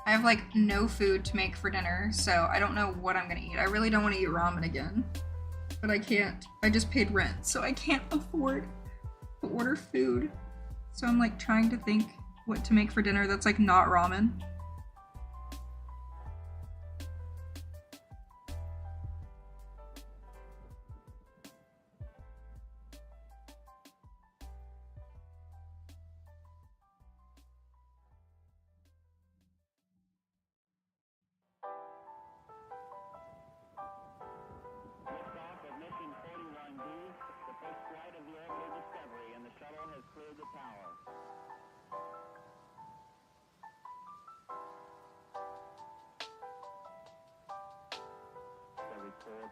I have like no food to make for dinner, so I don't know what I'm gonna eat. I really don't want to eat ramen again, but I can't. I just paid rent, so I can't afford to order food. So I'm like trying to think what to make for dinner that's like not ramen.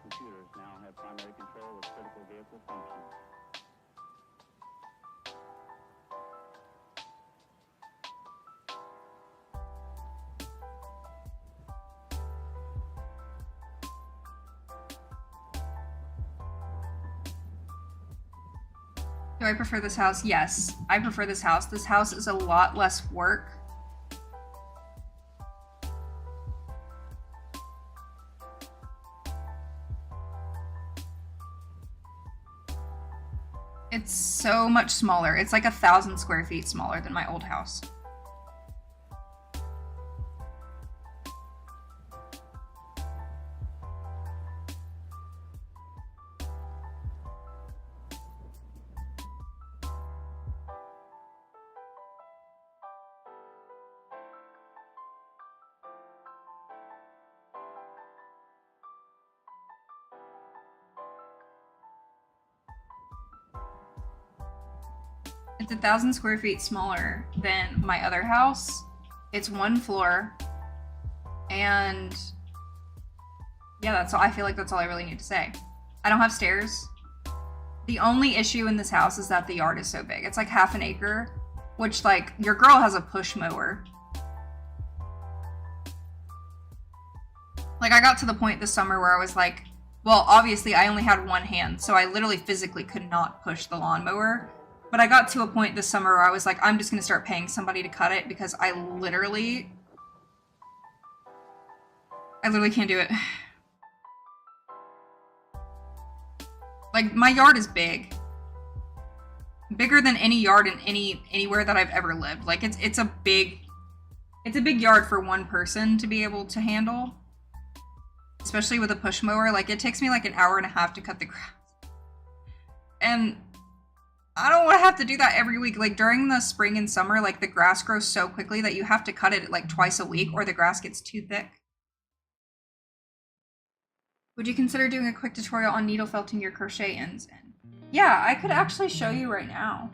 Computers now have primary control of critical vehicle functions. Do I prefer this house? Yes, I prefer this house. This house is a lot less work. It's so much smaller. It's like 1,000 square feet smaller than my old house. It's 1,000 square feet smaller than my other house. It's 1 floor. And yeah, that's all. I feel like that's all I really need to say. I don't have stairs. The only issue in this house is that the yard is so big. It's like half an acre, which like your girl has a push mower. Like I got to the point this summer where I was like, well, obviously I only had 1 hand, so I literally physically could not push the lawnmower. But I got to a point this summer where I was like, I'm just going to start paying somebody to cut it because I literally can't do it. Like, my yard is big. Bigger than any yard in anywhere that I've ever lived. Like, it's a big yard for 1 person to be able to handle. Especially with a push mower. Like, it takes me like an hour and a half to cut the grass. And I don't want to have to do that every week. Like during the spring and summer, like the grass grows so quickly that you have to cut it like twice a week or the grass gets too thick. Would you consider doing a quick tutorial on needle felting your crochet ends in? Yeah, I could actually show you right now.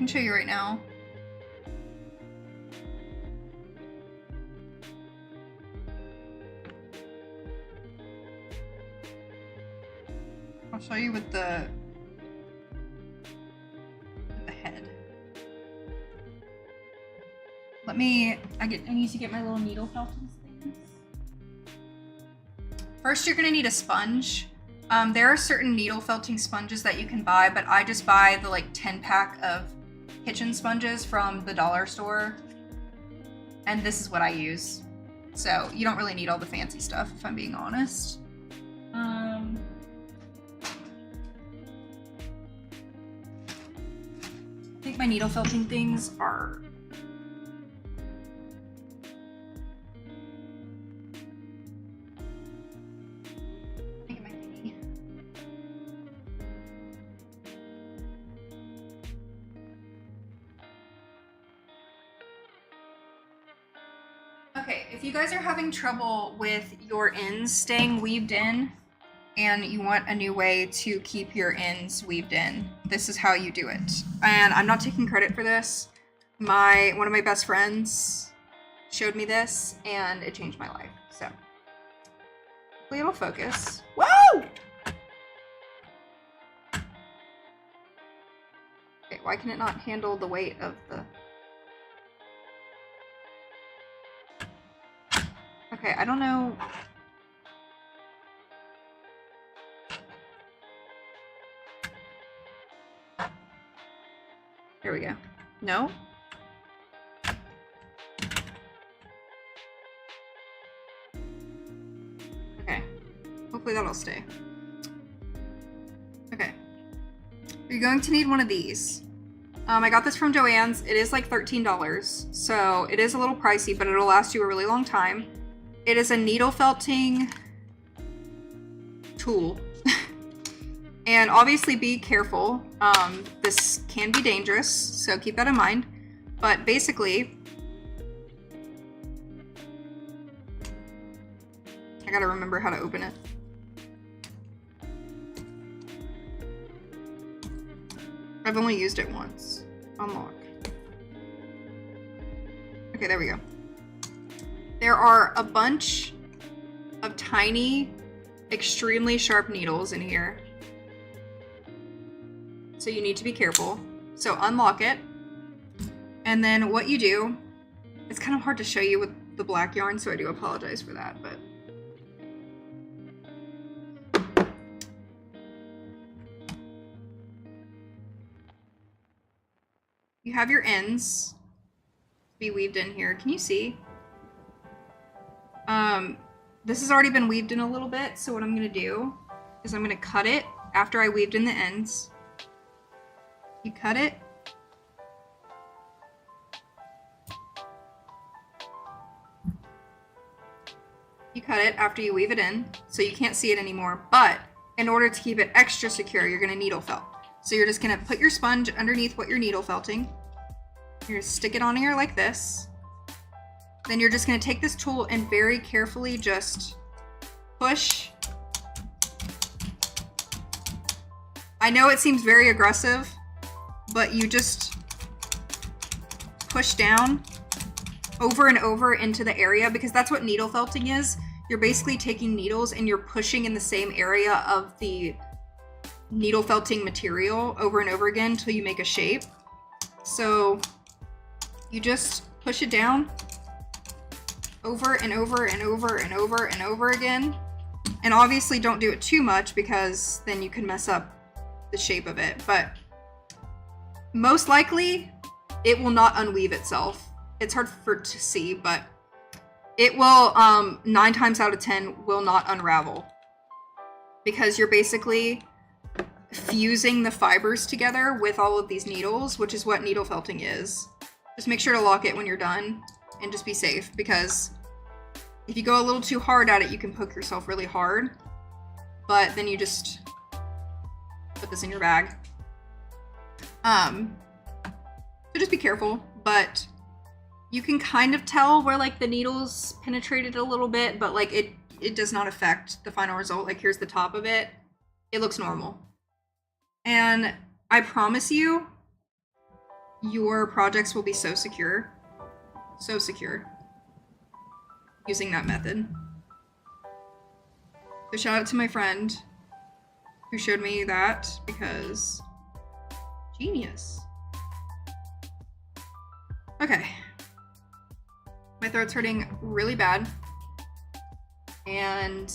can show you right now. I'll show you with the head. I need to get my little needle felting things. First, you're gonna need a sponge. There are certain needle felting sponges that you can buy, but I just buy the like 10-pack of kitchen sponges from the dollar store. And this is what I use. So you don't really need all the fancy stuff, if I'm being honest. I think my needle felting things are... Okay, if you guys are having trouble with your ends staying weaved in and you want a new way to keep your ends weaved in, this is how you do it. And I'm not taking credit for this. One of my best friends showed me this and it changed my life. So hopefully it'll focus. Whoa! Okay, why can it not handle the weight of the... Okay, I don't know. There we go. No? Okay. Hopefully that'll stay. Okay. You're going to need one of these. I got this from Joann's. It is like $13, so it is a little pricey, but it'll last you a really long time. It is a needle felting tool. And obviously be careful. This can be dangerous, so keep that in mind. But basically, I gotta remember how to open it. I've only used it once. Unlock. Okay, there we go. There are a bunch of tiny, extremely sharp needles in here. So you need to be careful. So unlock it. And then what you do, it's kind of hard to show you with the black yarn, so I do apologize for that, but you have your ends be weaved in here. Can you see? This has already been weaved in a little bit, so what I'm gonna do is I'm gonna cut it after I weaved in the ends. You cut it. You cut it after you weave it in, so you can't see it anymore, but in order to keep it extra secure, you're gonna needle felt. So you're just gonna put your sponge underneath what you're needle felting. You're gonna stick it on here like this. Then you're just gonna take this tool and very carefully just push. I know it seems very aggressive, but you just push down over and over into the area, because that's what needle felting is. You're basically taking needles and you're pushing in the same area of the needle felting material over and over again until you make a shape. So you just push it down over and over and over and over and over again. And obviously don't do it too much, because then you can mess up the shape of it. But most likely it will not unweave itself. It's hard for it to see, but it will 9 times out of 10 will not unravel, because you're basically fusing the fibers together with all of these needles, which is what needle felting is. Just make sure to lock it when you're done and just be safe, because if you go a little too hard at it, you can poke yourself really hard. But then you just put this in your bag. So just be careful, but you can kind of tell where like the needles penetrated a little bit, but like it does not affect the final result. Like here's the top of it. It looks normal. And I promise you, your projects will be so secure. So secure. Using that method. So shout out to my friend who showed me that, because genius. Okay. My throat's hurting really bad. And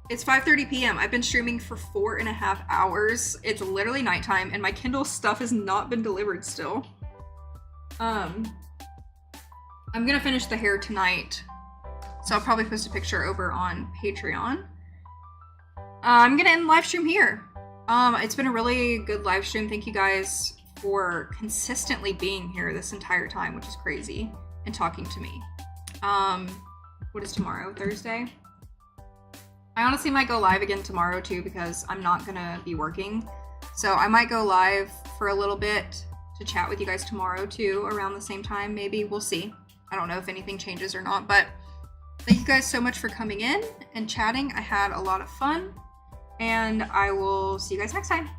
it's 5:30 p.m. I've been streaming for 4.5 hours. It's literally nighttime, and my Kindle stuff has not been delivered still. I'm gonna finish the hair tonight, so I'll probably post a picture over on Patreon. I'm gonna end the live stream here. It's been a really good live stream. Thank you guys for consistently being here this entire time, which is crazy, and talking to me. What is tomorrow? Thursday? I honestly might go live again tomorrow too, because I'm not gonna be working. So I might go live for a little bit to chat with you guys tomorrow too, around the same time, maybe. We'll see. I don't know if anything changes or not, but thank you guys so much for coming in and chatting. I had a lot of fun, and I will see you guys next time.